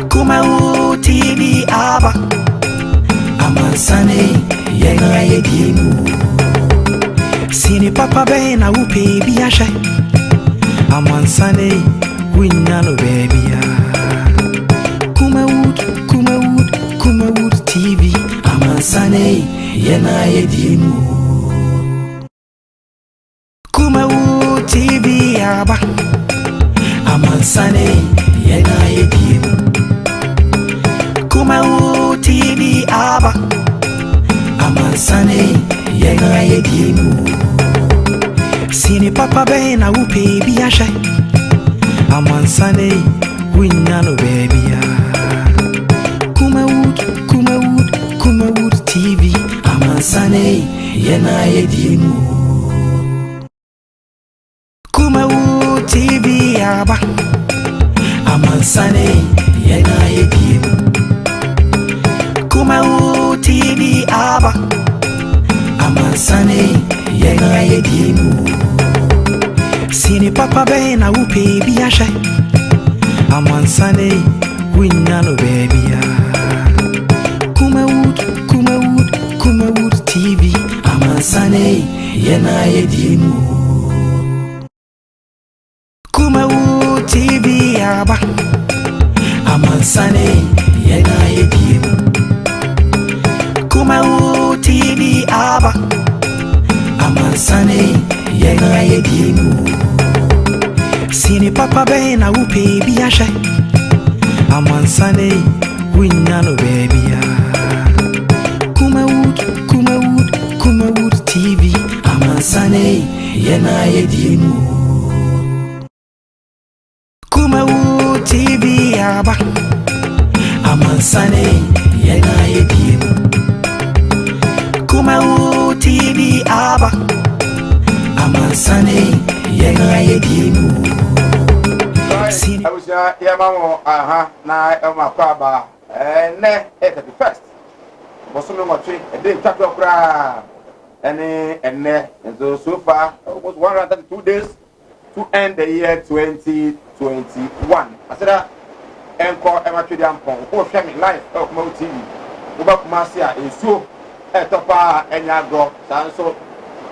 Kumawood TV aba amansane yena yedimu sini papa be na upe bi ahwe amansane winya no baby ya Kumawood TV amansane yena yedimu Kumawood TV aba amansane yena yedimu Kumawood TV aba amansane yena yedimu sini papa be na upe bi ahwe amansane winya no baby ya Kumawood TV amansane yena yedimu Kumawood TV aba amansane yena yedimu Kumawood TV aba amansane yena yedimu sini papa be na upe bi ahwe amansane winya no baby ya Kumawood TV amansane yena yedimu Kumawood TV aba amansane yena yedimu Kumawood TV aba amansane yena yedimu sini papa be na upe bi ahwe amansane winya no baby ya Kumawood TV amansane yena yedimu Kumawood TV aba amansane yena yedimu Kumawood TV aba amansane yena yedimu Abusia ya mamo na makwaba ne 31st Bosono Motri a day chapter kra and so far almost 132 days to end the year 2021. I said that encore Emma Pong or Family Life of Mo TV. Ubak Masia is so at Topa and Yagro, Sanso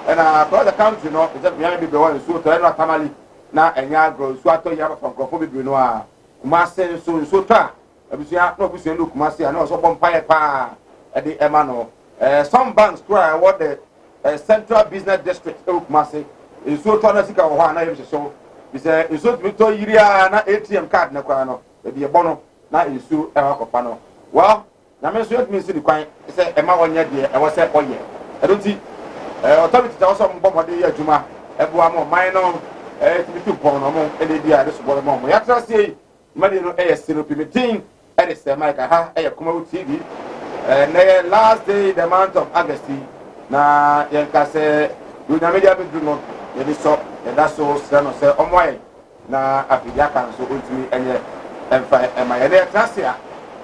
and across the country, no, it's just behind the one so to end family now and Yagro, Swato Yaba from Kofobi Brunoa, Master so ta. Abusia no Busia look Masia, no so bonfire pa at the Emano. Some banks cry what the Central Business District of Kumasi is so tonasika or one. I so he said, you so to Iria na ATM card na kwano, be a bono, na is so Pano. Well, now I should mean the coin, say Emma 1 year, I was said 1 year. I don't see authority also Bombardier Juma, Ebuamo, minor, 2 pound among any dia, this was a moment. I trust you, Madino ASC, permitting, and it's a Micah, a Kumawood TV. And the last day, the month of August, na yenkase una media bedroom ye so that's so strano say omwe na afidia kan so ontimi enye emfa ema ye dey transia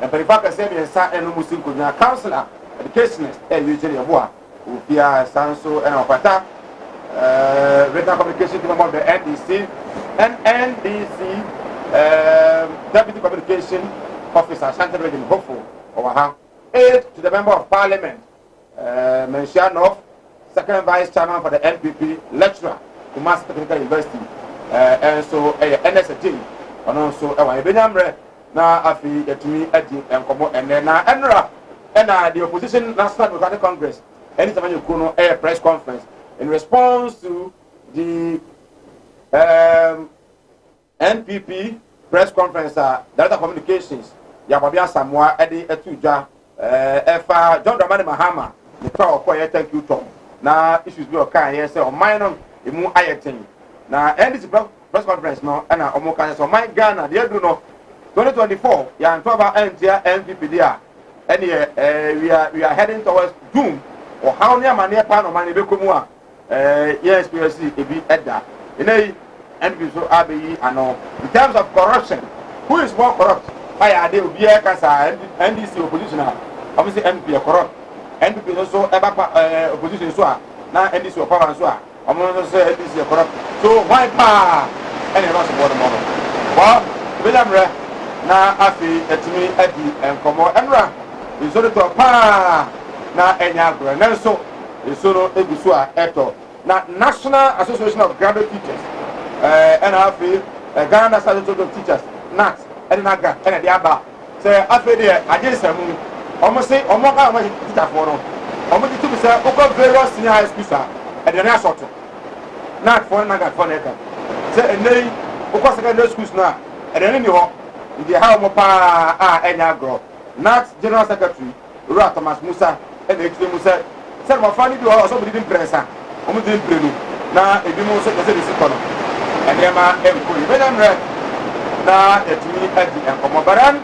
en perifa ka say me sa enu musin ko na counselor educationist usually abo ofia sanso en opata written communication team of the NDC and NDC deputy communication officer Shantel Regan Hopeful over aid to the member of parliament Mentionov, second vice chairman for the NPP, lecturer to Mass Technical University, and so NST, and also Benyamre, now Afi, to me, Eddie, and Como, and then Enra, and the opposition National Democratic Congress, anytime you could a press conference in response to the NPP press conference, Data Communications, Yababia Samoa, Eddie Etuja, John Dramani Mahama. The talk thank you Tom. Now issues be okay here say on minor emu ayatin. Now end this press conference no and omo kan so my Ghana they do no 2024 ya ntwa enter NPP there. And we are heading towards doom or how near many pan of money be komu a yes PSC e be edda. You NPP so abeyi ano in terms of corruption who is more corrupt? I dey obi e kasa NDC oppositional obviously NPP corrupt. NPP also opposition so now NDC or power so I'm going to say NDC corrupt. So why pa any of us about the model? Well, Bilamre na afi etimi adi enkomo enra isoro to pa na enyagro na nso isoro egusu a eto na National Association of Graduate Teachers and afi Ghana Association of Teachers NAT enaga ena dia ba say afi de ajesemu almost say omoga omo teacher for no omo di to say oko various senior high schools a ede na asọtụ NAT for naga for neka say enei oko secondary schools na ede ni ho ndi ha omo pa enyagro NAT General Secretary Rua Thomas Musa and Ekile Musa said my family do also be didn't press omo didn't pray na ebi mo so say this kono and dem ma enkuri Bilamre na etimi adi enkomo baran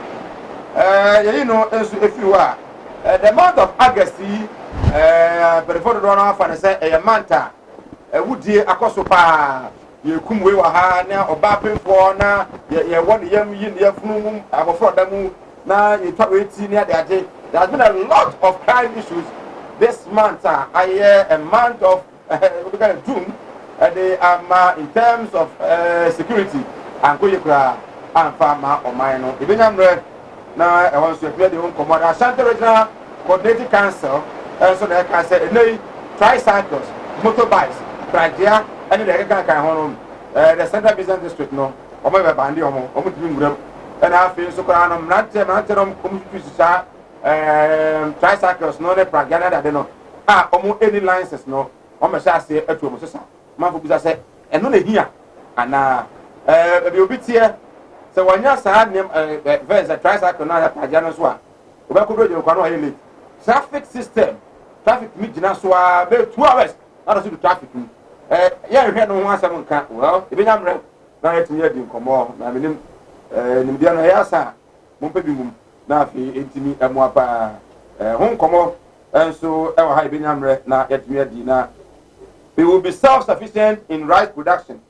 you know ensu efiwa the month of August before the run off and say a manta wudi akoso pa ye kumwe wa ha na oba penfo na ye won yam yin ye funu abofro da mu na ye twa weti ne ade there has been a lot of crime issues this month a month of doom in terms of security and koyekra and farmer or mine Bilamre na I want to appear the home command Ashanti Regional Coordinating Council so they can say no tricycles motorbikes pragia and the can home the Central Business District no or maybe bandi or more and I feel so not tricycles no pragia that they know almost any licenses no almost say at home man for say and no here and be obit so when you say name verse tricycle na pragia no so a obekobro je kwa no hele traffic system traffic me gina so a be 2 hours na do traffic ya hwe no ho asem nka well Bilamre na etimi adi nkomo na menim nimdia no ya sa mo pe bi mum na afi etimi emu apa ho nkomo enso e wa ha Bilamre na etimi adi na we will be self-sufficient in rice production,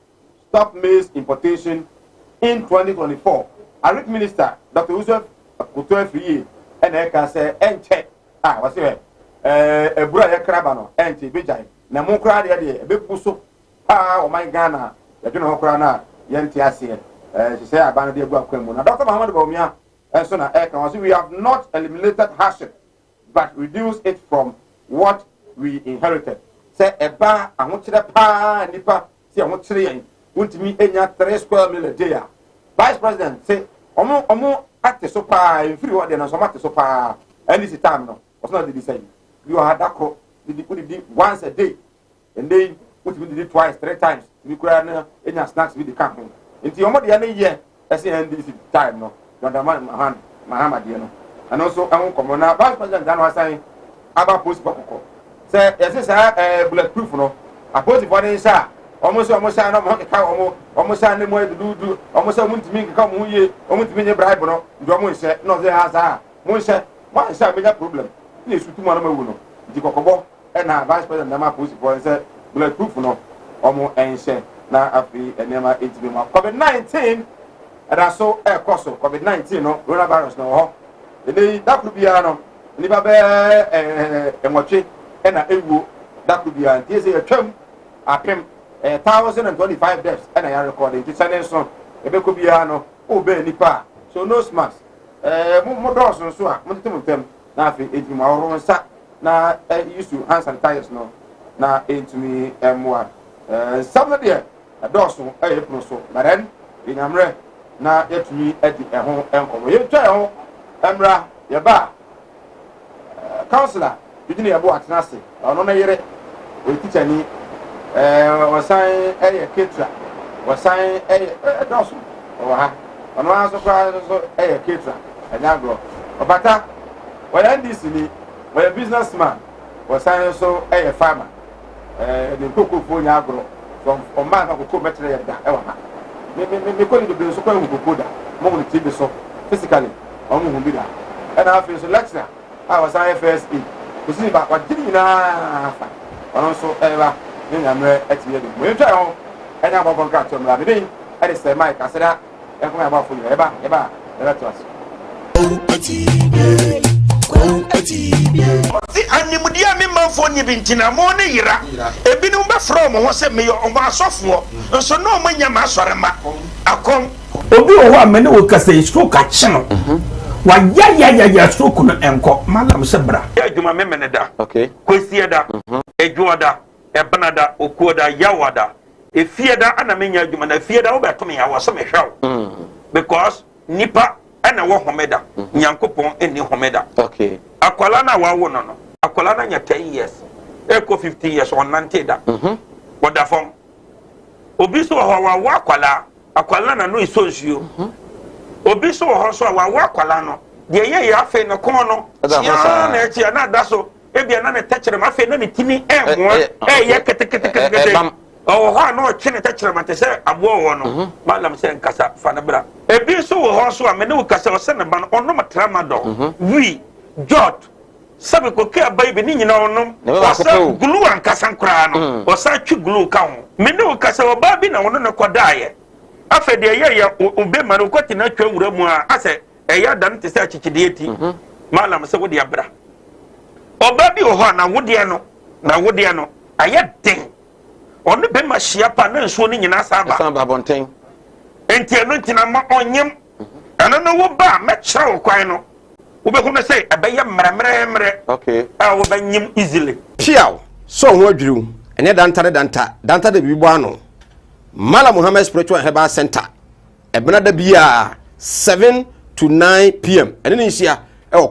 stop maize importation in 2024. Agric Minister Dr. Joseph Kutuefiye and I can say enche what's it a brother crabano ente bijai na mo kra de be puso o my Ghana ya do no kra na yenti ase she say abana de gua kwemu na Dr. Muhammad Bawumia and so na we have not eliminated hardship but reduced it from what we inherited. Say eba ahokyere pa nipa say ahokyere yen wontimi enya 3 square meal a day. Vice President say omo ate so pa free word na so mate so pa and this time no was not the same. You had that did once a day and then wontimi did it twice 3 times we could na enya snacks with the camp. Nti omo de na year say and this time no don't man Muhammad no and also am come na Vice President dan was saying about post bokoko say yes bulletproof no apposi for the sha almost no mo ka almost na mo dudu almost muntimi ka mo ye muntimi nye bribe no ndo mo nse no say ha sa mo nse me problem na esutu mo na mawu no di kokobo na Vice President na ma posi for say bulletproof no omo ense na afi enema etimi ma COVID-19 and so koso COVID-19 no coronavirus no ho e da ku bia no ni ba be enwotwe ena ewu that could be anti say atwam apem 1025 deaths ena ya recording ti channel so ebe ko bia no o be nipa so no smarts mo do so a mo tetem tem na afi edwuma oro nsa na use hand sanitizers no na entumi emwa some there adoso pro so maren Bilamre na yetumi edi eho enkomo ye twa eho emra ye ba counselor Eugene Yabo Atenase, or no yere, with teacher ni, was sign a caterer, was sign a dawson, or ha, on one surprise, a caterer, a nagro. But when I this in when a businessman was sign so a farmer, the cocoa for Nagro from man of cocoa better than that. Me calling the bill so called Bukoda, more TV so physically, or Mumbida. And I feel so lecture. I was IFSE. Kusi ba kwa diri na fa ono so ewa ni nyamre atiye do we twa ho enya bo contract mra be bin e de say mike aseda e ko ya ba fo eba to us ti animdia me manfo ni bintina mo ne yira ebinu ba from ho se me yo o ba asofo nso no mo nya ma asore ma akom obi o ho a mene wo kasa stroke a chino wa ya stroke no enko malam sebra ya adwuma me mene da okay kwesi da edwoda ebanada okuoda yawada efieda ana menya adwuma na fieda wo beto me ya wo so me hwaw because nipa ana wo homeda nyankopon eni homeda okay akwala na wa wo no akwala na nya 10 years eko 50 years on 90 da oda fom obi so wa akwala na no isonsuo obi so ho so wa akwala no de ye afa no kon no na echi na da so ebia na ne tachere ma afa na ne tini enwo ye kete ho no chine tachere ma te se abo wo no malam se nkasa fa na bra ebi so ho so amene wo kasa o se ne ba no ono matrama do wi jot sabe ko ke abai ni nyina onom wasa glue ankasa nkra no wasa twi glue ka ho mene wo kasa wo ba bi na wono ne kodaye afa de ye ube ma no kwati na twa wura mu a ase eya dan te se achichide eti malam se wo de abra oba bi ho na wode no aye den onu be ma hia pa na nsuo ni nyina saba bonten enti eno ntina ma onyem eno no wo ba me kira wo kwan no wo be hunu say abeya mremre okay wo ba nyim easily piao so ho adwiru ene danta de bibo ano Mala Muhammad Spiritual Herbal Center ebena da bia 7 to 9 p.m. ene ni hia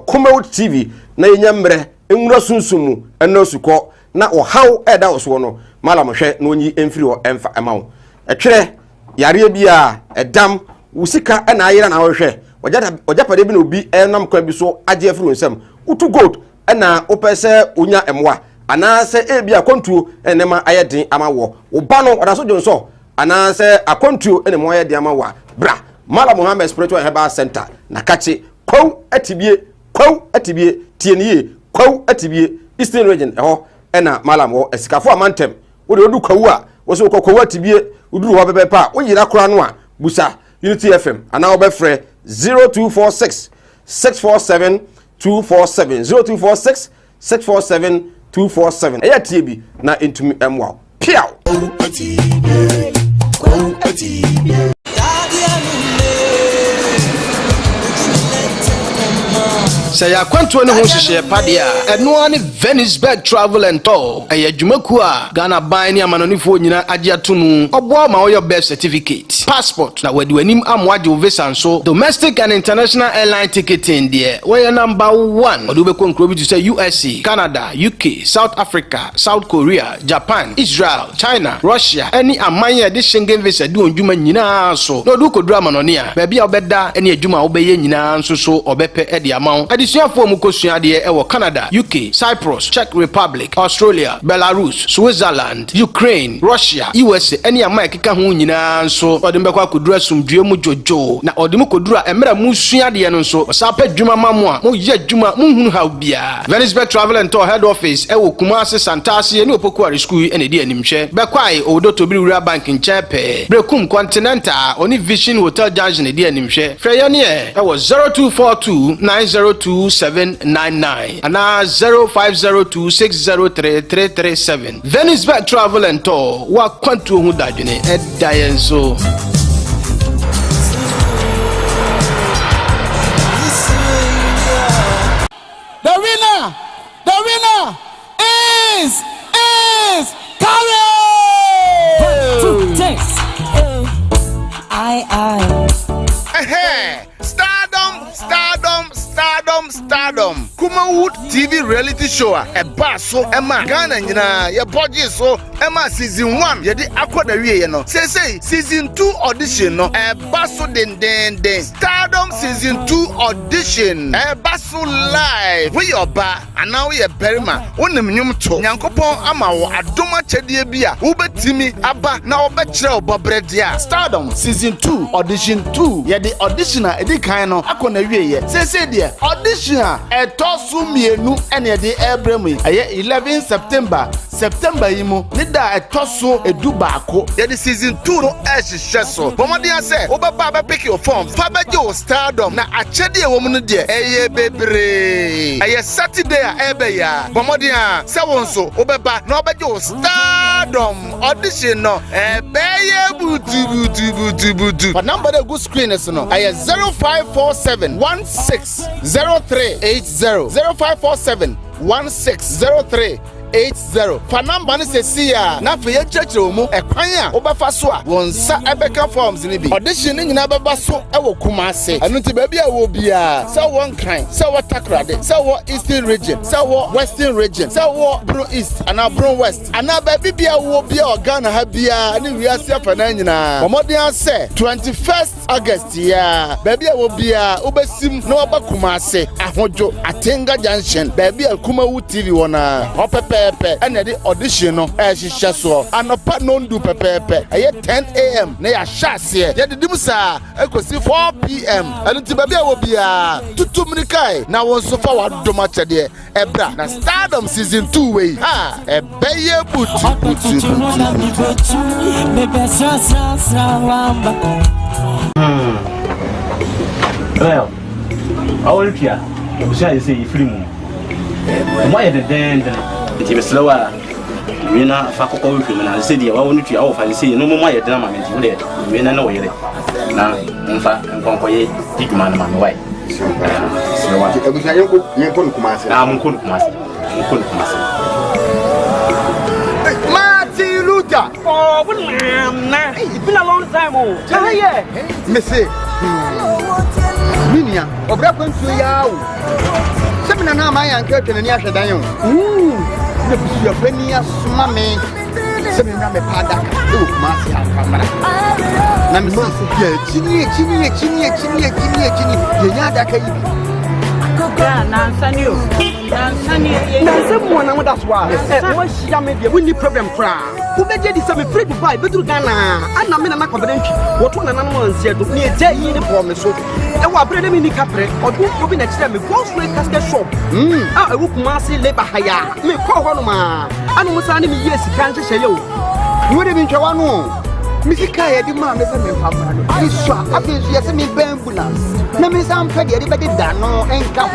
Kumawood TV na yenya mre enwura sunsumu ena suko na ohaw eda oso no mala mohwe na onyi emfiri o emfa emawo etwere yare bia edam usika ena ayira na hwehwe ojapade bi na obi enam kwa bi so age afiri onsam utu gold ena opese onya emwa anase ebi akontuo enema ayedin amawo oba no odaso jonso anase akontuo enema ayedin amawa bra Mala Muhammad Spiritual Herbal Center na kache kwaw atibie tieniye kwaw atibie Eastern Region eho ena malam wo esikafo amantem wo de odu kwaw a wo so kwaw atibie uduru ho bebepa wo yira kora no a busa Unity FM ana wo befre 0246 647 247 0246 647 247 eya tiebi na entumi emwa piao Say ya kwanto ne ho hihye pade a eno ani Venisberg Travel and Tour ayadwumaku a Ghana ban ne amanonifo nyina age atomu obo ma wo your birth certificate passport na wadi wanim amwaje visa nso domestic and international airline ticketing there we number 1 odo be konkro bi to say USA Canada UK South Africa South Korea Japan Israel China Russia any amanye de Schengen visa di ondwuma nyina so no do kodura amanoni a ba bia obeda ene adwuma obeye nyina nso so obepe e de amount adisuafo mu kosua de e wo Canada UK Cyprus Czech Republic Australia Belarus Switzerland Ukraine Russia USA any amanye keka ho nyina nso odem be kwa kodura sumdue mu jojo na odem kodura emra mu sua de no nso osape adwuma mamu a mo ye adwuma mu hunu ha bia Venisberg Travel and Tour head office e wo Kumasi Santase ne Opokuari school ene de animhwe be kwai odo Tobiri Bank in Chepe Brekum Continental oni Vision Hotel Junction de animhwe freye ne e wo 0242 902 and 0502603337 Venisberg Travel and Tour wa kwantu hu dadwene edayenso The winner is Courage. Stardom. Kumawood TV reality show a basso Emma Ghana nyina ya budget so Emma season 1 ye de akoda wie no say season 2 audition no e basso den Stardom season 2 audition e basso live we oba ana we berima wonim nyum to nyankopon ama wo adoma chedie bia wo betimi aba na wo be kire obobre dia Stardom season 2 audition 2 ye de audition a edi kan no akona wie ye say de audition a etosu mienu ene de ebremu aye 11 September yimu ni da etosu edubaako ye de season 2 no ehihye so bomodi ase obaba ba pick your forms fa ba je Stardom na achede wo mu no de eye bebre aye Saturday a ebe ya bomodi a se won so obaba na obaje Stardom Dom audition no beye butu. For number the good screen is no. I 0547 160380 0547 160380 fa number ni se sia na fe ye chechiro mu ekwan a obefa so a wonsa ebeka forms ni bi audition ni nyina beba so e wo Kumase anu ti ba bia wo bia se won kan se wo Takrade se wo Eastern region se wo Western region se wo Bro East ana Bro West ana ba bia wo bia Ghana ha bia ni wiase afa na nyina omodian se 21st August ya ba bia wo bia obesim na oba Kumase ahojo Atenga Junction ba bia Kumawood TV wona opepe and the audition no shisha so anopa no ndu pepepe 10 a.m. na ya shase ye de dimusa ekosi 4 p.m. anu ti babia wo bia tutu mnikai na won so fa wa doma chede ebra na Stardom season 2 we ha ebeye butu well our pia you say film why the den nti beslewa wina fa kokko wi film na se dia wa wonu tua wo fa se no mo aye dena ma menti wo de wina na wo yere na mfa nkonko ye diguma na ma no wai beslewa ti abuja yenko no Kumase ah mun ko no Kumase Martin Luther oh na it's been a long time oh yeah me say minia obra kwantu ya wo semina na ma yan ka twene ni ahwedan yo na bisu afani asoma me semina me pada ka o Kumase akamara na me say chini ye nya da ka yi yeah na nsani o na nsemu na mo da so a mo hia me de we problem kra wo beje di se me free Dubai bedru Ghana ana me na nakobedantwi wo to na nan mo ansia do ni eje yi ni bo me so e wa brede mi ni kapre odu obi na kire me go straight casket shop ah e wo Kumase labor hire me ko ho no ma anu mo sa ni me yes kan hye yo wo de bi ntwa no misika ye di ma me se me fa bra no iso abezu ye se me ambulance na me sam fa de be da no enka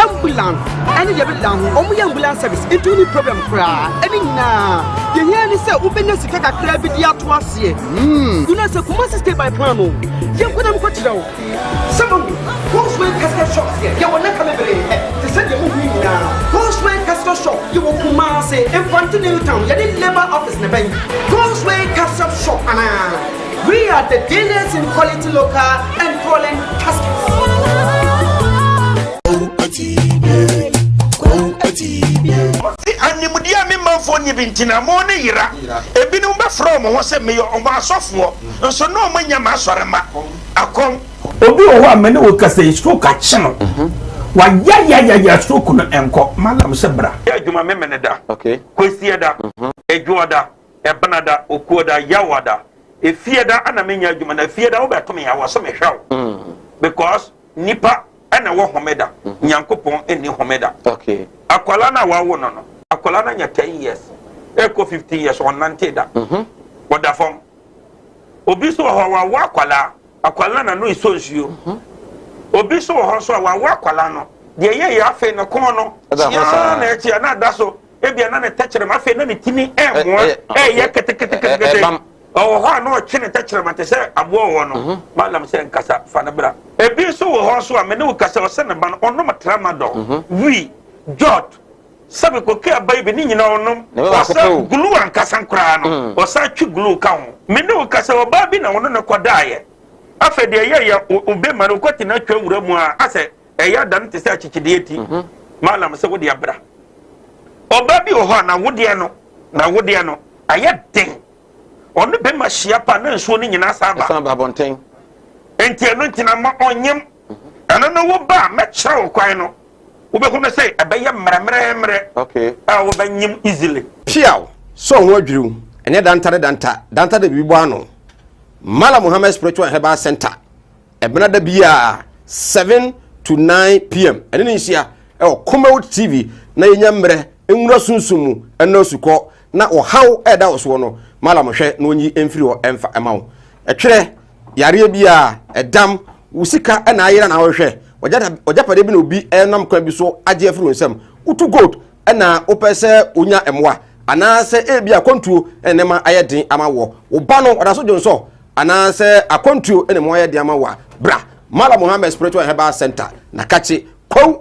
ambulance ani ye be down omu ye ambulance service into any problem kra ani na ye here ni se ubenya sika kakra bi di ato ase you know say Kumase stay by plan o ye ko dem ko kira o some Cosway casket shop here ye wona kamebere te se ye mu hu ni na Cosway casket shop ye wo Kumase Infantile town ye di labor office na ben Cosway casket shop ana we are the dealers in quality local and foreign caskets. Animudia me manfo ni bintina mo ne yira ebinu be from ho se me yo omo asofo nso no manya ma asorema akom obi wo amene wo kasa stroke ache no wa ya stroke no enko malam se bra ya adwuma memene da okay kwesi da edwoda ebenada okuoda yawada efieda ana menya adwuma na efieda wo beto me ya wo so me hwaw because nipa ana wo homeda nyankopon eni homeda okay akwala na wa wo no akwala na nya 10 years eko 50 years on nanteda oda fom obi so ho wa akwala na no isonsuo obi so ho so wa akwala no de ye ya fe no kon no ya na echi na da so ebia na ne tachere ma fe na ne tini mo ye kete oh ha no chine tachere ma te se abo wo no malam se nkasa fa na bra ebi so ho so a me ne ukasa o se ne ba no ono matramado wi jot sabe ko ke abai be ni nyina onom o sa glue ankasa nkra no o sa twi glue ka ho me ne ukasa o ba bi na wono ne kodaye afa de ye obe ma no kwati na twa wura mu a ase eya dan te se achichide eti malam se wo de abra oba bi o ho na wo de no aye den onu be ma hia pa na nsuo ni nyina sa ba bonten enti eno ntina ma onyem eno no wo ba me kire wo kwan no wo be ko say abeye mremre okay wo ba nyim easily piaw so ho adwuru ene danta da bibo ano Mala Muhammad Spiritual Herbal Center ebena da bia 7 to 9 p.m. ene ni hia Kumawood TV na yenyamre enwura sunsumu ena osuko na ohaw eda oso no mala mohwe na onyi emfiri o emfa emawo etwere yare bia edam usika ena ayira na wohwe ojapade bi na obi enam kwa bi so age afiri onsam utu gold ena opese onya emwa anase ebi akontuo enema ayeden ama wo ba no odaso jonso anase akontuo enema ayeden ama wa bra Mala Muhammad Spiritual Herbal Center na kachi kwaw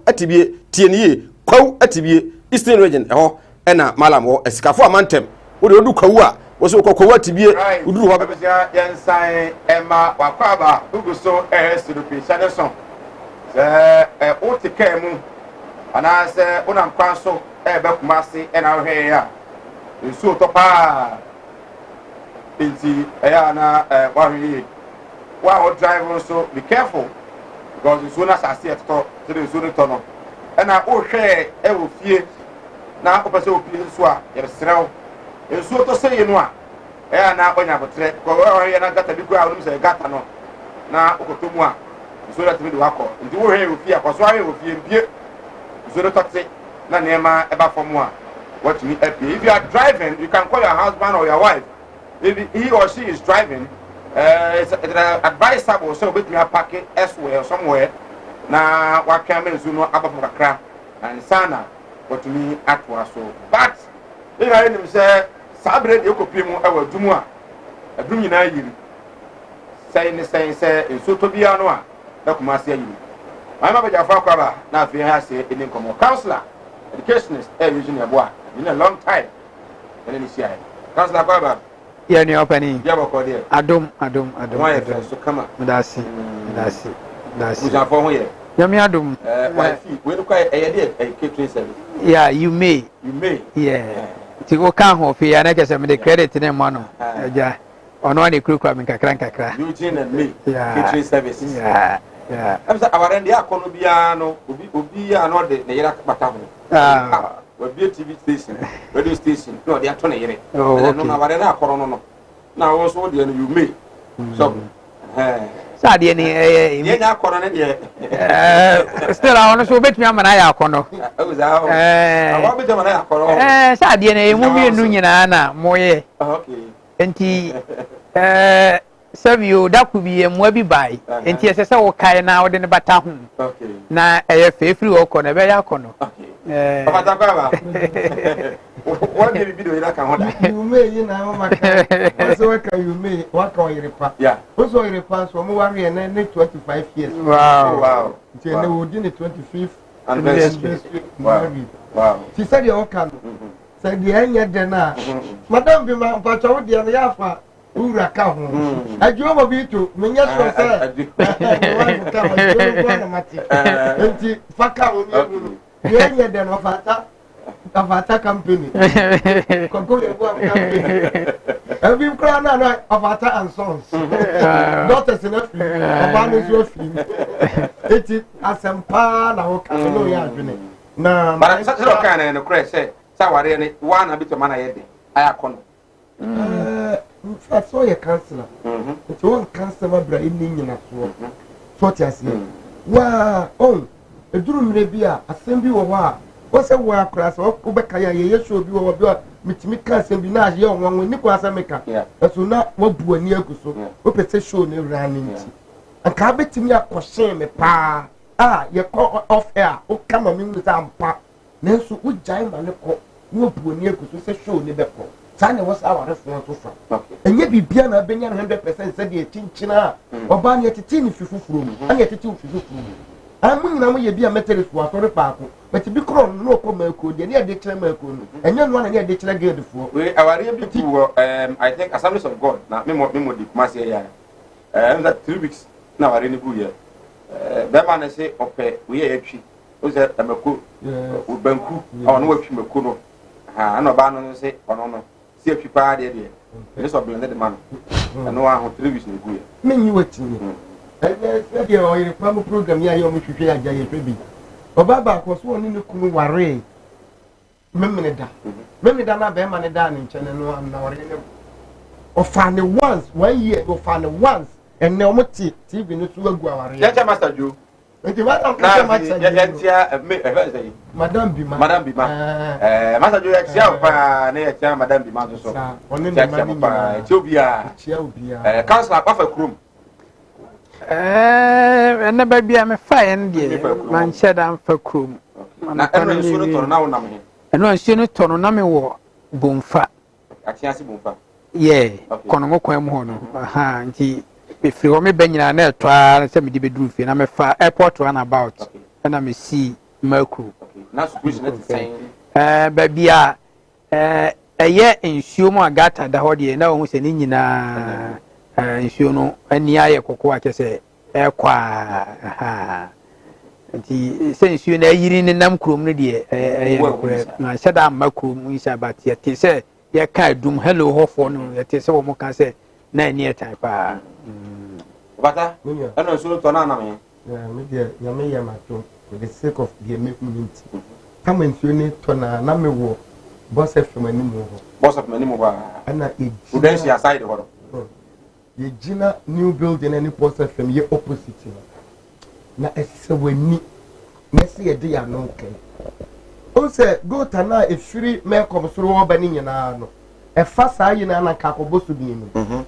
atibie tieniye kwaw atibie Eastern Region eho ena Malam wo esikafo amantem wo de odu kwaw a wo so kwaw atibie uduru ho bebia yensan ema wakwaba uguso studio Shaneson otike mu anase unam kwanso bekumasi ena hwe ya nsu topa inti eya na wahwe while driving, so be careful because as soon as I see it, to the soon turn on. And I will share every fear. Now, opposite opinion, so you're still. And so to say, you know, and now when I have a threat, go away and I got a big crowd, say, got no. Now, Okotumwa, so that we do a call. And you will hear with fear, because why will fear? So the toxic, Nanema, ever from one. What you mean, if you are driving, you can call your husband or your wife. If he or she is driving, it's advisable so with me a packet elsewhere somewhere. Now, what can I do? No, above the crap and sana, what to me at was so. But if I didn't say, Sabre, you could be more ever do more. A doing you saying the same, say, in Sotobiano, that must say you. I'm a Jaffa, now if you have say, in income counselor, educationist, using a boy in a long time. And then you see, Counselor Baba. Yeah, ni opening. Yeah, what called it? Adum. Why so come on? That's it. Who's our phone here? Yami Adum. We look at a catering service. Yeah, you may. Yeah. To go can ho fi ana kese me the credit ne mo no. Ja. Ono ani kru me kakra. Eugene and me. Yeah. Catering services. Yeah. I'm say our end akono bia no obi ya no de ne yera bata ho. We be TV station, radio station. No, they are turning it. Oh, okay. No, I don't know. No. Now also the you may. So, Sadia ni yeah, corona. Still, I want to bet me a man. I kono. Sadia ni mumi nunyina na moye. Okay. Enti serve you that could be a mwabi buy. Enti esesa wo kai na wo de ne bata hu. Okay. Na free wo kono be ya kono. Okay. What did you do in that one? You may, you know, also you may what or your pa. Yeah. Also your pants from 1 year and 25 years. Wow. Until within the 25th anniversary. Wow. She said you can. Said the end dinner. Madame be my patrol the other yafa. Ura kahu. I do over be to me yes sir. Enti faka woni. Yeah, then of Ata company. Every crown of Ata and Sons. Not as enough. It is as some pan or canoe. No, but I'm such a kind of a crash. Say, Sawari, one a bit of money. I con. I saw a counselor. It's one counselor brain in a sword. What I say. Wow, oh. A drum rebia, a sembi wa. What's a war class of Ubekaya? Yes, will be over Mitmika Sembina, young one with Nicolas America. As will not what do a near Gusso, Opet show near running. And cabin to me a question, a pa. Ah, you call off air, oh, come on, with our pap. Nelson would giant and look, no poor near Gusso, show never call. Sana was our response from. And yet be Biana Benyan 100% said the Tinchina, or Barney at the tin if you room, and yet it you I'm going to be a methodist for a park, but to be called no commercial, the near ditcher Mercury, and young one near ditcher girl before. We are able to, I think, Assemblies of God, not Memo de Marcia, that 3 weeks now are in the good year. That man say, okay, we are actually, was a Mercu, Banku, or no Mercuno, and Obano say, or no, see if you party there. This will blend the man, and no one who 3 weeks in the good year. Mean you waiting. Your program, yeah, you should share a baby. Obaba was one in the Kumawood. Memida. Memida, not be money down in Channel 1 hour. Or find the once, 1 year, or find the once, and no more tea, TV in the Sugar. Yes, Master Jew. Madame Bima. Master Jew, Madame Bima, on Ethiopia, Councillor Buffer Room. And baby, I'm a fine dear. Man said I'm for crew. ɛno nsuo no tɔ no na me wɔ bomfa atiasi bomfa kono kwan mu ho no nti befiri hɔ me ba nyina na ɛtɔ sɛ mede bɛduru fie na mefa airport run about na me see makuru na squeeze na tsen baabi a ɛyɛ nsuo mu agata da hɔ deɛ na wɔn sɛ ne nyinaa nsuo no ani ayɛ kɔkɔɔ a kyɛ sɛ ɛkɔ a nti sɛ nsuo na ayiri ne nam kurom no deɛ ɛyɛ nokorɛ na hyɛ da amma kurom yi sɛ abate yɛte sɛ yɛka adum hello hɔfoɔ no yɛte sɛ wɔn ka sɛ na ani ɛtan paa bata ɛna nsuo tɔ na anam yɛ me deɛ nyame yɛ mato for the sake of the movement kama nsuo ne tɔ na me wɔ boss FM anim hɔ boss FM anim hɔ ana prudence aside hɔ ye gina new building any boss FM ye opposite na ɛsɛ wani na ɛsɛ yɛde ya no kai o sɛ gota na efiri mekom soro wɔ ba ni nyinaa no ɛfa saa nyinaa na kakɔbɔ so bi no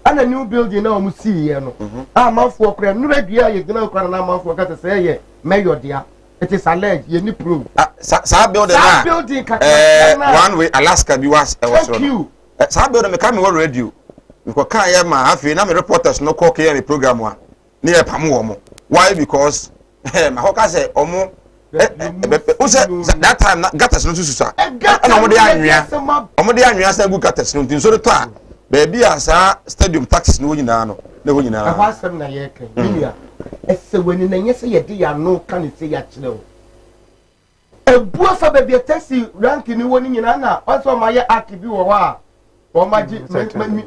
ana new building na ɔmo si ye no amanfo kora nura dua ye gina kora na amanfo ka sɛ yɛ meyodia it is alleged ye ni prove saa building na one way Alaska bi was saa building me come wɔ radio because kan ya ma afi na me reporters no call care program wa na ye pam wo mo why because ma ho ka say omo o say that time na gatas no susu na omo de anwia say gu gatas no tin so to a baby asa stadium taxes no nyina no na ho nyina a wasem na ye kan bia ese wani na nyese ye de ya no kan se ya kire o ebu afa baby taxi rank ni woni nyina na also ma ye akibi wo ha o ma ji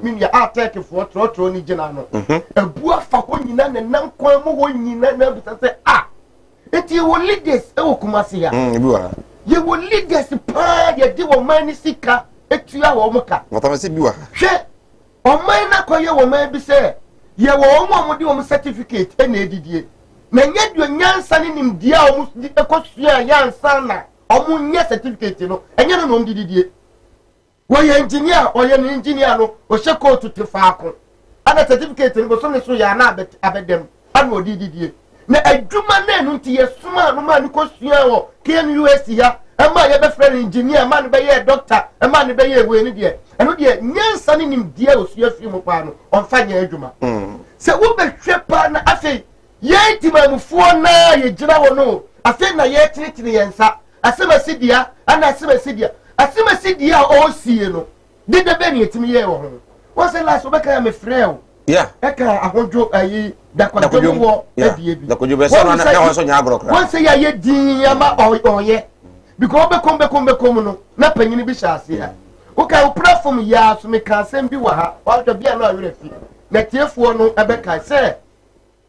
mi ya attack for trotro ni gina no ebu afa ko nyina na nan kwan mo ho nyina na bi se eti wo leaders e wo kumase ya ebi wa ye wo leaders pa ye de wo man sika etua wo mo ka wata me se bi wa hwe o man na ko ye wo man bi se ye wo mo de wo certificate e na edidie na nya du nyansa ni nim dia o mo ekosua yansa na o mo nya certificate no enye no dididie wo ye engineer o ye engineer no o she ko to tefaako ana certificate no so ne so ya na abedem ana odididie na adwuma na enu nti ye suma no ma ni kosua wo KNUS ya ama ye be friend engineer ma no be ye doctor ama no be ye we ni de eno de nyansa ni nim dia osua fi mo pa no on fa nya adwuma se wo be hwe pa na afei ye timamfo na ye gira wo no afei na ye tinitini yensa asema sidia ana asema sidia o sie no de be ni etimi ye wo ho wo se la so be ka me frɛ yeah eka ahojo ayi dakojo wo ebiebi dakojo be so na ho so nya agro kra won se ya ye din ama oye because be kom no na panyini bi hyase ya o ka o platform ya so me ka sem bi wa ha wa do bia na awere fi na tiefuo no ebe ka se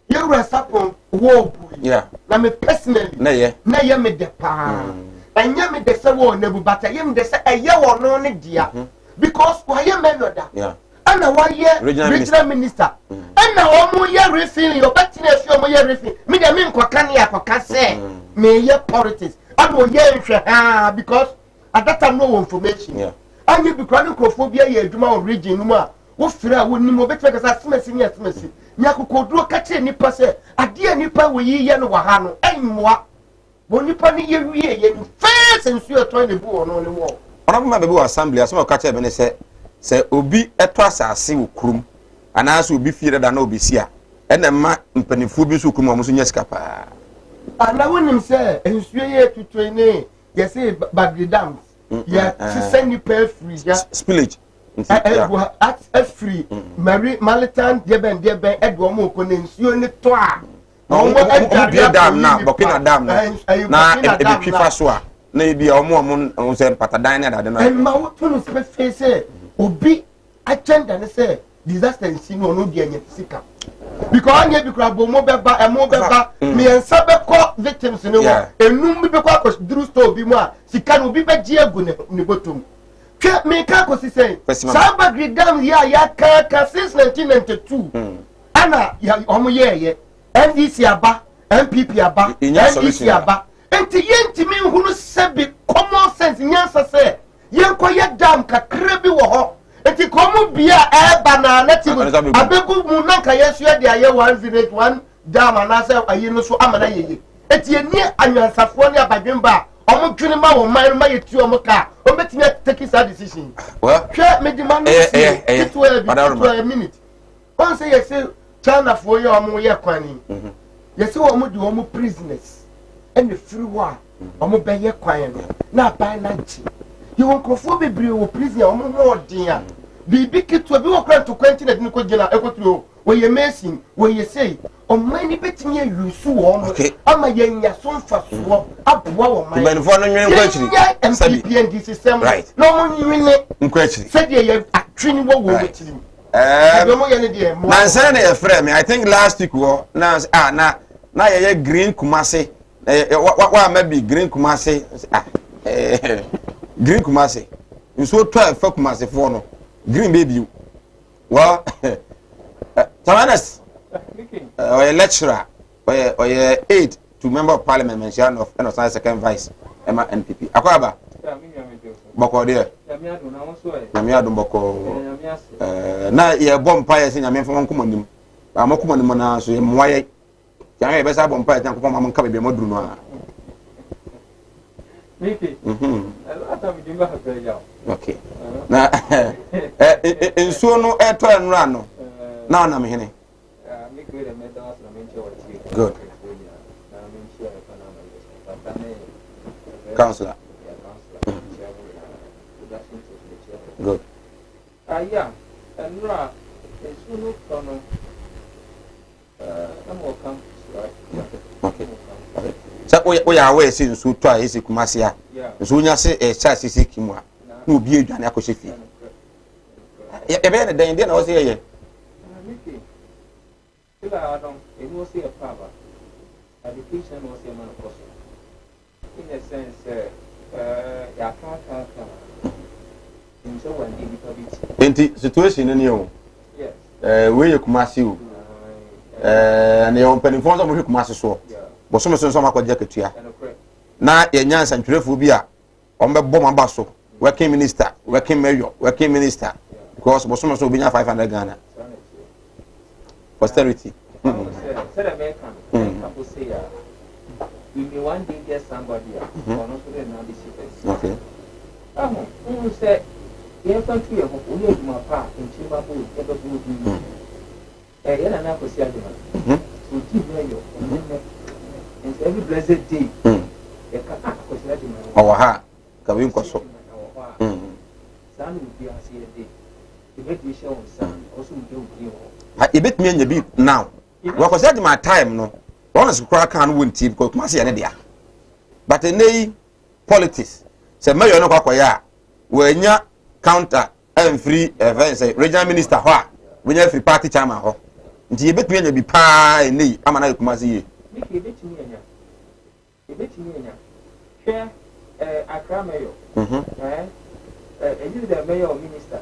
ye wura sapon wo bu yeah na me personally na ye me de pa anya me de se wo na bu bata ye me de se eye wo no ne dia because wa ye me no da yeah ana wa ye regional minister ana o mo ye refin yo batina fi o mo ye refin me de me nkoka ne akoka se me ye politics ana o ye nhwe ha because at that time no information yeah anya bi kwa nkrophobia ye adwuma o region no a wo fira wo nimo betwe ka sa smesi nya kokoduro ka che nipa se ade nipa wo yi ye no wa ha no enmoa bo nipa ni ye wie ye face nsu eto ne bu ono ne wo ona ma be wo assembly asema ka che be ne se obi eto asase wo kurum ana so obi fie da na obi sia ena ma mpanifu bi so kurum amuso nya sika pa ana wonim se nsu ye tutu ne ye se bagri dams ya send nipa free ya spillage at free Mary Malitan deben edwo mo ko ne nsuo ne to a no dam na bokina dam na e bi fifa so a na e bi omo se patadan na da no e ma wo to no face obi agenda ne say disaster nsi no no di anya sika because anya bi kra bo mo beba e mo beba me ensa be ko victims ne wo enum bi be ko akos dru store bi mu a sika no bi be gi agu ne botom ke me ka ko si say samba gridam ya ka since 1992 ana ya omo ye NDC aba MPP aba NDC aba enti yenti mi hunu sebi common sense nyansa say yenko ye dam kakra bi wo ho enti komu bia e bana leti abegu mu nanka yesu e de aye 101 dam ana say ayi no so amana yeye enti eni anyansafo ne abadwemba omo dwene ma wo man ma yetu omo ka o betimi take that decision well hwe me di man it will be a minute on say yes China for you omo ye kwani yes omo di omo prisoners and the free war omo be ye kwan no na ban na nchi you won krofo bebre wo prison omo ho odin bibi kitu bi wo kran to kwanti na din ko gina ekoturo wo ye machine wo ye say ọmọ ni betimi ayusu wo mo ama ye nya so mfa so aboa wo man man for no nwen kwachiri MPPND system no mo nwine nkwachiri said ye atwini wo wo wetiri mo ye ne de mo na say na ye frame me I think last week wo na ye green kumase wa maybe green kumase green kumase nso 12 fa kumase for no green baby wa Tawanas or a lecturer or a aide to member of parliament mention of second vice Emma NPP akwaba boko there nyame adom boko na ye bom paye se nyame fon komonim amakomonim na so ye moye nyame be sa bom paye tan ko mama nka be moduru no a okay na ensuo no eto enra no na na me hene good Councillor. Good. Yeah, and Ra, it's no problem. I'm welcome. Okay. So we are aware since we try is Kumasia. So you say a chance is Kimwa. No be a Janakoshifi. Yeah, then I was here. I don't see a power. Education was a man of course. In a sense, I can't in so one situation in you. Yes. Where you Kumasi, and your open informs of Kumasi so. But some of my jacket here. Now, a Yans and Trephobia on the bomb basso, working minister, working mayor, working minister, because Bosoma will be 500 Ghana. Posterity. Said American, people say, we may one day get somebody or not to the okay. Who said, the country of only my part in Chimabu, ever would be a year and a half of Siadima. So, and every blessed day, a cat was letting our heart, Kawin Koso. Son would be a day. The baby show son also do you. I bet me and the beat now. What was that my time? No, honest crack can't win team because Masi and Edia. But in the politics, say, Mayor no Quaya, when ya counter and free events, regional minister, when you free party chairman, you bet me and be pie, nay, I'm an Kumasi. You bet me, share a crime mayor. And the mayor minister,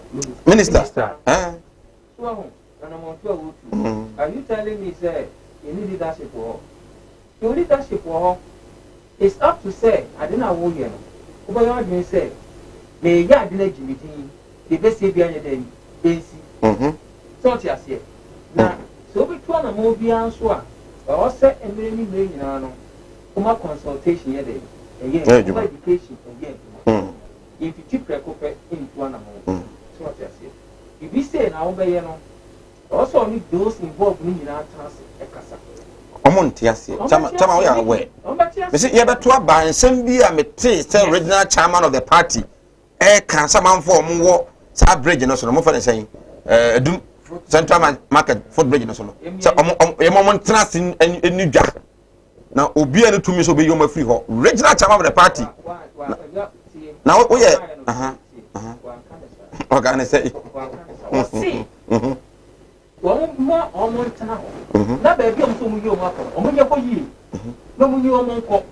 are you telling me, sir, you need leadership war? Your leadership war is up to say, I didn't know you. What you say, may you have village meeting, the best behind the day, so just here. Now, so we try to move beyond so, or set a million Kuma consultation here, education again. If you keep a copy into one amount, so just here. If we say now, also only those involved in our task at Casa. Tama we are aware. You see, you have to buy and send me a original chairman of the party. Can someone form more bridge and also more for saying, do Central Market Foot Bridge and so. So, a moment trust in New Jack. Now, Obian to me so be your free hall. Original chairman of the party. Now, we are. Organize see. One more or more town. That baby, I'm so you, Omonia for you. No more.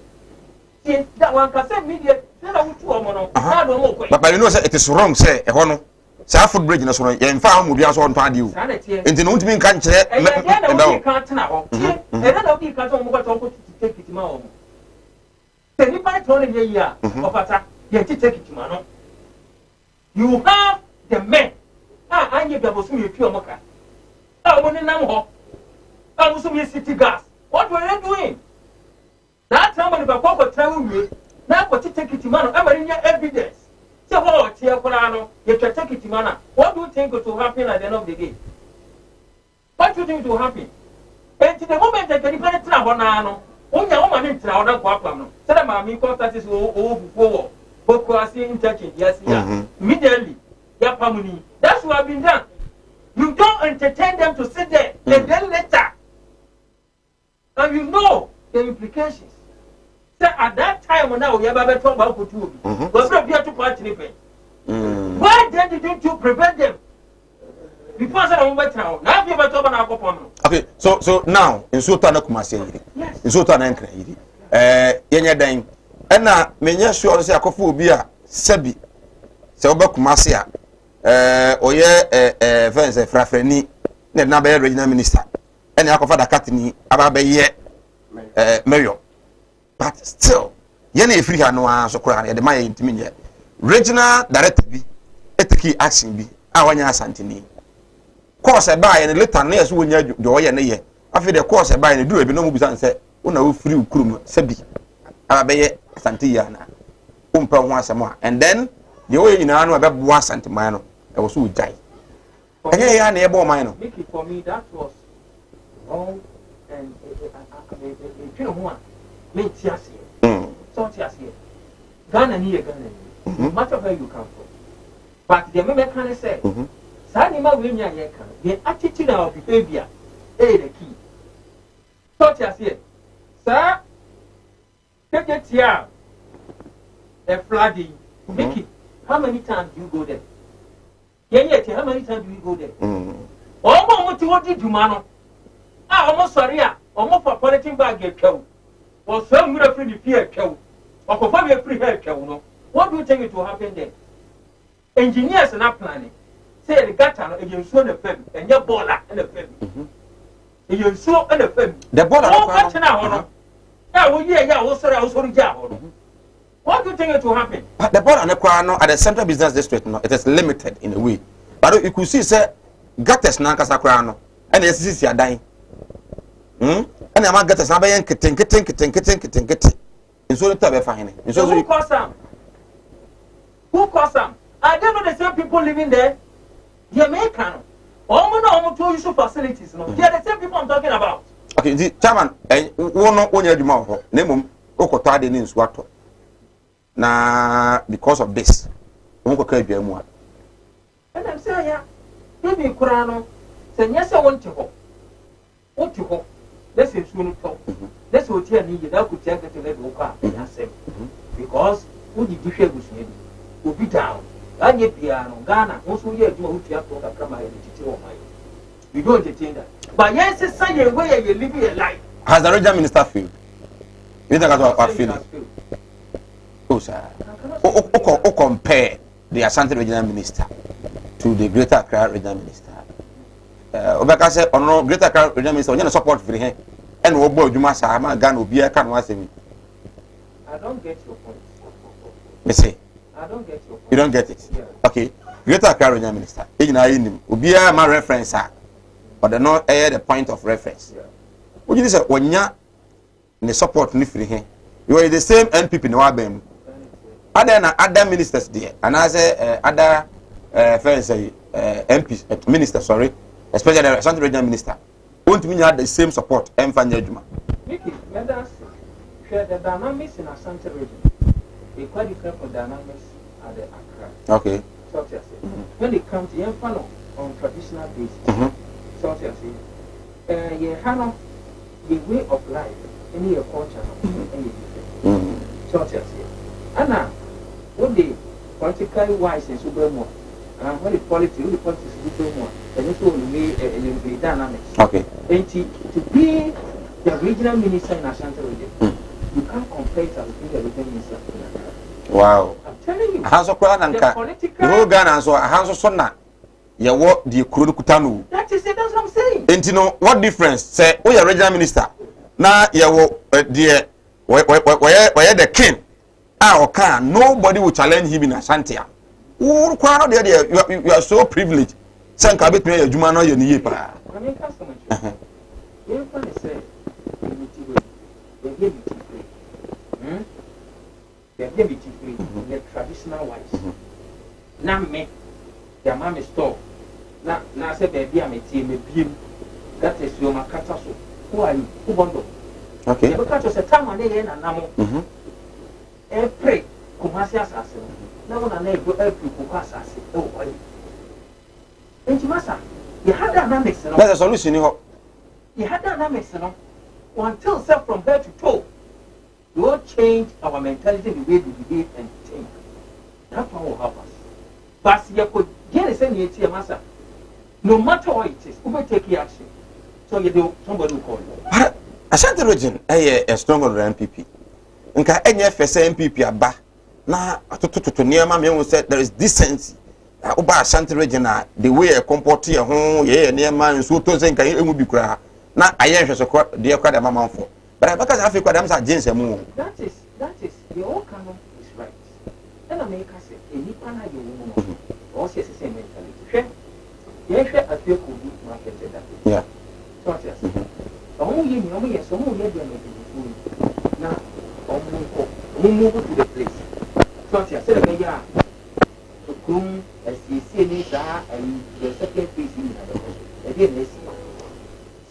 See, that one can say media. But you know, it is wrong, say, a honor. Southwood Bridge in a sort of farm will be also on part you. And the Nutmin can't say, and can't now. And then I'll be cut on what to take it to my own. Then if I told you a year of attack, yet to take it to my own. You have the men. I need to go to pure mocha. I want to know. I was some city gas. What were you doing? That time when the papa tell me, Now, what you take it, man, I'm in your evidence. So, what you take it, man. What do you think will happen at the end of the day? What do you think will happen? And to the moment that you get travel now, when your woman in travel, so that my contact is over before interchange, yes, immediately, your family. That's what I've been done. You don't entertain them to sit there and then later. And you know the implications. So at that time now we have a talk about Kutu. Was not here to party. Why then didn't you prevent them? Because I don't now. Now you have talk about. Okay, so now in Sultan Kumasi, in Sultan Enkre, Yenya Dang, and now many sure say Akofu Bia Sebi, Selba Kumasia, Oye, Vance Frafreni, Nabe Regional Minister, and Akofa da Katini, Ababe Mayor. But still, Yenny free no answer at the Maya intimate. Regional director be etiki action be Awanya Santini. Course I buy and later nears when you do a year. After the course I buy and do a no and say, Una free krum, Sebi, Ababe Santiana, Umpa once a more. And then the way in an about 1 centimano, I was who die. And here I never minor. Mickey, for me, that was wrong and a one. Me Tiasi. So Tiasi. Ghana near Ghana. Matter where you come from. But the American say, Sanima Winya Yakan, the attitude of behavior, the key. So Tiasi. Sir, take it here. A flooding. Mickey, how many times do you go there? Yet, how many times do you go there? Almost what did you, Mano? Almost sorry, almost for political bag get killed. Or some would have free fear killed. Or for a free hair killed. What do you think it will happen then? Engineers are not planning. Say the gutter against so the film and your baller and the film. You saw and the film. The baller. Oh, yeah, also job. What do you think it will happen? The baller and the crown at the Central Business District, no, it is limited in a way. But you could see, say, gutters Nankasa crown and the SCC are dying. And I'm not getting somebody and kitting. And so the fine. So who caused them? Who caused them? I don't know the same people living there. The American. Almost two issue facilities. No, they are the same people I'm talking about. Okay, the chairman, one year tomorrow, name Okotade in Swato. Now, because of this, Uncle Kirby and one. And I'm saying, yeah, maybe Kurano, say, yes, I want to go. What to go? Let's soon talk. Let's go tell me that could take it to let go in yourself. Because who did you share with me? Will be down. I get piano, Ghana, also here do what you have to come my you don't entertain that. But yes, it's say where you live your life. Has the regional minister feel? You think I feel? Oh, sir. Who compare the Ashanti regional minister to the Greater Accra regional minister? Obeka say ono Greater Accra regional minister onye na support for him and wo gbo adwuma sa ma Ghana obi e ka no asemi. I don't get your point. Me say I don't get your point. You don't get it? Yeah. Okay. Greater Accra regional minister. Ejina yinim. Obi e ma reference a. But the no the point of reference. Yeah. What you say onya ne support ni free him. You are the same NPP no abem. Other ministers there and I say other friends MPs minister sorry. Especially the Ashanti regional minister, won't mean you had the same support. Mickey, let us share the dynamics in Ashanti region. They quite different from dynamics at the Accra. Okay. So when it comes to Yemfano on traditional basis, so you have the way of life, any culture, any different. So and now, what the politically wise and super more. When the politics is more, and also the dynamics. Okay. And to be the regional minister in Ashanti region, you can't compare it with the regional minister. Wow. I'm telling you. Hanso kwa nanka. The whole Ghana so hanso sonna. Ya what the kuro kutanu. That is it. That's what I'm saying. And you know what difference? Say, oh, you're regional minister. Now ya wo the where the king. Okay, nobody will challenge him in Ashanti. You are so privileged. Sank a bit me a Jumano, you need. baby be free the traditional wise na me the mama store na say baby am tie me biem that is your makata so who are you who bondo okay you because say time na ye na namo e pray Kumasi asase na wona na ego every ko asase e wo kwani enti masa you had dynamics no that's a solution here you had dynamics no until self from head to toe we will change our mentality the way we behave and think that one will help us but you could get a same yeti masa no matter what it is we will take action so you do somebody will call you Ashanti region a stronger than MPP nka enye fese MPP aba na atototo niema me won say there is decency oba Ashanti region the way e comport ye ho ye niema nso to say nka emu bi kura na aye hwese ko de kwa da mamanfo but because Africa dem say jeans emu that is the all canon is right and America say any pana you know all say the same mentality ye hwe afie ko bi market that yeah so yes omo ye ni omo ye so omo ye de na omo go to the place so yes say the ya to come as you see ni sa and the second place in the again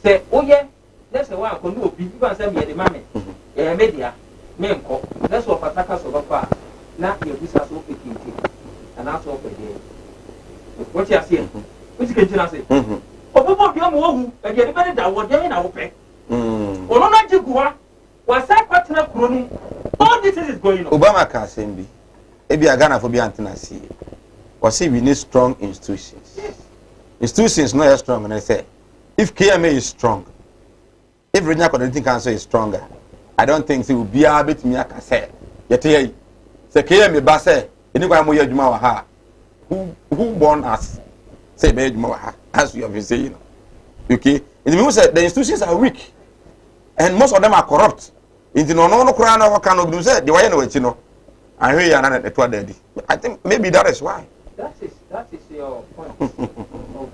say oh yeah let's say one kon obi bi say me the mame e media me nko let's of attack so ba na ye busa so pekinti and also for there what you see which can you say obobo bi o mo hu e de be da wo de na wo pe ono na jiguwa wa sa kwatena kuro nu all this is going on Obama ka sembi ebi agana for bi antena see we say we need strong institutions institutions no are strong and I say if KMA is strong if regional coordinating council is stronger I don't think say will be able to me aka say yete say KMA ba say eni kwa mo yadwuma wa ha who born us say be yadwuma wa ha as you have been saying okay it means that the institutions are weak and most of them are corrupt into no kura na waka no bi say the way na wachi no ahwe ya na to daddy I think maybe that is why that is your point of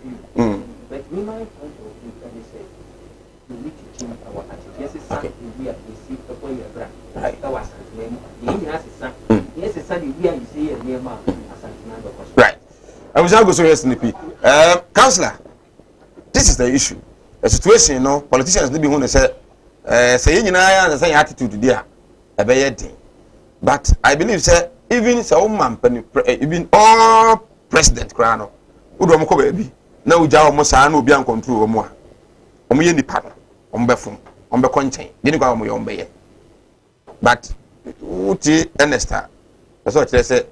view but we my point of view can say we need to change our attitude yes it's okay we are see the boy right that was yes it's we are see near ma right I was go so yes nipi counselor this is the issue a situation you know politicians dey be who say say nyina ya say attitude there e be yedin but I believe say even say woman even all president kra no udo mo ko ba bi na uja o saa na obi an control o mo a o mo ye nipa no o mo be fun o mo be konchen de ni kwa o mo ye o mo be ye but uti enesta so kire say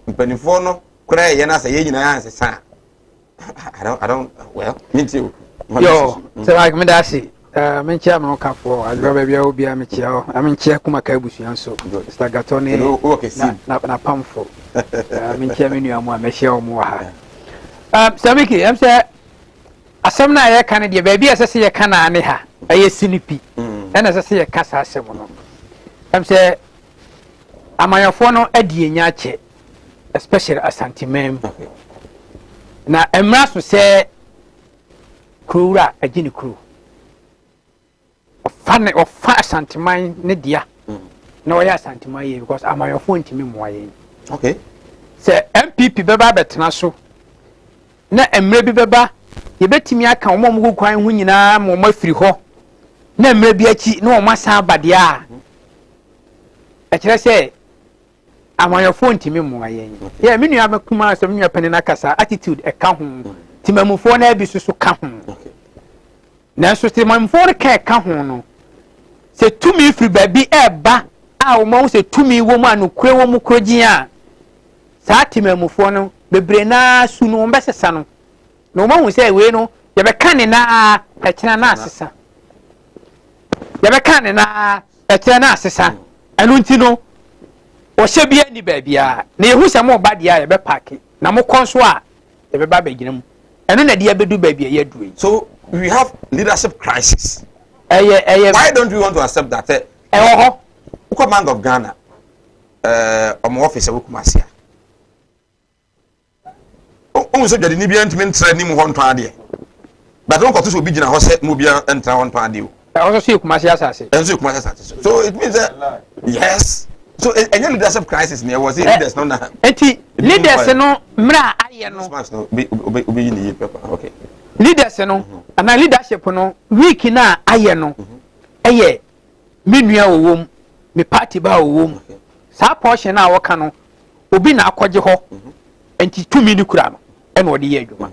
mpanifo no kra ye na say ye nyina ya say I don't well me too yo say like me da see men chia me ka for agba bia obi a me chia o men chia kuma ka ebusuan so Mr. Gatoni na pamfo men chia me nua mu a me chia o mu ha Samiki am say asem na ye kan de ba bia se ye kan ane ha aye sinipi na se ye kasa asem no am say amayafo no adie nya che especially asantimem na emra so se krura agini kru ofa asantiman ne dia na oya asantiman ye because amayafo ntimi moaye okay se MPP beba betena so na emre bi beba ye betimi aka omom kwan hu nyina mo mafiri ho na emre bi achi na o masa abade a kire se amayafo ntimi moaye ye me nua makuma asem nua panina kasa attitude e ka ho timamufo na bi so ka ho na so timamufo ka ho no se tumi firi babi eba a o mo se tumi wo mu anukure wo mu krogin a saa timamufo no bebre na su no mbesesa no no mo hu se we no ye be kan ne na ekena na asesa ye be kan ne na ekena na asesa enu nti no o hye bia ni babia na yehu se mo ba dia ye be park na mo konso a ye be ba begina mu enu na dia bedu babia ye duwe so we have leadership crisis why don't we want to accept that Bank of Ghana my office we Kumasi o so jadi ni bia ntimi ntra ni mu ho ntwa de but won koto so bi gina ho se mu bia ntra ho ntwa de o also see Kumasi asase so it means that yes So any leadership crisis near was it leaders no na. Enti leaders no mra aye no. Obi ni paper. Okay. Leaders no and leadership no week na aye no. Eye me nua owom, me party ba owom. Sa portion na woka no obi na akwaje ho. Enti tumi ni kura no e na odi ye adwuma.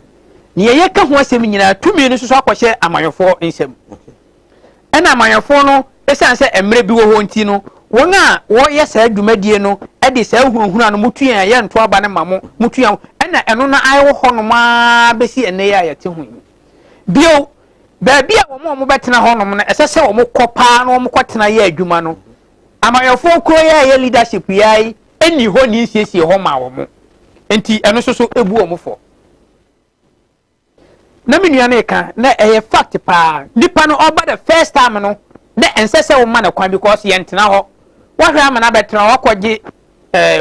Ne ye ka ho asem nyina tumi ni so akwahye amanyofo nsem. Ena amanyofo no esan se emre bi wo ho nti no won a wo ye sa adwumadie no e de sa huhunu no mutuan ye nto aba ne mamo mutuan ena eno na ai wo ho no ma besi ene ya yete hu bio baabi a wo mo betena ho no no ese se wo mo kopa no wo mo kwatena ye adwuma no amayofo kro ye leadership yai eni ho ni siesie ho ma wo mo enti eno so ebu wo mo fo na menua na eka na eye fact pa nipa no oba the first time no na ensese wo ma na kwan because ye ntena ho what am na betena wo kwaje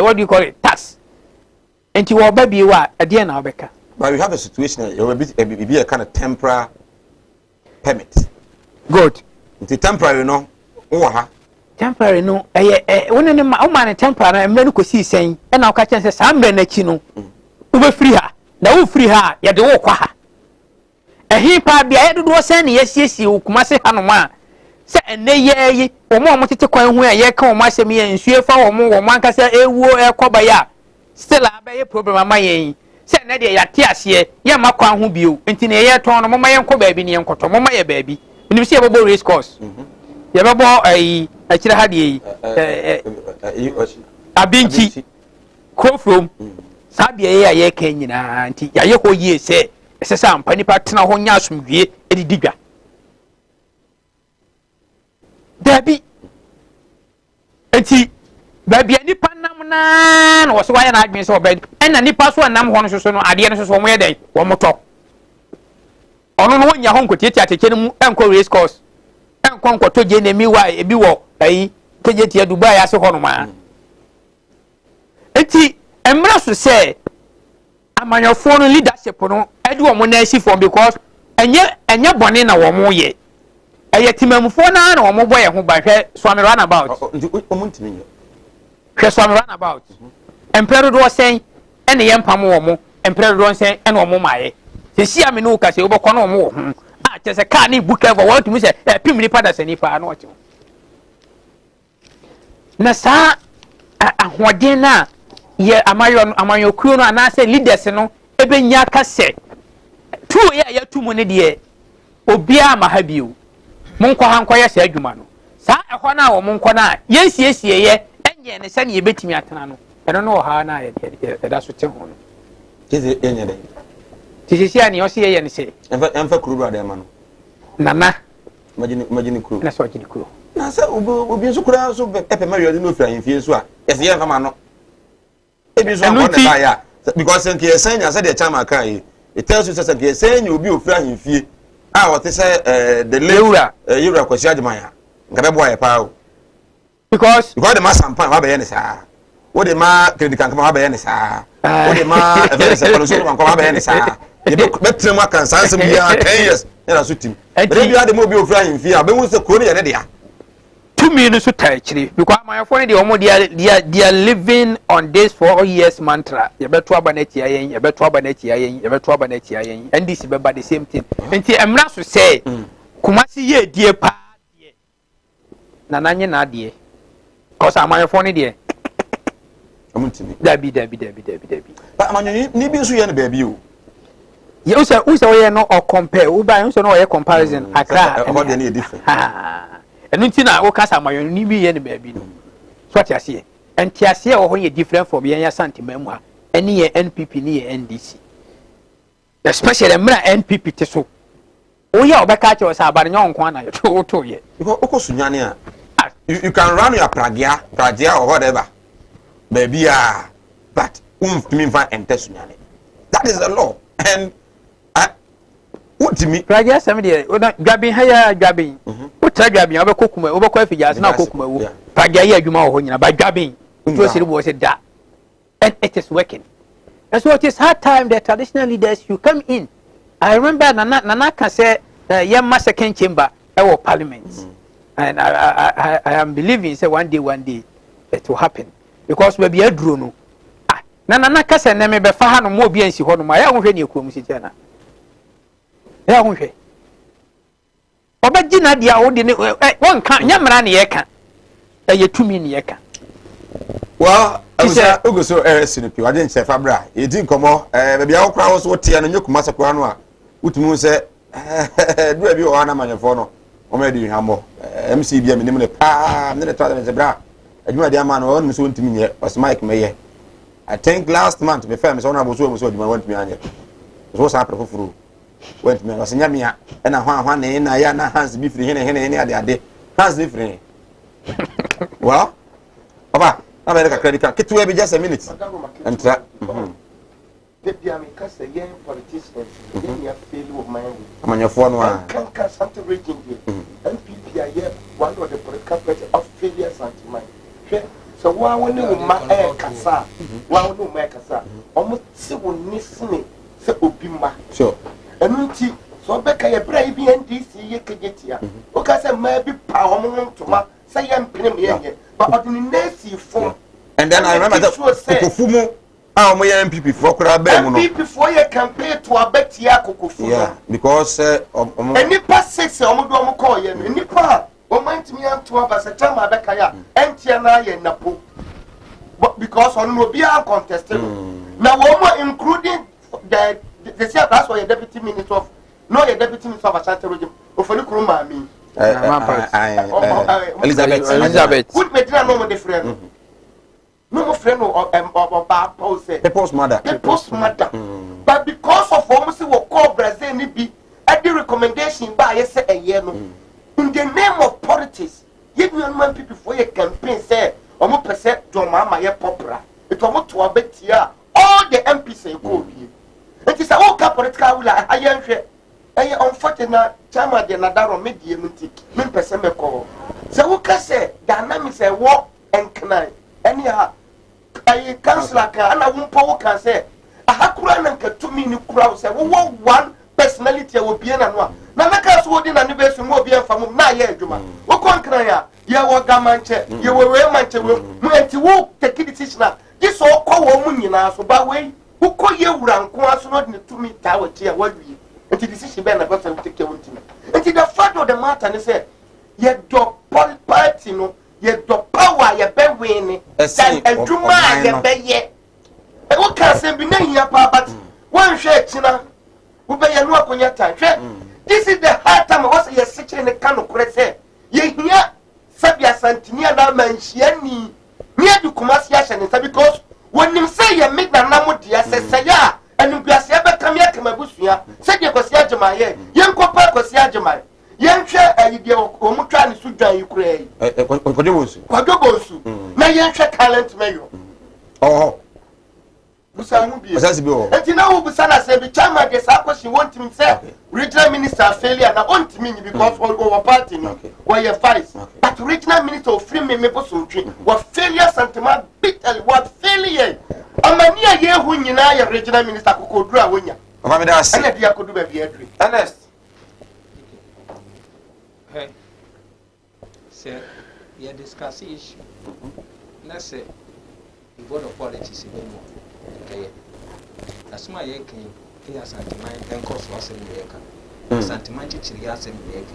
what do you call it tax enti wo ba bi wa ade na obeka. But we have a situation you will be a kind of temporary permit. Good. It's temporary no wo ha temporary no woni ne ma o ma ne temporary na no kosi sen e na o ka chen se sa mbe na chi no wo be free ha na wo free ha ye de wo kwa ha ehi pa bia ye dodo sen ne yesiesie wo kuma se hanoma se ene ye wo mo tete kwan hu ye ka wo ma se me ye nsue fa wo anka se ewuo ekoba ya still abaye problem ama yen se ne de ya te ase ye ma kwan hu bio enti ne ye ton no mo ma ye nko baabi ne ye nkoto mo ma ye baabi nim se ye bobo race course ye bebo akira ha de abinchi crofrom sabe ye ye ka nyina nti ya ye ko ye se ese ampa nipa tena ho nya asomdwie edididwa dabi enti baby nipa nam na wo so wa ya na adwen se obedi ena nipa so nam ho no so no ade no so mo ye den wo moto ono no nya ho nkotiti ateke no mu enko race course enko nkoto je na mi wa ebi wo kejeti ya Dubai ase ho no ma enti emra so se amanyofo no leadership no edi wo mo na asi form because enye bone na wo mo ye eye timamfo na wo mo boye ho ba hwe swami run about o mo ntimi yo hwe swami run about emperor do sen ene ye mpam wo mo emperor do sen ene wo mo maye se sia me no ka se wo bokọ na wo mo wo ho a che se ka na book ever what me se pim ni pada se ni fa na wo che na sa ahoden na ye amayo kuro no ana se leaders no ebenya ka se tu ye ya tu mu ne de obia mahabio monkọ ha nkọ ya se adwuma no sa ehọ na wo monkọ na yensiesie ye enye ne se ne yebetimi atena no eno no ha na ye da so te ho no teze enye de tizisia ne o se ye ne se emfa kuro bra de ma no nana magini kuro na so magini kuro na se obi so kura so epe ma yodi no fra himfie so a yesi ye ma no ebi so akọ ne ba ya because nke yesanya se de chama kan yi it tells you say nke yesanya obi ofra himfie a what say the leura yura kwasi adimanya nka be boy pa o because the masampan wa be ye ne sa wo de ma credit kan ma wa be ye ne sa wo de ma event se kono so wa be ye ne sa ye be trem aka sansem bia 10 years na so tim but bi ade mo bi ofra himfie a be hu se ko ne ye ne dia 2 million so tachiri because my phone they are living on this 4 years mantra you better abaneti ayen you better abaneti ayen you better abaneti ayen and this be the same thing enti emra so say kumasi ye die pa die na nanye na die cause my phone die amuntimi dabi but amanyo ni bi so ye ne baabi o ye usa we no or compare u ba usa no ye comparison akra about the different enu nti na wo kasa mayo ni bi ye ne baabi no so atiase entiase wo ho ye different from ye santima mu ha eni ye NPP ni ye NDC especially mra NPP te so wo ye obeka che wo sa abare nyon kwa na ye to ye because okosunyane a you can run your pragia or whatever baby but me find entesunyane that is the law and ultimi pragia sem de dwabin ha ya dwabin utra dwabin obekokuma obekọ afija na kokuma wo pragia ya adwuma wo nyina ba dwabin to siri bo se da and it is working and so it is hard time the traditional leaders you come in. I remember nana can say yamma second chamber our parliament and I am believing say one day it will happen because we be aduro no na kasa na me be fa ha no mo obi ansi ho no ma ya ho hwe ne ekuom si tiana ya ho hwe obaji na dia wo de ne won kan nyamra ne ye ka ye tumi ne ye ka well abisa ogoso sinipi waje nche fabra ye di nkomo be bia wo kra wo so tie no nyekuma se kra no a utumu se do abi o ana manyefo no o me di hambo MC bia me nim ne pa ne to de bra adwuma dia ma no won so ntimi nye os mic meye I think last month be fair me so na bo so adwuma won ntimi anye so sa apre fofuru won ntimi os nyamia e na hwan ne na ya na hands bi firi hene ade hands bi firi well Papa, I'm going to credit card. It will be just a minute. And Deputy Kasa, young politicians, you failure of mind. I'm on your phone. Can something reaching here. MPP are here, one of the political party of failures and mind. So, why when you my Kasa, why when you make Kasa, almost see when listening, say Obima. Sure. And so Becca, a brave NDC, you can get here. Because I may be power to my say, I'm premier. But in the next form, and then I remember that Kufumu, my MPP for MPP for your campaign to a bet Yakufu. Yeah, because any past 6 or call you, any part, or mind me to have as a time I back and Tiana and Napo. But because on will be our contested. Now, one including the that's why a deputy minister of no, a deputy minister of Ashanti region of Olukuruma me. Elizabeth. Good Medina no more different. No more friend or People's mother. But because of almost what call Brazil need be at the recommendation by a year in the name of politics, give me one people for your campaign say almost percent to mama your popra. It almost to a bet here. All the MPs say go be. It is a whole political will I am sure. I unfortunate chama de nadaro media munti min pese me ko se wo ka se dynamics e wo enknan anyhow I councillor ka na wo mpo wo ka se ahakura na nkatumi ni kura se wo one personality e wo bia na no na meka so wo di na ne be so mo bia fa mu na ye adwuma wo konkran ya ye wo gamanche ye wo we manche wo mu enti wo take decision na this so ko wo mu nyina so ba we wo ko ye wura nko aso no de tumi ta wo tie wa wi. Until the decision be na go take care of it. Until the fact of the matter is say, ye do party no, ye do power ye be win. And juma ye be ye. E wo kan se bi na hia pa but one share china. Wo be ye no akonya time. This is the hard time was ye sitting in the kanu kure say. Ye hia sabia santinia na manhia ni. Me adu kumasi ya shane because when him say ye make na namu dia say ya and you are ever come here, Kamabusia, said you was Yajama, young Copa was Yajama, young share a idea of Omutran Sudan, you create. Quadobosu, my young share talent mayor. Oh, Busan, and you know, Busana said, the Chama de Sako, she want himself, regional minister failure, and I want me because all our party, where you fight. But regional minister of free me, what failure sentiment bitterly, what failure. Amania ye hu nyina ye regional minister kokodura wonya. Mama da se. Ana dia kodu ba bi adri. Ernest. Hey. Sir, we are discussing issue. Let's say the board of politics in the okay. That's my ye can here sentiment and cause was in the eka. Sentiment chiri ya sem the eka.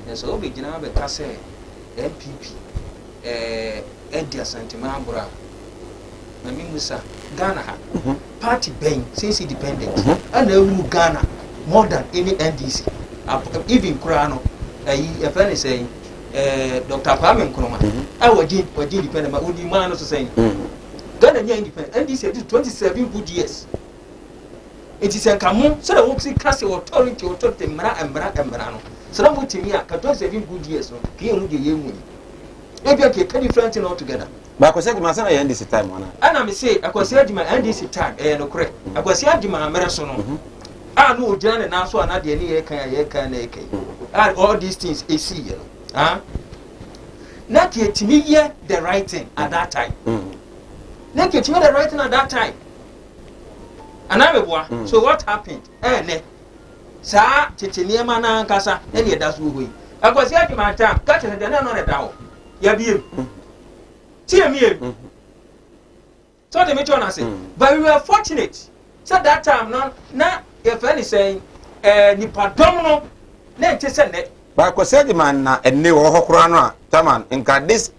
And so be gina be ka say MPP India sentiment bra. Na Musa Ghana ha party ben since independent and we Ghana more than any NDC even Kurano a friend is saying Dr. Kwame Nkrumah I was independent but we man also saying Ghana independent NDC did 27 good years it is a kamu so that we see class authority mra no so that we tell you 27 good years no ke hu de yemu maybe I can different all together. But I said, my son, I end this time. And I say, I was here, my NDC time, no correct. I was here, my American. I know Jan and also another all these things is here. Not yet to me, the right thing at that time. Not yet to me, the right thing at that time. And I'm so what happened? Sir, Titinia Mana Casa, any that's who we. I was here, my time, catch it, and then on a down. Yabi. See me. So the major say, but we were fortunate. So that time, now if any saying, nipa domino, then to send it. But I said, man, and new Hokorana, Taman, in this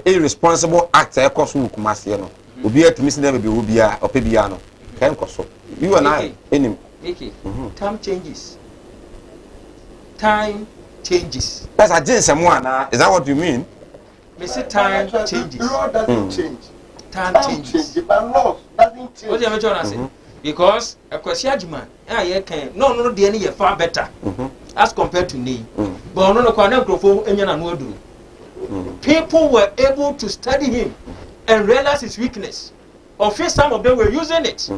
irresponsible act, I cost Kumasiano. Will be at Miss Never be Ubia or Pibiano. Can cost you and I in him. Time changes. Time changes. That's a gin someone. Is that what you mean? Mr. Time changes. Law doesn't change. Time changes. But law doesn't change. What do you trying to say? Because a question man, I can no the any far better as compared to me. But no people were able to study him and realize his weakness. Or first some of them were using it.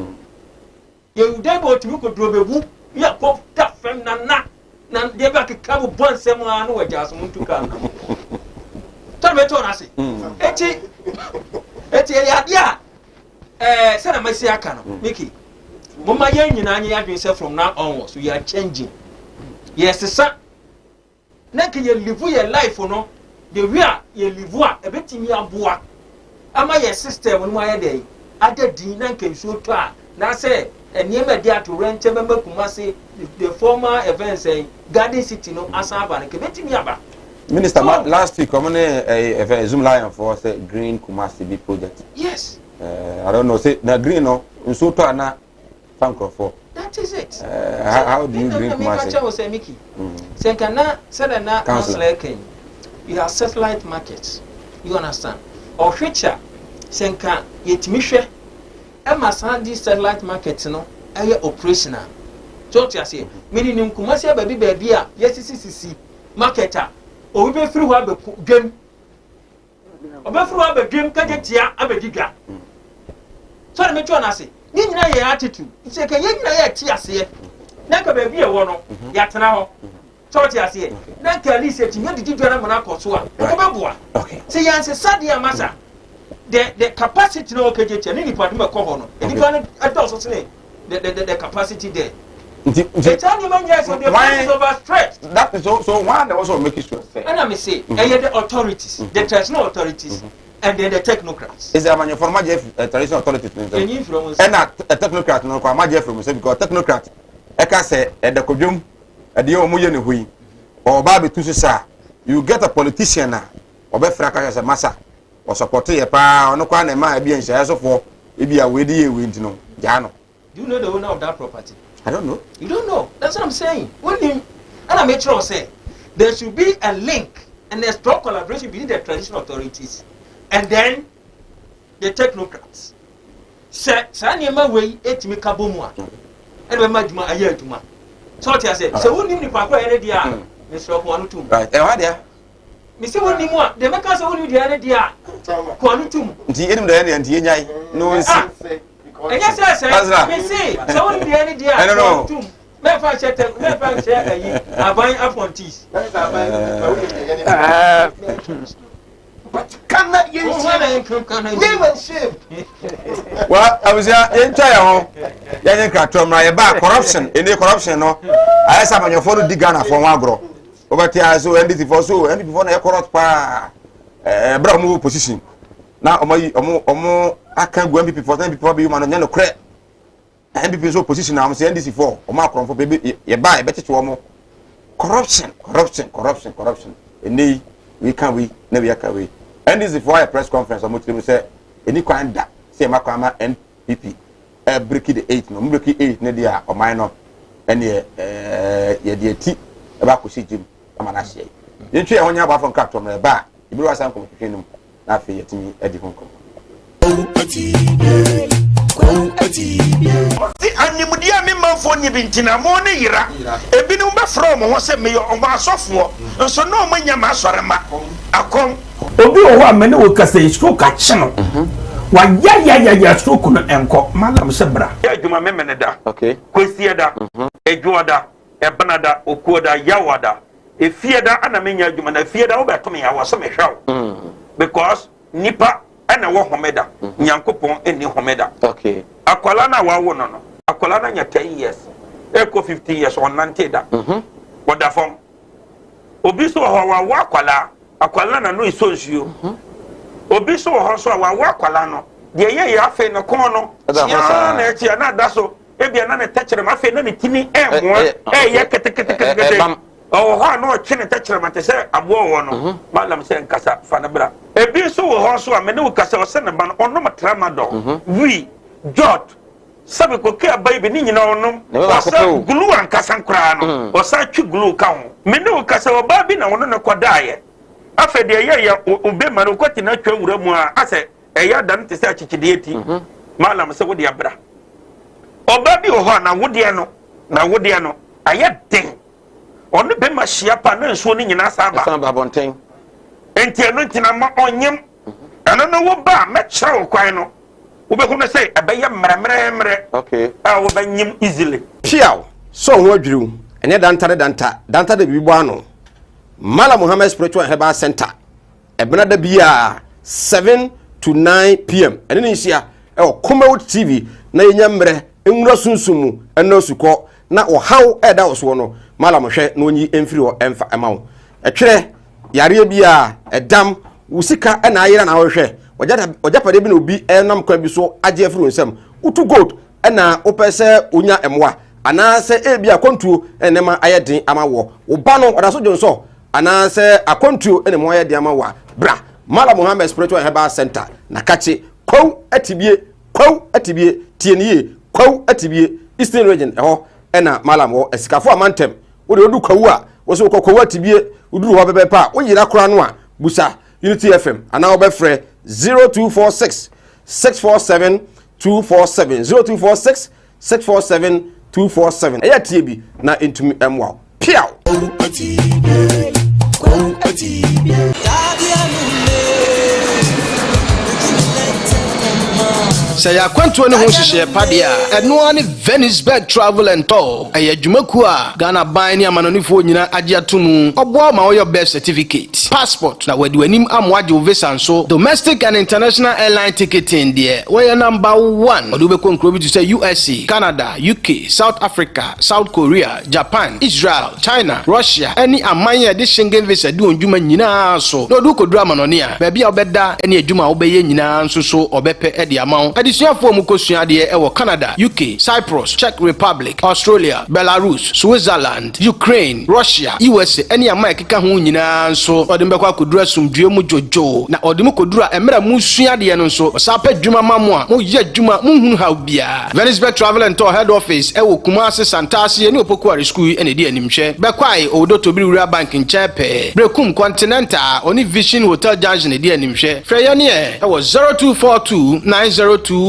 You go to look at Robe, yeah, pop tough and na they back a couple bonds someone who just want to come. Tell me, I say, yeah, said I might say I can, Mickey. Mama Yen, you yourself from now onwards, we are changing. Yes, sir. Naki you live your life or no, the real you live what a bit in your bois. Am I your sister when my day? I did dinner came so far. Now say, and near there to rent member Kumasi, the former event saying, Garden City, no, Asaba, and committing me about. Minister, last week, I'm on a Zoom line for the Green Kumasi B project. Yes. I don't know, say, na green no, in so far na for. That is it. How do you Green Kumasi? Was a Mickey. Senkana said na councillor King. You have satellite markets. You understand? Or future, Senka yet Misha. Emma Sandy satellite markets, no, are operational. Don't you say? Meaning Kumasi baby, yes, marketer. Or we be through a game. Or be through a game, Kajetia, Abediga. So I make you say, you know your attitude. It's like a young tea. Naka baby a one, Yatana. So I say, Naka Lisa, you did you run Monaco? Okay. Say, answer Sadia Massa. The capacity no KJ, any part of my cohono. And you can also say the capacity there. The time you yes, the mind is overstretched. That is also one that also make it sure. And I may say, the authorities, the traditional authorities, and then the technocrats. Is there a former traditional authorities? And a technocrat, no, I'm Jeff from because technocrat, I can say, at the Kojum, at the Omuyan Hui, or Babi Tusa, you get a politician or Befraka as a massa, or supporting a power, no one and my being shares of war, it be a weedy wind, you know, Jano. Do you know the owner of that property? I don't know. You don't know. That's what I'm saying. When you, and I make sure I say there should be a link and a strong collaboration between the traditional authorities and then the technocrats. Sanyama way et me kabomwa. And when my a year to ma. So what I said. So who knew the papa area? Mr. Kwanutum. Right. And what there? Mr. Wonimwa, the makers only the area. Kwanutum. The end of the end and the no one say. And yes, I say, so what the idea? I don't know. Never check I buy up on teas. But cannot you well, I was entire corruption in the corruption. No, I have on your phone the Ghana for one grow. Over here, so and for so and before I corrupt Brahmo position. Now, I can't go MP for them before you man no credit. MP so position I'm saying this before. O ma for baby you buy better to more corruption. And we can never can we. And this is for a press conference I'm to say any kind that say Makama NPP break the 8 no break 8 na dia o minor and ye the ti e ba ko si jim amana hye. Ye twa honya ba from captain na ba e bi wasan ko hwenu na fe yetimi edi honko. The animudia me manfo ni bintina mo ne yira ebinum be from ho se me o ma asofo nso no manya ma asorema akom obi o ho amene wo kasa isko ka chino wa ya stroke no enko malam se bra ya djuma me mene da okay kwesi da ejuoda ebanada okuoda yawada efieda ana menya djuma na fieda wo beto me ya wo so me hwaw because nipa ana wo homeda nyankopon eni homeda okay akwala na wawo no akwala na nya 10 years eko 15 years on nanteda woda fom obi so ho wa akwala na no isonsuo obi so ho so wa akwala no de ye ya afi no kon no ya na echi na da so ebia na ne tachere ma afi na ne tini mo ye kete oh ha no chine tachere ma te se abo wo no malam se nkasa fa na bra ebi so ho so a me ne ukasa o se ne ba no ono matrama do wi jot sabe ko ke abai bi ni nyina onom wasa glue ankasa nkra no wasa twi glue ka ho me ne ukasa o ba bi na wono ne kodaye afa de ye obe ma no kwati na twa wura mu a ase eya dan te se achichide eti malam se wo de abra oba bi ho na wode no aye den onu be ma hia pa na nsuo ni nyina saba bonten enti eno ntina ma onyem ana no wo ba me kyerɛ kwan no wo be hu say abɛyɛ mmeremmeremre okay a wo ba nyim easily piaw so ho adwiriw ene danta de bibo ano Mala Muhammad Spiritual Herbal Center ebena da bia 7 to 9 p.m. ene ni hia Kumawood TV na yenya mmerɛ enwura sunsumu eno sukɔ na ohaw eda oso no Mala mohwɛ na onyi emfiri ho emfa emawo etwere yare bia edam usika na ayira na wohwɛ ojapade bi na obi enam kwa bi so agye afiri nsam utu gold na opese onya emwa anase ebia kontuo enema ayedin amawo oba no odaso jonso anase akontuo enema ayedin amawa bra Mala Muhammad Spiritual Herbal Center na kache kwaw atibie tienie kwaw atibie Eastern Region eho ena Malam wo esikafo amantem wo de odu kwaw a wo so kwaw atibie uduru ho bebepa wo yira kora no a busa Unity FM ana wo befre 0246 647 247 0246 647 247 eya tie bi na entumi emwa piaw Say ya kwantu ne ho hihye pade a eno ani Venisberg Travel and Tour ayadwumaku a Ghana ban ne amanonifo nyina agye atomu obo ma wo your birth certificate passport na wadi wanim amwaje visa nso domestic and international airline ticketing there we number 1 odo be konkro bi to say USA Canada UK South Africa South Korea Japan Israel China Russia any amanye de Schengen visa di ondwuma nyina so no do kodura amanoni a ba bia obeda ene adwuma obeye nyina nso so obepe e de amawo adisuafo mu kosua de e Canada UK Cyprus Czech Republic Australia Belarus Switzerland Ukraine Russia USA any amanye keka ho nyina nso odem bekwa kodura sumdue mu jojo na odem kodura emra mu sua de no nso osapa dwuma mamu a mo ye dwuma mu hunu ha bia Venisberg Travel and Tour head office e Kumasi Santase ene opokuare school ene de animhwe bekwai odo tobiri bank nchepe Brekum Continental oni Vision Hotel Junction de animhwe freya ne e 0242 902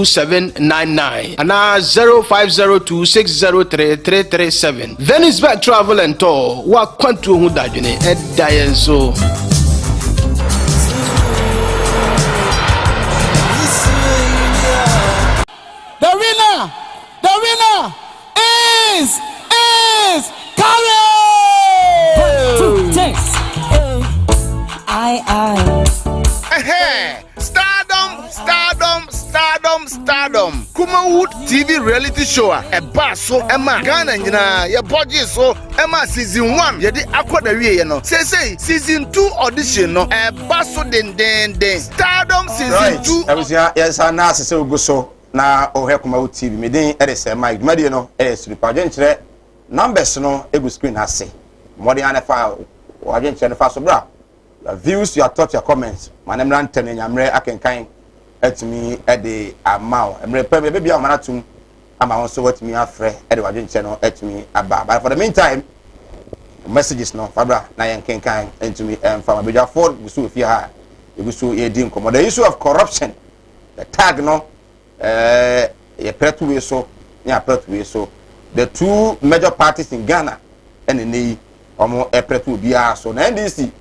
ana 0502603337 Venisberg Travel and Tour wa kwantu hu dadwene edayenso The winner is Carrie. Thanks. Stardom. Kumawood TV reality show a basso Emma Ghana nyina ye budget so Emma season 1 ye di akwada wie no. Say season 2 audition no e basso den. Stardom season 2. Abusia yes na se ugo so na ohwe Kumawood TV me den e de se Mike Madie no e super agent numbers no egu screen ase. Modi anefa agent fa so bra. Your views, your thoughts, your comments. My name is Anthony Nyamre Akenkan. At me at the amount. I'm baby I'm not also what me afre at the Wajin channel at me about. But for the meantime, messages no Fabra Nayan Kenkan and to me and from a big afford we so if you have you so a dim come. The issue of corruption, the tag no a way so the two major parties in Ghana and in the almost a be so na NDC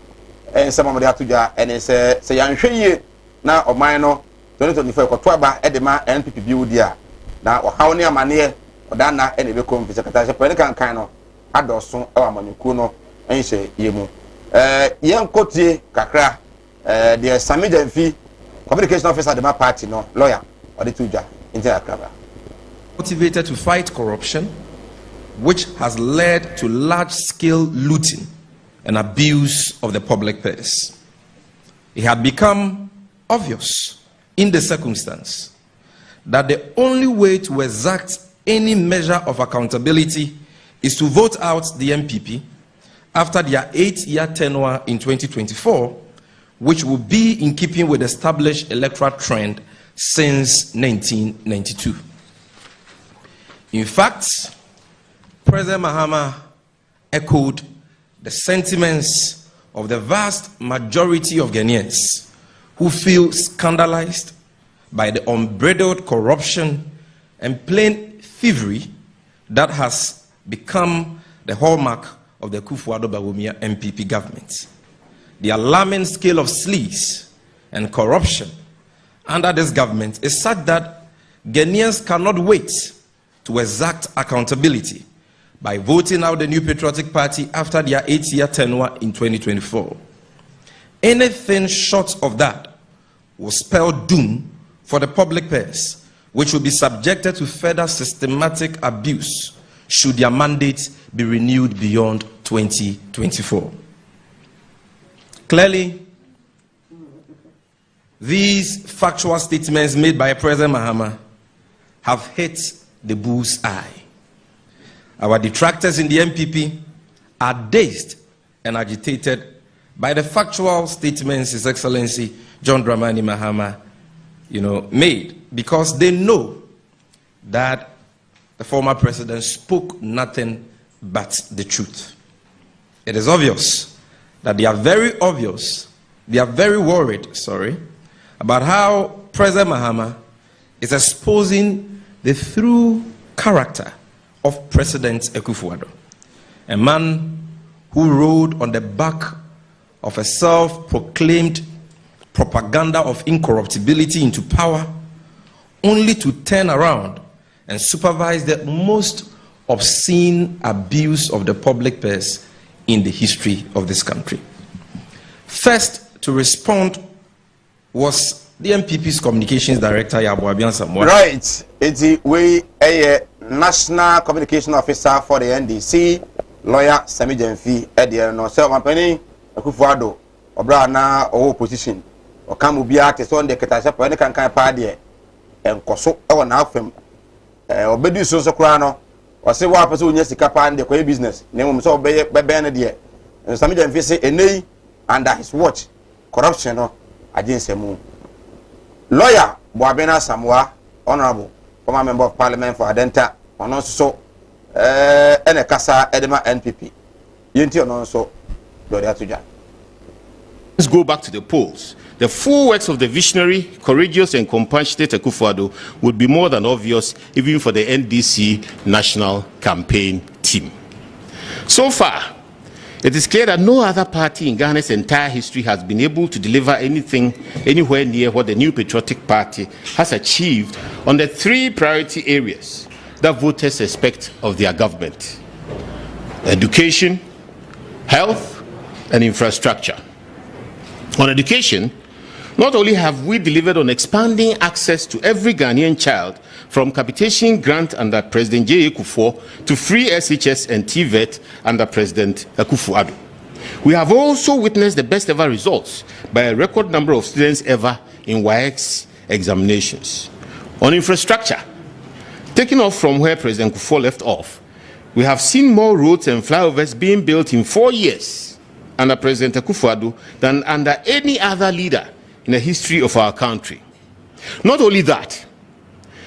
and some of the atuja and say yan hwe na o man no 2024 ko aba e de ma NPP bi wudia na o hawo ne amane o da na e ne be kom fi sekretary pere kan no adoso e wa manyiku no enhye yemu yen kotie kakra the Samija Mfi communication officer de ma party no lawyer or the tuja inter akraba motivated to fight corruption which has led to large-scale looting and abuse of the public purse. It had become obvious in the circumstance that the only way to exact any measure of accountability is to vote out the MPP after their 8-year tenure in 2024, which will be in keeping with established electoral trend since 1992. In fact, President Mahama echoed the sentiments of the vast majority of Ghanaians who feel scandalized by the unbridled corruption and plain thievery that has become the hallmark of the Kufuor-Bawumia MPP government. The alarming scale of sleaze and corruption under this government is such that Ghanaians cannot wait to exact accountability by voting out the New Patriotic Party after their 8-year tenure in 2024. Anything short of that will spell doom for the public purse, which will be subjected to further systematic abuse should their mandate be renewed beyond 2024. Clearly, these factual statements made by President Mahama have hit the bull's eye. Our detractors in the MPP are dazed and agitated by the factual statements His Excellency John Dramani Mahama, made, because they know that the former president spoke nothing but the truth. It is obvious that they are very worried, about how President Mahama is exposing the true character of President Akufo-Addo, a man who rode on the back of a self-proclaimed propaganda of incorruptibility into power, only to turn around and supervise the most obscene abuse of the public purse in the history of this country. First to respond was the MPP's communications director, Yabo Abian Samuel. Right. It's a national communication officer for the NDC, lawyer Sami Jemfi, Eddie no self company, Akufo-Addo, Obra na opposition. Okamu bia te so ndeketa se pa ne kankan pa de enkoso e wona afem obedu so so kura no o se wa pese onya sika pa nde ko business ne mum so be ne de Sami Jemfi say enei under his watch corruption no agensemu. Lawyer Boabena Samoa, honorable former member of parliament for Adenta, on also ene kasa edema NPP. Yenti on also Let's go back to the polls. The full works of the visionary, courageous and compassionate Akufo-Addo would be more than obvious even for the NDC national campaign team. So far, it is clear that no other party in Ghana's entire history has been able to deliver anything anywhere near what the New Patriotic Party has achieved on the 3 priority areas that voters expect of their government: education, health, and infrastructure. On education, not only have we delivered on expanding access to every Ghanaian child from capitation grant under President J.A. Kufuor to free SHS and TVET under President Akufo-Addo, we have also witnessed the best ever results by a record number of students ever in WAEC's examinations. On infrastructure, taking off from where President Kufuor left off, we have seen more roads and flyovers being built in 4 years under President Akufo-Addo than under any other leader in the history of our country. Not only that,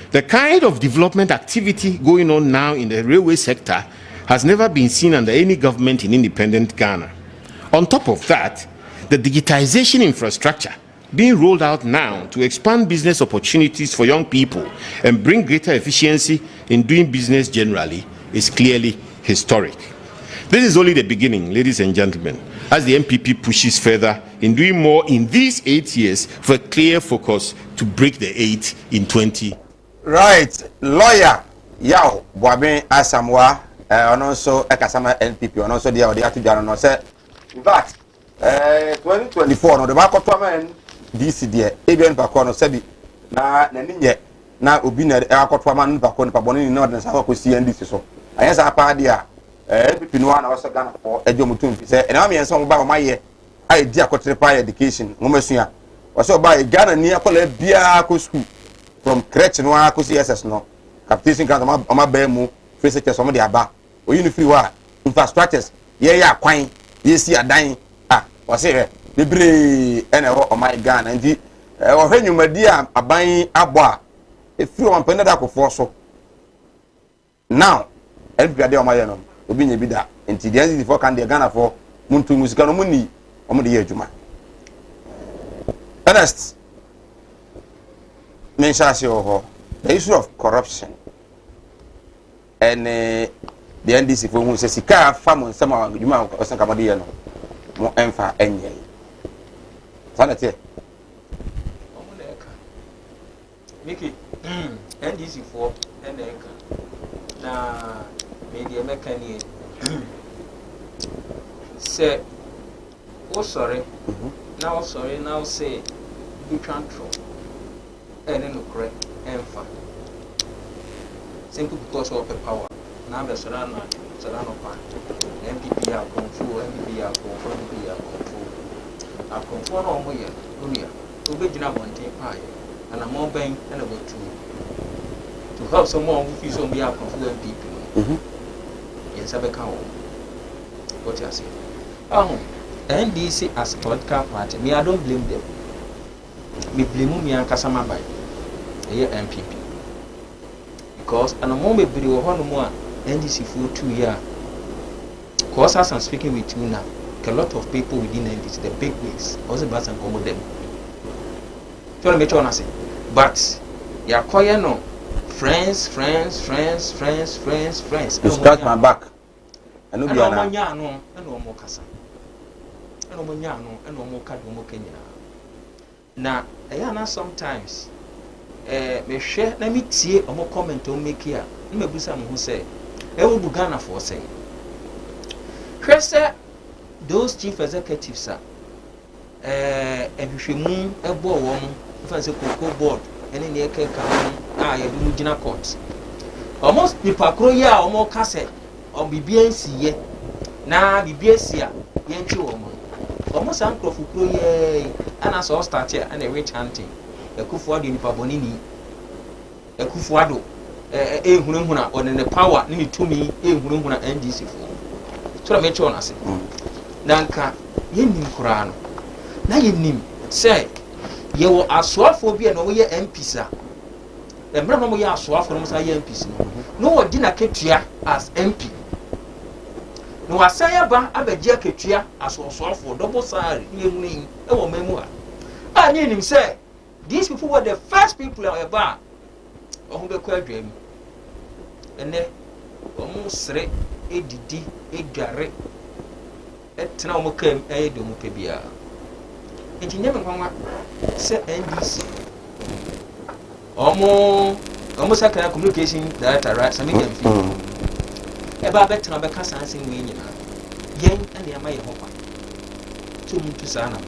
the kind of development activity going on now in the railway sector has never been seen under any government in independent Ghana. On top of that, the digitization infrastructure being rolled out now to expand business opportunities for young people and bring greater efficiency in doing business generally is clearly historic. This is only the beginning, ladies and gentlemen, as the MPP pushes further in doing more in these 8 years for a clear focus to break the 8 in 20. Right. Lawyer Yao Boaben Asamoah and also Ekasama NPP and also the Atujan say that 2024 no the back of DC there ABN Bakono Sebi na ninye na obi na akotwama no Bakono paboni no na sa ko CNDC so ayesa pa dia NPP no na also Ghana for ejomutum say na me enso ba ma ye ai dia kotre pa education mo masua wɔsɛ ɔbaa Ghana ni akɔla biara kɔ school from crèche no akɔsi SS no capitation grant ɔma bɛɛ mu face test ɔmo de aba oyi no free hɔ a infrastructures yɛyɛ akwan yɛsi adan wɔsɛ hɛ bebree ɛna ɛwɔ ɔman Ghana nti ɔhwɛ nnwumadi a aban abɔ a efiri ɔman pɛn dada akɔfoɔ so now NPP adeɛ ɔma yɛ no obi nye bi da nti deɛ NCC foɔ kan deɛ Ghana foɔ muntu musika no mu ni ɔmo de yɛ adwuma Ernest mention ase wɔ hɔ the issue of corruption and the NDC foɔ hu sɛ sika afa mo nsɛm a adwuma ɔsɛn kamade yɛ no mo ɛmfa ɛnyɛ sanate Mickey, NDC for NDC. Na media mechanic say, oh sorry, now say, you can't throw. And then correct, empha. Simply because of the power. Now the Serrano Pan. MPP are control, MPP are control, MPP are control. I control on my year. Original one take pie. And I'm more bank and about to help someone who feels on behalf of people. Yes, I become what you say. NDC as a political party, me, I don't blame them. Me blame me and Kasama by a MPP. Because and a moment we were one more NDC for 2 years. Because as I'm speaking with you now, a lot of people within NDC, the big wigs, also bats and come with them. Tell me what I say. But you are calling no friends. You scratch my back. I know no more kasa. I no more kadu Kenya. Now, I sometimes me share let me tie omo comment o make here. Me busa mo say e wo Ghana for say. Kwese those chief executives are ehwehwemu ebo wo mo fancy cocoa board any near can you do Gina court. Almost the Pacroya or more cassette or BBNC ye na BBS ya yenchi woman. Almost uncle for Croye and as all start here and a rich hunting. A Kufuado in Pabonini, a Kufuado, a Hununa or in the power, need to me, a Hununa NDC for. So I met you on us. Nanka, Yin Kurano. Na yin say. Ye were a swaphobia no ye MPsa. The brother ya swap from MPs. No dinner ketria as MP. No asaya ba abedia ketria as swap for double salary in a memoir. I need him say these people were the first people at a bar on the quadrum. And then almost a gare at Tanamokem a domopebia. And you never say NDC. Almost like a communication director, right? Some medium fee. About better number cassans in Winnie. Yang and the Amaya Hopper. 2 to Sana.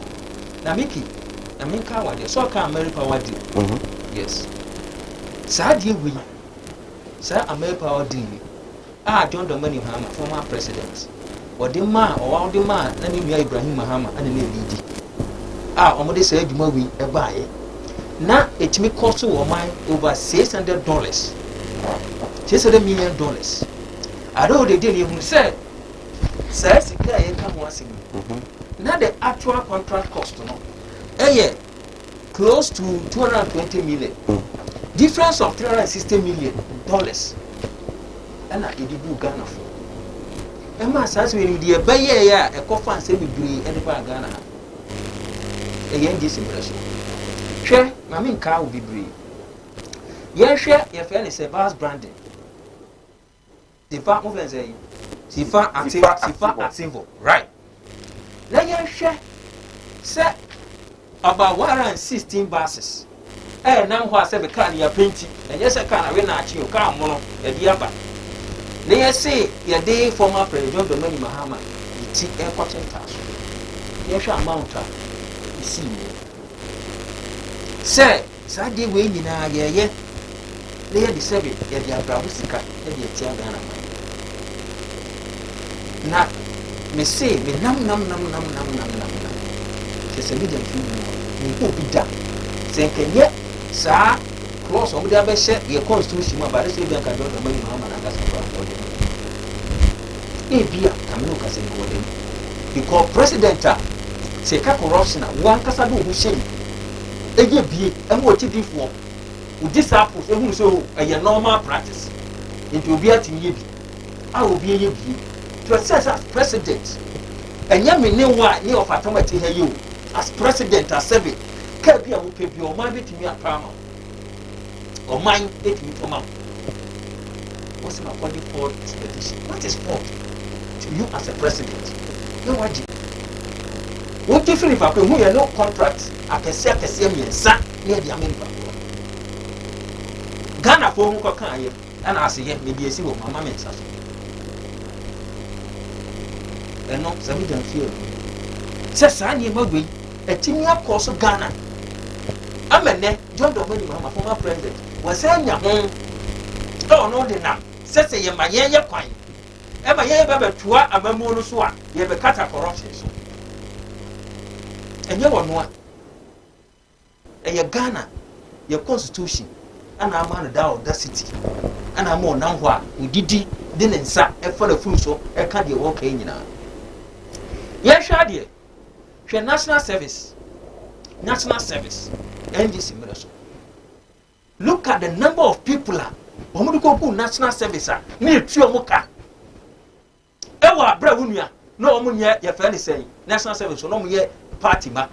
Now, Mickey, I mean, Kawa, so can America what do? Yes. Sadly, we Sir America or deal. John Domini Mahama, former president. Or the man or all the man, let me Ibrahim Mahama and the lady. Omode say djuma wi e baaye na etimi cost wo man over $600 $600 million. I know they did even say sika e ka ho asem na the actual contract cost no close to $220 million, difference of $360 million and I did Ghana for e ma say we dey baye ya e ko fan say bibiri e ba Ghana again this impression. Share, I mean, car will be brave. Yes, share your friend is a bus branding. The far movement say, Sifa active, right? Let you share, set about 116 buses. Eh, now who has ever can you painting, and yes, I can't win at you, come on, a diapa. They say, your day former president Domini Mahama, you take airport and task. Yes, I'm mounted. See me. Say, Saturday way in a year, they are the 7, they are Brabusika, and the Tiagana. Now, me say, me nam. Just a medium few more. nko bi da se kenye saa clause o de abehye ye constitution ma bare se bi aka do mani mama na kasa for e bia kamino kasa ko de because president se ka corruption wa kasa do hu shey eye bie e mo ti difo u disciples e hu so e normal practice into obi atimi ye bi a obi ye bi to say as president enye me ne wa ni of authority he you as president as seven ka bia wo pe bia o ma betimi apama o man betimi toma what's my body for expedition what is fault to you as a president no waji what if you have who you no contract akese miensa na dia member Ghana for who kan aye ana ase ye me die si wo mama mensa so eno sami dan fie se sa ni ma we etimi akoso Ghana amene John Domini mama former president was anya ho oh no de na se ye ma ye kwan e ma ye be betua amamu no so a ye be kata corruption so enye wono a eye Ghana ye constitution ana ama no da audacity ana ama onan ho a udidi de ne nsa e fa na funu so e ka de wo ka nyina ye hwa de hwe national service NGC miraso look at the number of people omudu ko ku national service a na etu omuka e wa abra wunua na omunye ye fa ni say national service no mu ye party ma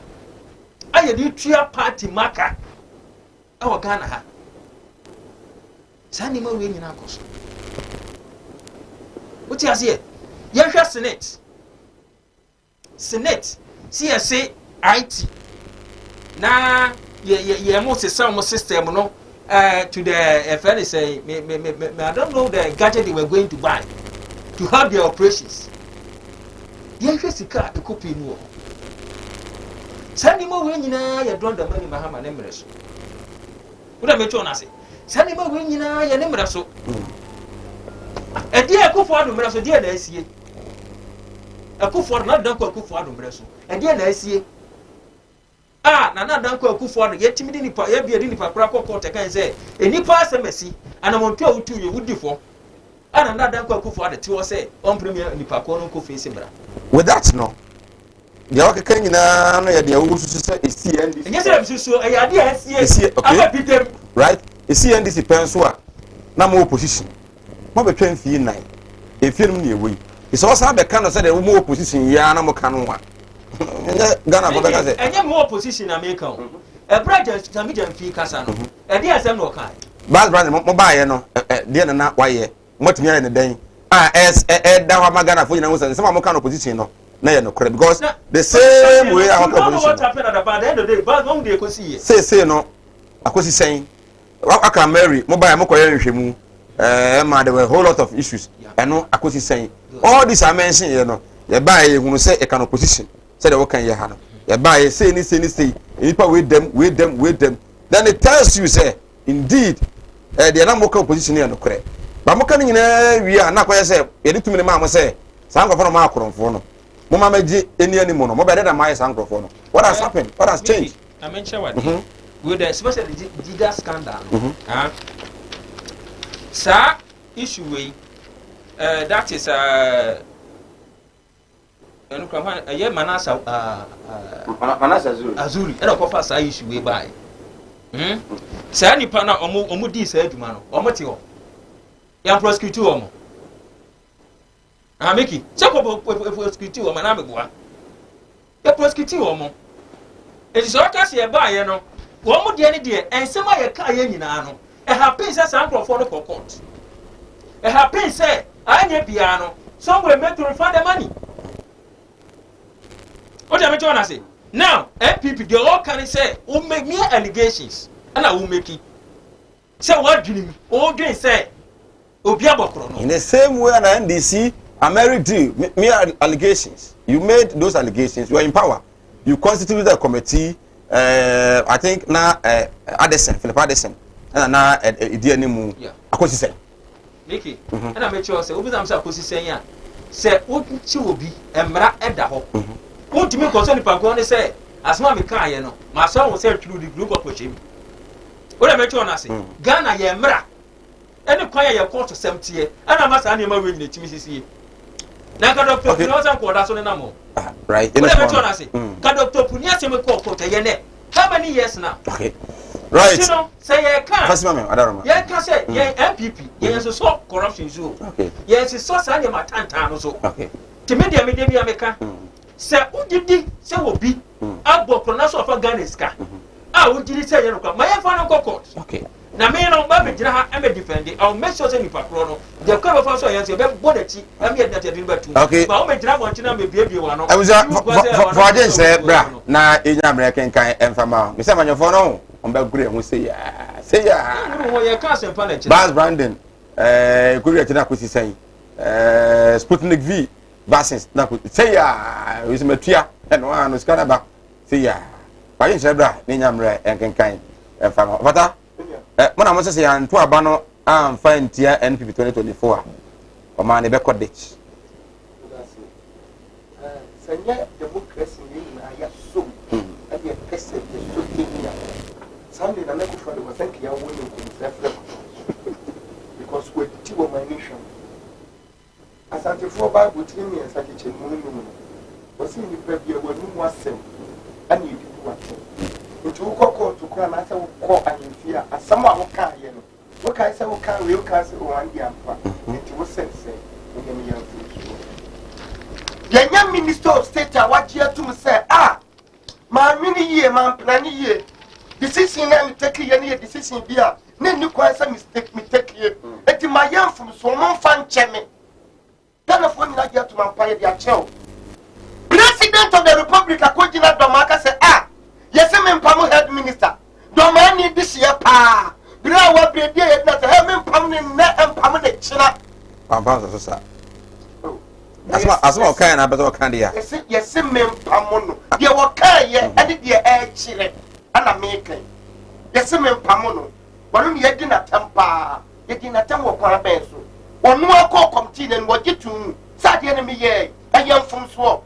aye di tua party maka e wa Ghana ha sani ma we nyina akoso uti asie ye hwa senate CSA IT na ye mo se some system no to the FN say me I don't know the gadget they were going to buy to help their operations ye hwa sika ekopi nu sani mo we nyina ye don da mani mahama ne mreso uda mecho na se sani mo we nyina ye ne mreso e die akufo adu mreso die na asie akufo na dan ko akufo adu mreso e die na asie na dan ko akufo adu ye timidi nipa ye bia di nipa kura kokko te kan se enipa asemesi anamontu awutu ye wudifo na dan ko akufo adu ti wo se on premier nipa ko no ko face bra with that no ya waka kan nyina no ya de awusu se CNDC enye se bisu e ya de asie aba bitem right CNDC penso a na mo opposition mo be twan fie nan e fie no ne ewoyi so wasa be kan no se de mo opposition ya na mo kan no a Ghana for be say enye mo opposition America e project tami jam fie kasa no e de asem no kai bas brother mo ba ye no de na waye mo tumi ya ne dan da wa magana for nyina wo se mo kan opposition no na ye no correct because the same way our opposition what happened at the end of the day but won dey kosi say no akosi sen aka Mary mo ba ye mo koye nhwemu ma there were a whole lot of issues eno akosi sen all this I mention here no ye ba ye hunu say e kan opposition say the work can ye ha no ye ba ye say ni say people with them then it tells you say indeed the na mo kan opposition here no correct ba mo kan nyina wi a na koye say ye ditumi ne ma mo say san ko for ma akoronfo no mo ma meji eni animo no mo be da ma san krofo no what has happened what has changed I mention what with the especially the Giga scandal sir issue way that is ye Manasa Azuri and of course issue way by sir ni pana omo di say aduma no omo ti ho ya prosecute omo Ameki se ko prosecute omo na megboa ya prosecute omo e so ka se e ba ye no omo de ni de ensema ye ka ye nyina no e happen say san crofo no for court e happen say anya bia no somewhere meant to refund the money. What am I trying to say? Now, MPP, they all can say, who make me allegations, and I will make it. Say what do you mean? All they say, in the same way an NDC, America me allegations. You made those allegations, you are in power. You constituted a committee, I think now Addison, Philip Addison, and now Idianimu, Akosi say. Mickey, and I make sure say, Obi Zamsa Akosi say, say, what will be a mara at the home. What do you mean concerning Pagone say? asma me kan ye no ma so won say through the group of him o le me tell na say Ghana ye mra ene kwan ye court semtie ana ma sa na ma we nyina timi sisi na ka doctor Punia ko da so ne na mo right o le me tell na say ka doctor Punia se me ko court ye ne how many years now okay right you know say ye kan fasima me adaroma ye kan say ye MPP ye so corruption so okay ye so sa ne matanta no so okay timi de me bia meka se ugidi se obi abo pronounce of Ghana ska ugidi se ye no kwa ma ye fa no court okay na me no ba be jira ha am defend I'll make sure say ni pakro no de kwa fa so ye se be boda chi am ye that be batu ba o me jira mo ntina me bie wa no for agent say bra na enya American kan emfama me say manyofo no on ba gure hu say ya wo ye ka se pa na chi Bas Brandon gure tina ko sisan Sputnik V vaccines na ko say ya we say matua no anu skana ba say ya pa agent say bra na enya American kan emfama fata mona mo se ya nto aba no amfa ntia NPP 2024 o ma ne be kodich sanya democracy ni na ya so abi pese so kenya Sunday na neko for the thank you won ko because we ti wo my nation asante for Bible ti mi ensa ke chenu mu o si ni pa bia wonu mu asem ani di bu asem nti wo kokko to kura na se wo ko anfia asam a wo ka ye no wo ka se wo ka we wo ka se wo andi ampa nti wo sense wo me yan yanya minister of state a wajia to me say ma mini ye ma plan ye decision na me take ye na decision bia na ni kwa say mistake me take ye eti ma yan fum so mo fan cheme Ghana for ni na dia to man pa ye dia cheo president of the republic akojina domaka say yes me mpam head minister doma ni this year pa bra wa brede ye na say me mpam ni na mpam na china pam so sa asma okay na beto kan dia yes me mpam no de wo kan ye ade de e chire ana me kan yes me mpam no wonu ye di na tempa ye di na tem wo kwa ben so wonu akọ committee na wo gitu sa de na me ye ayam fum so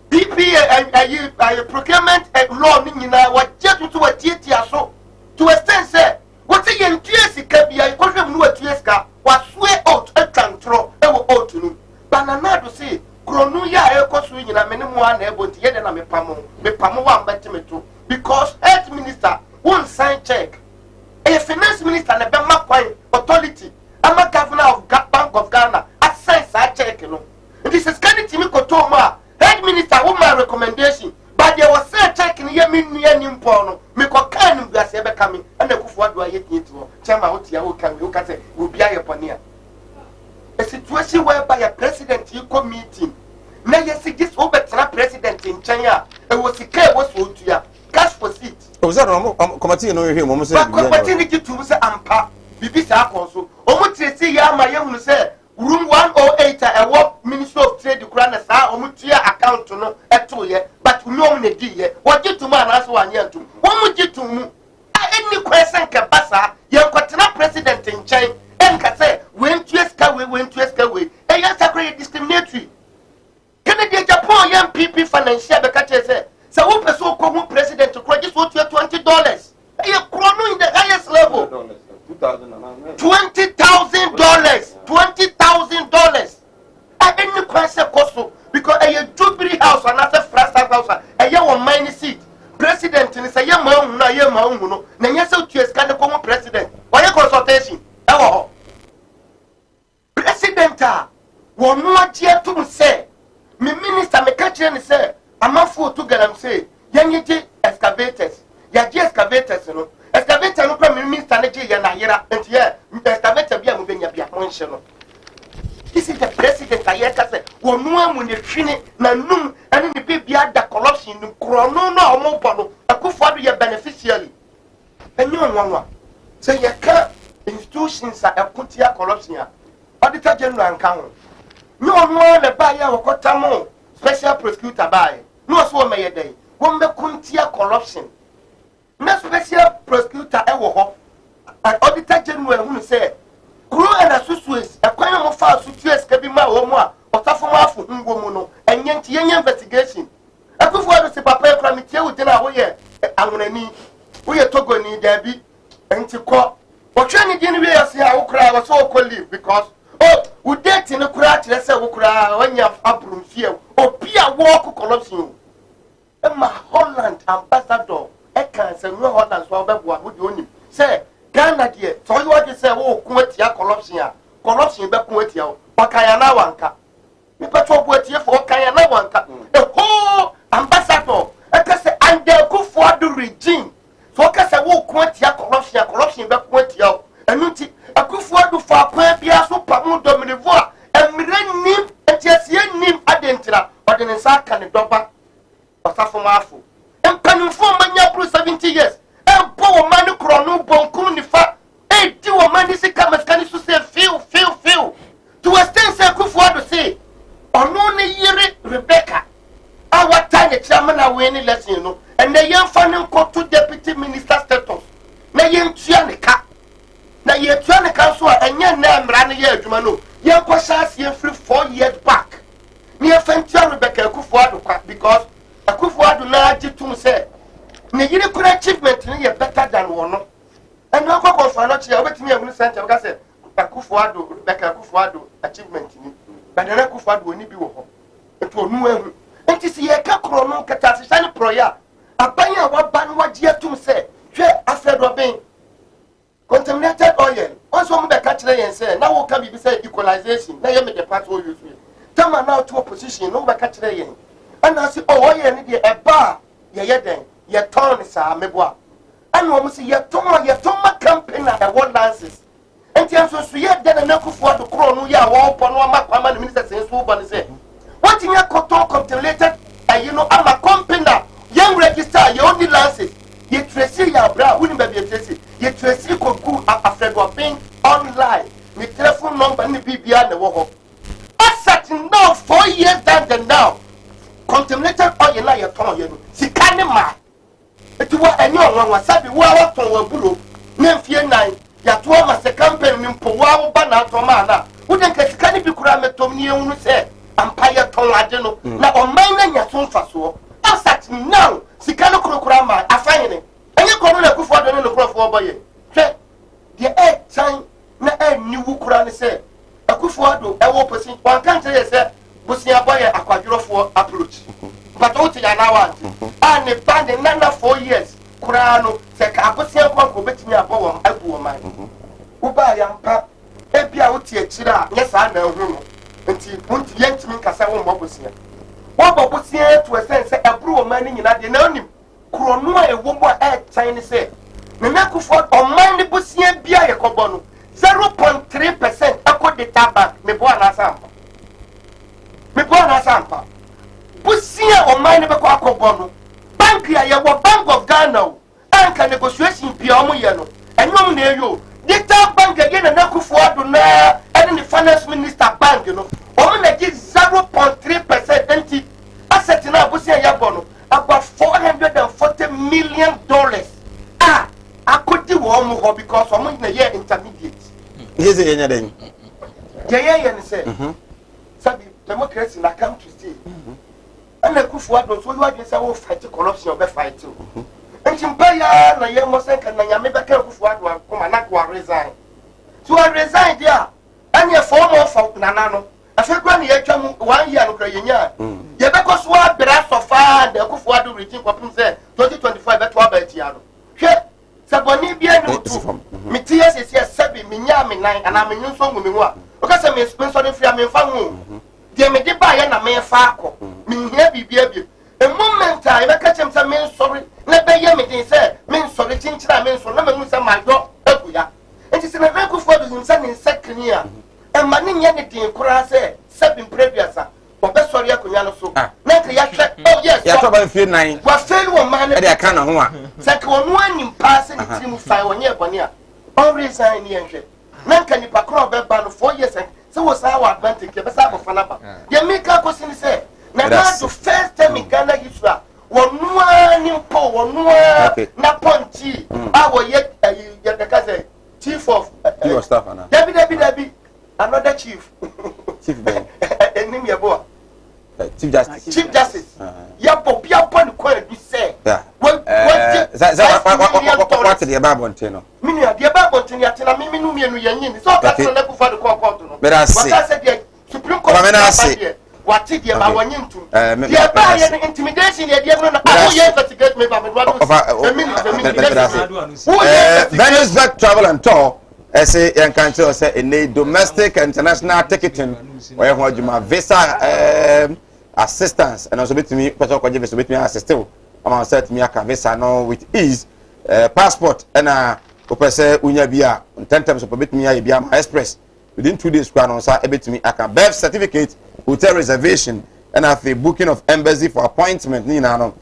BPA procurement law ni nyina wa jetu to watietia so to extend say what say yen tuesi ka bia ko hwem no watuesi ka wa sue out e control e wo out no banana do say kronu ya e ko so nyina me ne mo ana e bonti ye de na me pamo wa mbetemeto because health minister won sign check a finance minister na be makwan authority ama governor of Bank of Ghana assign sa check no this is kind of me ko to ma head minister who my recommendation but there was a check in ye min ni mpo me ko kan mu ase be kame na kufu ado aye tinto chama otia wo kan wo ka say wo bia ye ponia a situation whereby a president you come meeting na ye see this obetra president in China e wo sika e wo so otua cash for seat o za no committee no hwe mo say committee ni gitu say ampa bibi sa akonso o mu tresi ya ma ye hunu say room 108 a what Minister of Trade Ukraine sa omutia account no eto ye but unyom ne di ye wogitu ma na so wanyantu womugitu mu any question ke basa ye kwatena president in China enka say went to esca we e ya sakre discriminatory Canada Japan yan PP financial be ka say wo person ko mu president ko just $20 e krono in the highest level $20,000 $20,000 any question koso because a Jubilee house and as a first house a year one mine seat president ni say ye ma hu no na nya say tu eska ne ko president why consultation president won no agye to say me minister me ka kire ni say amafo to galam say yenye excavators ya je excavators no excavator no prime minister na je ye na yera enti ye excavator bia mo benya bia mo nhye no this is the president ayeka say wonu amu ne hwene na num ene ne bibia da corruption no krono no omo bono akufado ye beneficiary enyo nwanwa say ye ka institutions a ekotia corruption a auditor general nka ho no no le ba ya wokotamo special prosecutor by no so o meye dey wo me kuntia corruption na special prosecutor e wo ho auditor general hu say kuro na susues ekwan mo fa susues ka bi ma wo mo a otafo mo afu ngwo mu no enye nti yenye investigation akufu Kufuor si papa kura mitie wo dina wo ye anwonani wo ye togoni dabi enti ko otwe ni din wi yesi a wo kura wo so ko leave because wo date ni kura kire se wo kura wanya abrum fie obi a wo ko corruption ma Holland ambassador e kan se no Holland so obeboa wo di onim se Ghana de so you want to say wo ko atia corruption be ko atia o wakaya na wanka me petrol bo atia for wakaya na wanka the whole ambassador e ka se ande Kufuor do regime so ka se wo ko atia corruption be ko atia o enu ti Kufuor do fa pa bia so pa mu do mrevo a emre nim etiasie nim adentira odene sa ka ne doba osafo maafo empanufo manya pro 70 years empo wo mani krono bonkum ni fa edi wo mani sika maskani so say feel to extend say Kufuor do say ono ne yire Rebecca awata ne chairman awe ni lesson no and the young fan to deputy minister status na yen tua ne ka na ye tua ne ka so enye na mra ne ye adwuma no ye kwasha se free 4 years back ne ye fantia Rebecca Kufuor do kwa because Kufuor do na agitum say ne yire kura achievement ne ye better than one and no ko for no chia obetimi ehunu center we ka say Kufuor do Rebecca Kufuor do achievement ni but na Kufuor do oni bi wo ho eto onu ehu enti si ye ka kro no kata se sane proya abanya wa ba no wagye atum say hwe afedo ben contaminated oil also mo be ka kire yen say na wo ka bi say equalization na ye me the part wo use tama now to opposition no be ka kire yen and I say oil ni de eba ye den ye ton sa meboa and wo mo say ye ton company na one lances enti anso so ye den na Kufuor do kro no ye a wo po no ma kwama ni minister say so bo ni say what in your cotton contemplated you know I'm a company young register you only lances you tracy ya bra woni ba bi tracy you tracy ko ku afredo pin online me telephone number ni bibia na wo ho asset now 4 years down the now contemplated oil na ye ton ye no sika ne ma eti wa enye onwa sabi wa ton wa bulo na mfie nan ya to ma se campaign ni mpo wa ba na to ma na wo den ka sika ne bi kura metom ni ehunu se empire ton ade no na o man na nya so mfaso asat now sika no kurokura ma afanye enye kono na Kufuor do no kurofo oboye hwe de e tan na ani wu kura ne se Kufuor do e wo posin wan kan tell say busia boye akwadworofo approach but o ti ya na wa ani band na 4 years kura no se ka busia ko betimi abowo abu wo man wo ba ya mpa e bia wo ti akira nye sa na hu no nti wonti yentimi kasa wo mbobusia wo bobusia to sense ebru wo man ni nyina de na onim krono a ewo mo e China say me Kufuor o man ni busia bia ye kobo no 0.3% akọ data bank me bo na sampa busia o man ni be ko akobo no bank ya ye wo Bank of Ghana anka negotiation bia o mo ye no enyom na eyo data bank again na Kufuor do na and the finance minister bank you know o na give 0.3% enti asset na busia ya bono about $440 million akodi wo mo ho because o mo na ye intermediate yes yenya den ye say sabi democracy na come to stay and Kufuor do so you are say wo fight corruption o be fight o enti mpa ya na ye mo say kan na nyame be ka Kufuor do akoma na ko resign so I resign there and ye form of nana no afekwa ni ye twam 1 year no kra yenya ye be ko so abra sofa de Kufuor do regime kopim say 2025 be to abati ya no hwe saboni bia no tu mitie sese sabi minya me nan ana me nyunso ngumi ho a o ka se me sponsor de fia me fa hu de me de ba ye na me fa akọ me hia bibia bi a moment a ye be ka chem say me sorry na be ye me din say me sorry chinchira me so na me hu say mayo akuya enti se na Kufuor do himsa ni sekni a e ma ne nya ne din kura say sabi previous a o be sorry akunya no so na ke ya hwe oh yes ya to ba fie nan wa fail wo man e de aka na ho a se ke wonu anim pass ni trim fa wonye bone a on resign ni enhwe na nka ni pakro be ba no 4 years se wo sa wa advantage be sa bo fana ba ye make ko sin say na na do first time in Ghana history wonu anim po wonu na ponchi a wo ye de ka say chief of staff ana David another chief ben enim ye bo Chief Justice ya bo bia bo What the Bible Tino? Minia, the Bible Tina, Mimi, Yen, so that's the level for the court. But I say, Supreme Court, I say, what did you about you to? The Bible intimidation, the Diablo, investigate me, Venezuela travel and tour. I say, young country, say, in a domestic and international ticketing, where you my visa assistance, and also with me, Pastor Kojivis with me as still. I'm set me a visa now with ease, passport, and say, Unya Bia, 10 times of permit me, I be my express. Within 2 days, on to me, I can birth certificate, hotel reservation, and have a booking of embassy for appointment. Nina,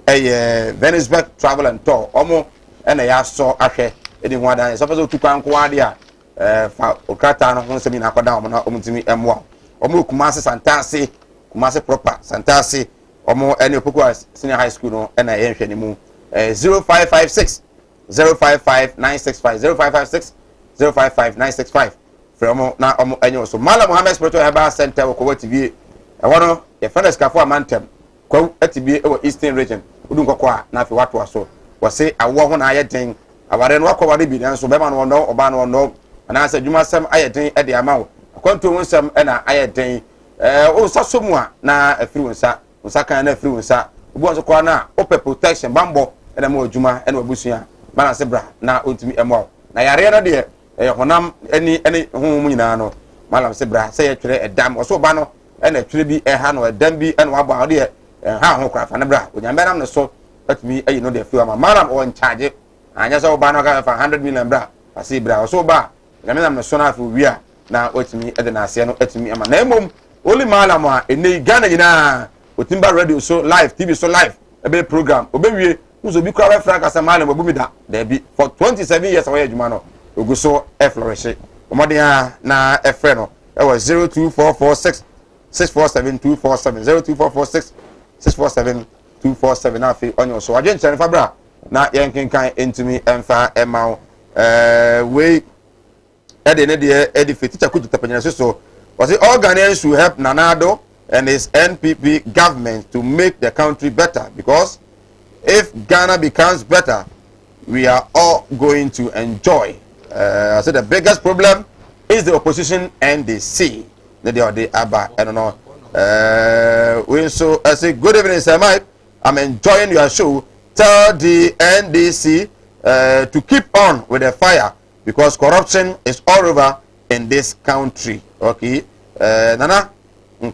a Venezuela travel and tour, almost, and I saw a anyone that is supposed to come Quadia, Okata, no seminar, Omutimi M1, Omu Kumasi Santasi, Kumasi proper, Santasi, Omo, any Pukua senior high school, and I ain't anymore. 0556 055 965 0556 055 965. From now, annual. So, Malam Mohammed Spiritual Herbal Center, Kumawood TV. I want to, a friend is Kafu Amantem, Ko TV over Eastern region, Udunqua, Nafi Watwaso, was say, I walk on I thing. Our then walk over the bill, so Beman will know, or Ban will know, and I said, you must some I think at the amount. I come to some and I think, oh, so somewhere now a few sat, Osaka and a few sat, was a corner, open protection, bambo, and a more Juma and a Busia, Manasebra, now ultimate a more. Now, I dear, Honam, any home in Ano, Malam Sebra, say a dam or so bano, and a tribi, a hand or a dembi, and one bar dear, and how craft and a bra, with a man so, let me, you know, the few of my madam or in charge. I just saw Banoga for 100 million bra. I see bra so bad. I mean, I'm the son of we are now. Wait me at the Nasiano, at me. I'm a name. Only Malama in the Ghana with Timber Radio so live, TV so live. A big program. Obey who's a big crowd flag as a man of Bumida. There be for 27 years away, Jumano. We go so a flourish. Omodia na a friend. It was 02446 647 247 02446 647 247. I feel on your so I didn't send Fabra. Na yankin kan into me emfa emao we edify teacher could tapanya so was it all Ghanaians should help Nanado and his NPP government to make the country better, because if Ghana becomes better, we are all going to enjoy. I said the biggest problem is the opposition and the sea. They are the Abba, I don't know. We so I say good evening, Sir Mike. I'm enjoying your show. Tell the NDC to keep on with the fire, because corruption is all over in this country. Okay, Nana,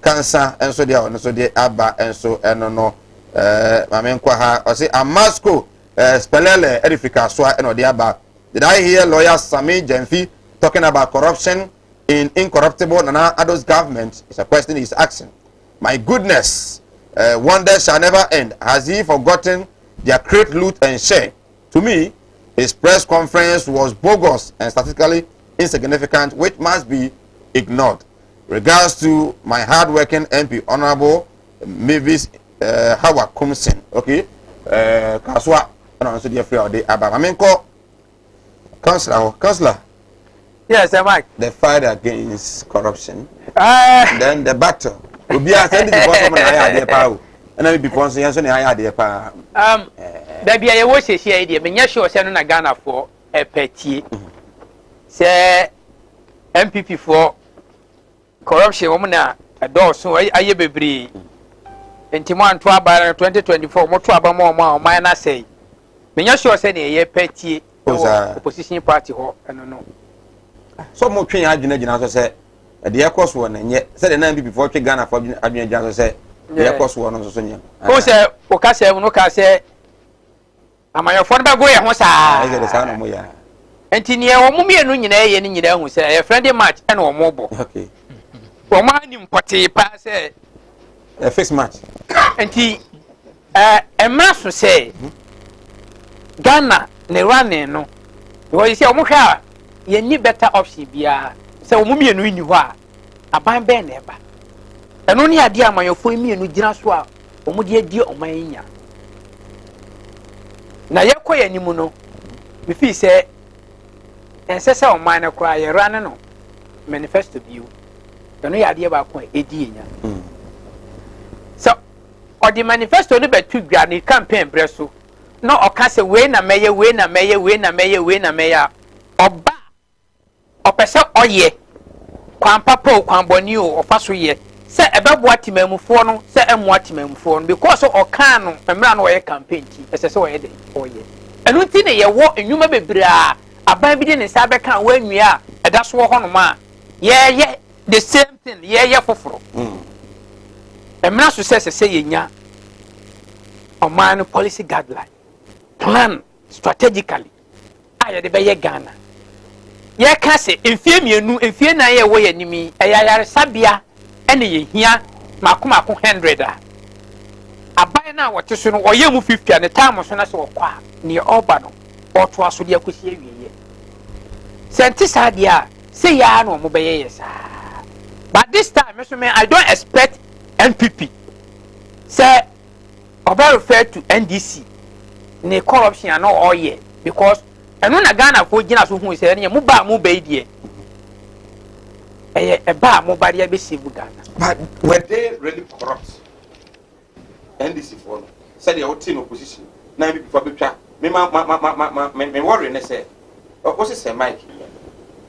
cancer and so they Abba and so and no. I say a Moscow spelele edifica so and the Abba. Did I hear lawyer Sami Jenfi talking about corruption in incorruptible Nana Ado's government? It's a question he's asking. My goodness, wonder shall never end. Has he forgotten their great loot and share? To me, his press conference was bogus and statistically insignificant, which must be ignored. Regards to my hard-working MP, Honorable Mavis Howard Kumsen. Okay, Kaswa, and also the affair of the Abba. Councillor. Yes, Mike. The fight against corruption. Then the battle. Will be attended because of my idea power. And then before saying, I idea power. Baby, I was a idea, but yes, you are sending a Ghana for a petty. Say MPP for corruption, woman, a door, so I be and Timon 2024, more trouble, more, mine, say. But yes, you are sending a petty opposition party, I don't know. So much train I didn't say the air course one, and yet said the name before Ghana for Adrian Johnson said the air course one on Sonia. Who said, Ocasio, no car say, am I a phone by going? Was I the sound of Moya? And Tinia, or Mummy and Union, and you who say a friendly match and or mobile. Okay. For mine, party pass a fixed match. And he a master say Ghana, ne running no. What you say, Omuka? You need better option, Bia. So, Mummy and Winnie, a band band never. And only idea my phone me and we did swap, or Mudia dear on my inya. Now, you're quite any mono. If he say, and says, our minor cry, a runner no manifesto view. The no idea about quite a dear. So, or the manifesto never 2 grand campaign, Bresso. no okase we na meye oba opese oye kwan papa kwan boni o ofaso ye se ebebo atimamufo no se emu atimamufo no because okan no emra no ye campaign ti ese se oye de oye enu ti ne ye wo enwuma bebra aban bi de ne sa be kan wa nwia eda so ho no ma ye the same thing ye foforo emra so se ye nya oman policy guideline plan strategically aye de be ye Ghana ye ka se enfie mienu enfie na ye wo ye nimi eyayare sabia ene ye hia makomako 100 aban na wote so no oye mu 50 ne time so na se wokwa ne oba no oto aso de akosi awieye senti sadia se ya no mo be ye sa but this time so me I don't expect NPP say oba refer to NDC ne corruption and all oye because eno na Ghana fo gina so hu se ne mu ba mu be die ba mo ba dia be save Ghana. But were they really corrupt? NDC for no said they would in opposition na be before betwa me worry ne say o se Mike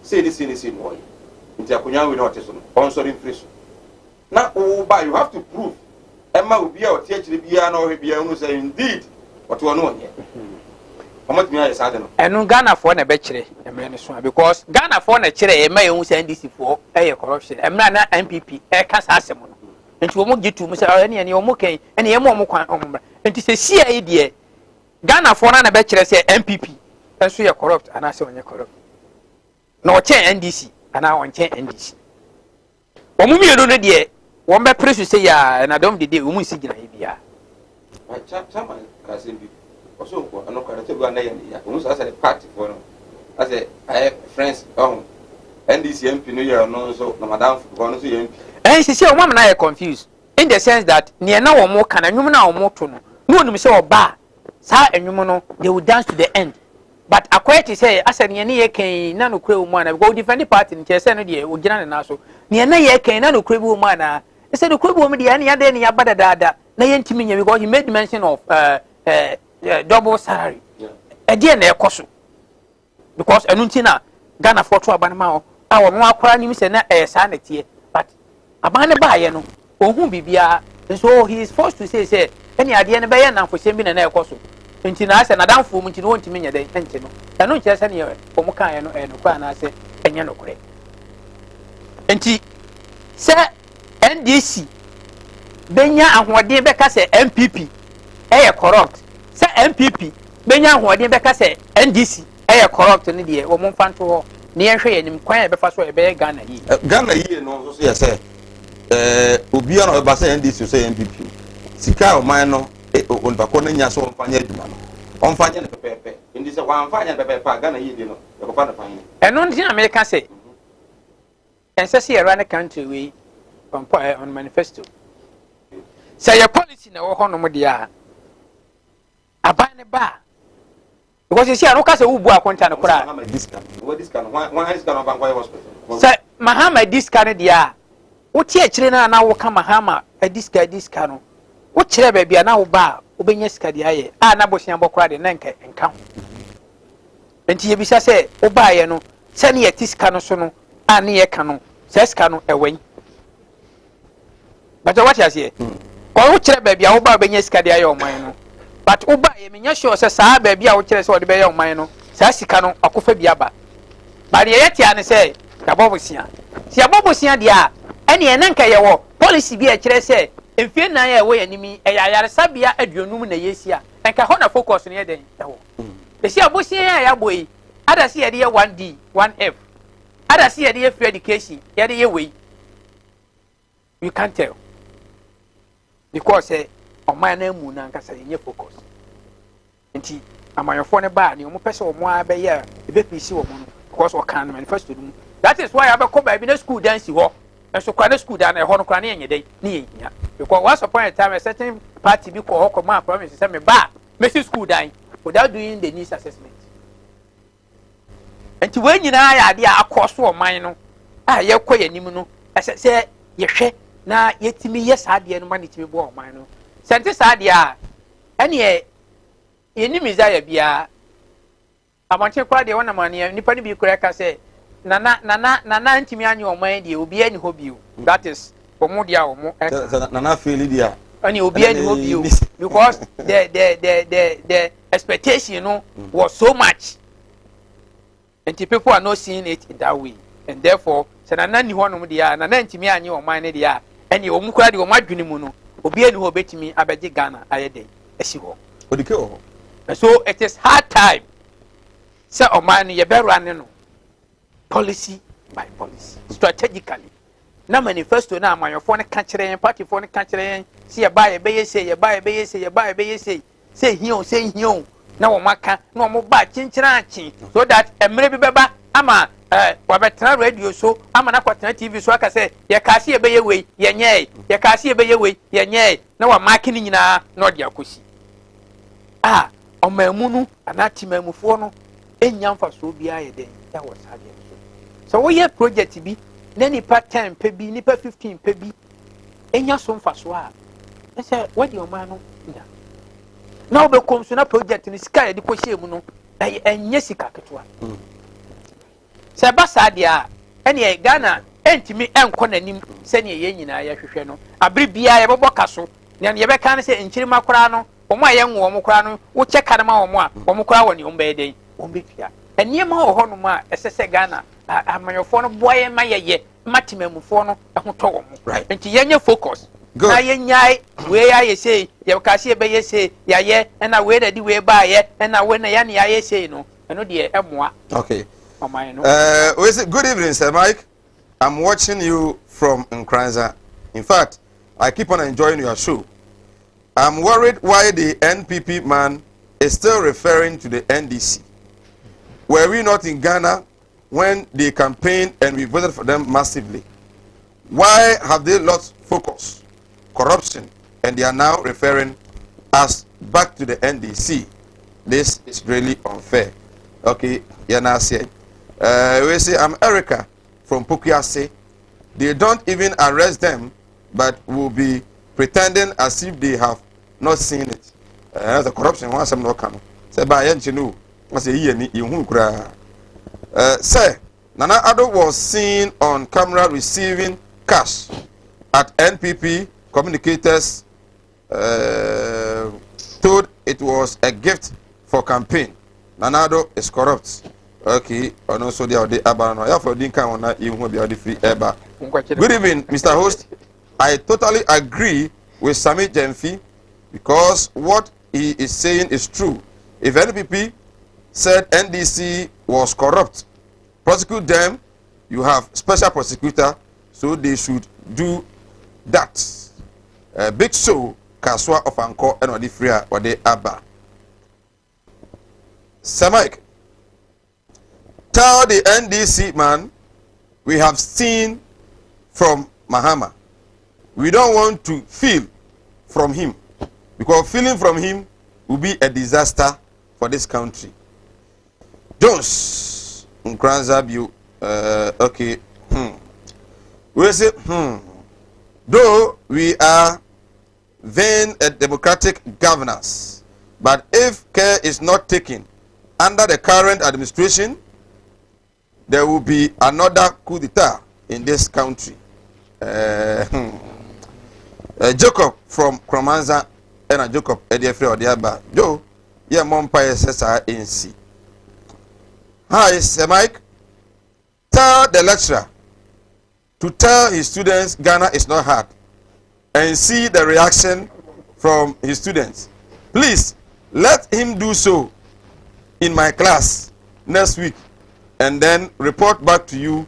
say this no nti akonya we no oteso no on sorry inflation na o ba you have to prove emma obi a ote akire bia na o he bia no say indeed what one no here omatimi aye sade no enu Ghana for na be kire emre ne so because Ghana for na kire e ma ye hu say NDC for corruption emra na NPP ka sa asem no nti wo mo gitu mo say ene wo mo kan ene ye mo kwan omra nti se sia ye de Ghana for na be kire say NPP enso ye corrupt ana say onye corrupt na o che NDC ana on che NDC wo mo mienu no de wo be press say ya na dom de wo mo si gina ye bia chama kasembi also ko ano ka te gwa na ye ya wo so asa party for no asa I friends NDC MP no year no so na madam for no so MP sisi o mama na ye confused in the sense that ne na wo mo kana nwum na wo mo to no no onum se oba sa enwum no they will dance to the end but akwati say asa ne ye kan na no kura wo mu ana go defend party nke se no de o gina ne na so ne na ye kan na no kura wo mu ana se no kura wo mu de ya ne ya de ne ya bada dada na ye ntimi nya because he made mention of double salary e na ekoso because enunti na Ghana for to abanma o a wo no akora ni mi se na sa na tie but abane ba ye no ohun bibia so he is forced to say any ade ne be ye na fo bi na ekoso nti na ase na danfo mu nti no ntimi nya den nti no eno nche se ne o mu kan ye no no kwa na ase enye no kure nti se NDC benya ahoden be ka se MPP corrupt se MPP benya ahoden be ka se NDC corrupt ne de wo mu fanto ho ne ye hwe ye nim kwan ye be fa so ye be Ghana yi no so ye say obi ano ba say NDC so MPP sika o man no on ba ko na nya so on fanya adwuma no on fanya ne pepepe ndi se wan fanya pepepe Ghana yi de no e ko fa na fanya eno ndi America say ense ye run country we on manifesto say your policy na wo ho no mo de a abane ba because you see no ka say wo bu akonta ne kura say Mahama diska ne de a wo tie kire na wo ka Mahama diska no wo kire ba bia na wo ba wo benya sika de aye a na bohia bokura de na nka ho enti ye bisa say wo ba ye no se ne ye tiska no so no a ne ye ka no se sika no ewen but what you say ko wo kire ba bia wo ba benya sika de aye o man no but wo ba ye menya sure say saa ba bia wo kire say wo de be ye o man no saa sika no akofa bia ba but ye tia ne say ya bobosia si ya bobosia dia ene ene nka ye wo policy bi a kire say enfie na ye wo ye nimi e ya yare sabia aduonum na yesia enka ho na focus ne ye den e wo e si abosia ya boyi ada si ye de 1D 1F ada si ye de free education ye de ye we you can't tell because oman na mu na nka say ye focus nti amayofo ne ba ne omo pese omo abeya e be pisi wo mo because o kan manifesto dum that is why abeko ba bi na school dance ho so kwa na school dan e ho no kwa na yenye den na yenya because once upon a time a certain party bi ko hoko ma promise say me ba me school dan without doing the needs assessment enti we nyina ya ade akoso o man no a ye kɔ yanim no se ye hwɛ na yetimi ye saade no ma ne timi bo o man no sente saade a ene yɛni Messiah biara amanche kwa de wana mane nipa ni bi kura ka say nana ntimi anye oman de obi ani ho bio that is omo dia omo nana feel dia ani obi ani ho bio because the expectation no was so much and people are not seeing it that way and therefore say nana ni ho no dia nana ntimi anye oman ne dia ani omo kura de omo adwene mu no obi ani ho betimi abeje Ghana ayede esi ho odike ho so it is hard time say oman ye be run no policy by policy strategically na manifesto na amayofo ne ka kire party fo ne ka kire si ye ba ye be ye say hion na wo maka na wo ba chinchira achi so that emre bi beba ama wa betena radio so ama na kwatena TV so aka say ye ka si ye be ye we ye nye ye ka si ye be ye we ye nye na wa maka ni nyina na odi akosi omamunu anatimamufo no enyamfa so bia ye den ya wasade so we ye project bi na nipa 10 pe bi nipa 15 pe bi enya so mfa so a say what the man no na obe kom so na project ni sika ye di ko hye mu no enye sika ketwa se ba sade a ene Ghana entimi enko nanim se ne ye nyina ya hwehwe no abri bia ye bobɔ kaso na ye be kan se enchirima kora no omo aye nwo omo kora no wo cheka na ma omo a omo kora woni omba eden ombefia eniema ho hono ma esese Ghana amanyofo no boye ma yeye matimamufo no ehotɔ wo mo enti yenye focus na yenyai we ya ye sei ye ka se be ye sei ya ye na we da di we ba ye na we na ya ne ya ye sei no eno de emoa okay good evening Sir Mike. I'm watching you from Nkranza. In fact, I keep on enjoying your show. I'm worried why the NPP man is still referring to the NDC. Were we not in Ghana when they campaigned and we voted for them massively? Why have they lost focus, corruption, and they are now referring us back to the NDC? This is really unfair. Okay, Yanase. We say, I'm Erica from Pukiase. They don't even arrest them, but will be pretending as if they have not seen it. That's a corruption. Once I'm not coming. Say, by you I say, you say, Nana Addo was seen on camera receiving cash at NPP. Communicators told it was a gift for campaign. Nana Addo is corrupt. Okay, and also the Abano. Yeah, for Dinka on that, you won't be free ever. Good evening, Mr. Host. I totally agree with Sami Jemfi because what he is saying is true. If NPP said NDC was corrupt, prosecute them. You have special prosecutor, so they should do that. Big show Kaswa of Anko and Odifria or the Abba. Sir Mike, tell the NDC man we have seen from Mahama. We don't want to feel from him because feeling from him will be a disaster for this country. Jones, Nkranza Bio, okay. We say, though we are then a democratic governance, but if care is not taken under the current administration, there will be another coup d'etat in this country. Jacob from Kromanza and Jacob Ediefre or the Abba. Joe, yeah, Mompire SSRNC. Hi, Sir Mike. Tell the lecturer to tell his students Ghana is not hard and see the reaction from his students. Please let him do so in my class next week and then report back to you.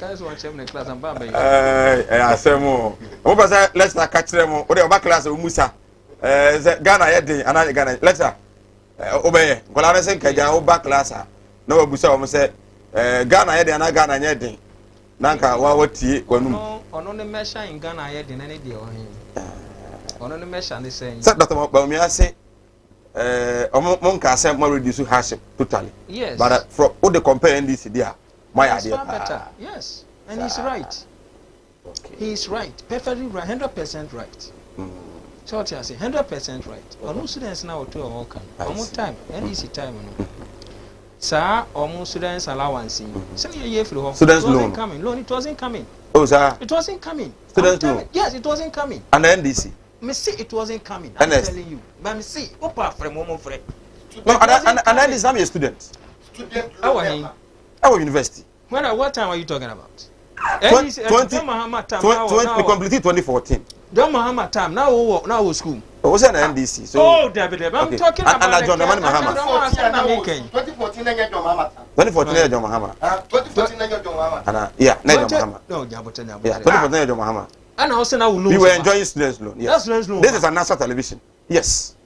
Let's not catch them. What class of Musa? Ghana, and Ghana. Let's obey. Golana say, Kaja, back class. No, Busa almost said, Ghana, and I Ghana, and Nanka, what tea, on the measure in Ghana, I had in any deal on him. On the measure, and they say, Set that about me, I say, Monka said more reduce hardship totally. Yes, but for all the compare this idea. My idea better. Yes, and he's right. Okay. He is right, perfectly right, 100% right. So what you say 100% right. Or students now to all can. Almost time, NDC time. Sir, almost students allowance. Send a year for students loan coming. Loan it wasn't coming. Oh, sir. It wasn't coming. Students loan. Yes, it wasn't coming. And the NDC. Me see it wasn't coming. I'm telling you. But me see, opa from moment friend. No, and NDC I'm a student. Student. Our university. What time are you talking about? 20 we completed 2014. Don't Muhammad time now school. Oh, was an NDC. So oh, David, I'm talking about John Muhammad. 2014 John Muhammad. 2014 John Muhammad. 2014 John Muhammad. Yeah, John Muhammad. No, Jabotana. Yeah, 2014 John Muhammad. And also now we were enjoying students loan. Yes. Students loan. This is a national television. Yes.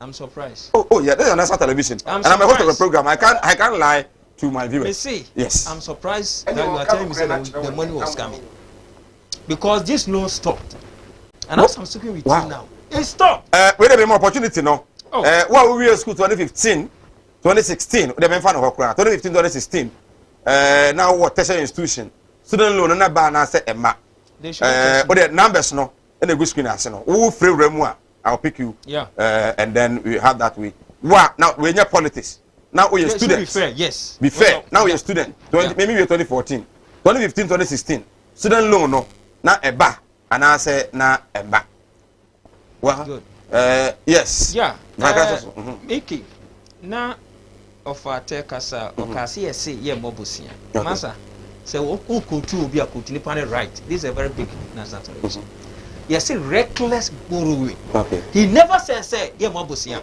I'm surprised. Oh yeah, this is a national television. And I'm a host of a program. I can't lie to my viewers. See, yes. I'm surprised that you are telling me that the money was coming. Because this loan stopped. And as I'm speaking with you now, it stopped. Wait a minute, more opportunity now. Oh. What we were in school 2015, 2016, they been fan of 2015, 2016. Now what tertiary institution? Student loan na ba na say Emma. The numbers no, and the good screen as no. Who free remua, I'll pick you. Yeah. And then we have that way. Wow, now we're in politics. Now we're students. Be fair, yes. Be fair. Now we're student. Maybe we're 2014, 2015, 2016. Student loan no, na eba, and I say na eba. Well, good. Yes. Yeah. Mickey, na offer take us okasi say ye mobusia. Masa, say who could be a could right. This is a very big national television. Yes, reckless borrowing. Okay. He never say ye mobusia.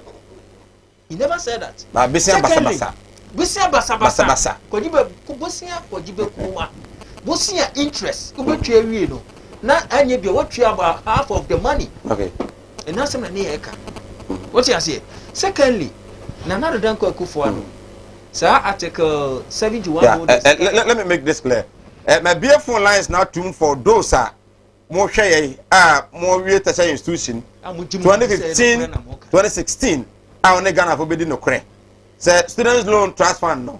He never said that. But Bisia basa. Bisia basa. Kojibe kubusia kojibe kuma. Busia interest. Kubetwe wi no. Na anye bi what about half of the money. Okay. And now some na eka. What you say? Secondly, na na dan ko akufo ano. Sir, article 71 let me make this clear. My beer phone lines now tuned for those more share more real tertiary institution 2015 2016 I only Ghana for bidding no cre. Say students loan trust fund no.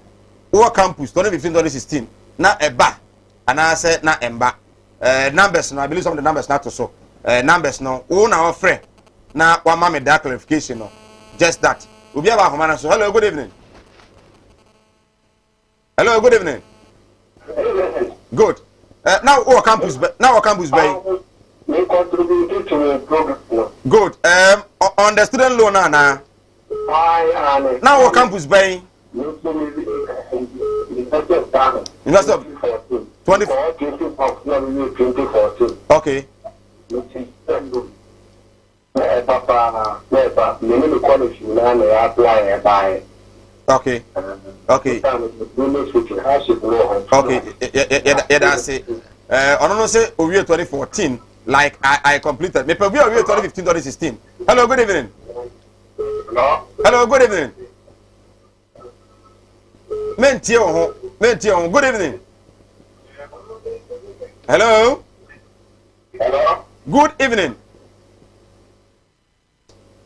Over campus 2015 2016 na eba and I said na emba. Numbers no, I believe some of the numbers not so. Numbers no. Oh na offer na one mama that clarification no. Just that. We be about Homana. So hello, good evening. Hello, good evening. Good. Now our campus bay. We contributed to the program. Good. On the student loan now. Now our campus bay. University of 2014. Okay. Okay. Okay. Okay. Yeah, that's it. I don't say over 2014, like I completed. Maybe over 2015, 2016. Hello, good evening. Hello, good evening. Good evening. Hello. Good evening.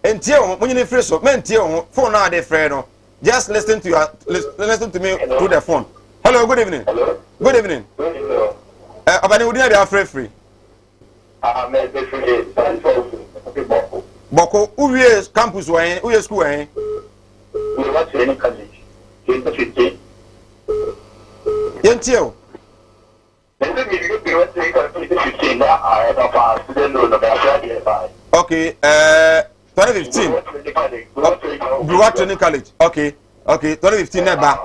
And when you fresh up, phone now they friend. Just listen to me through the phone. Hello, good evening. Hello. Good evening. Obani would not be afraid free. Boko, who is campus way, who is school way? We want to any college. Yentio. 2015. Blue Training College. Okay. 2015 never.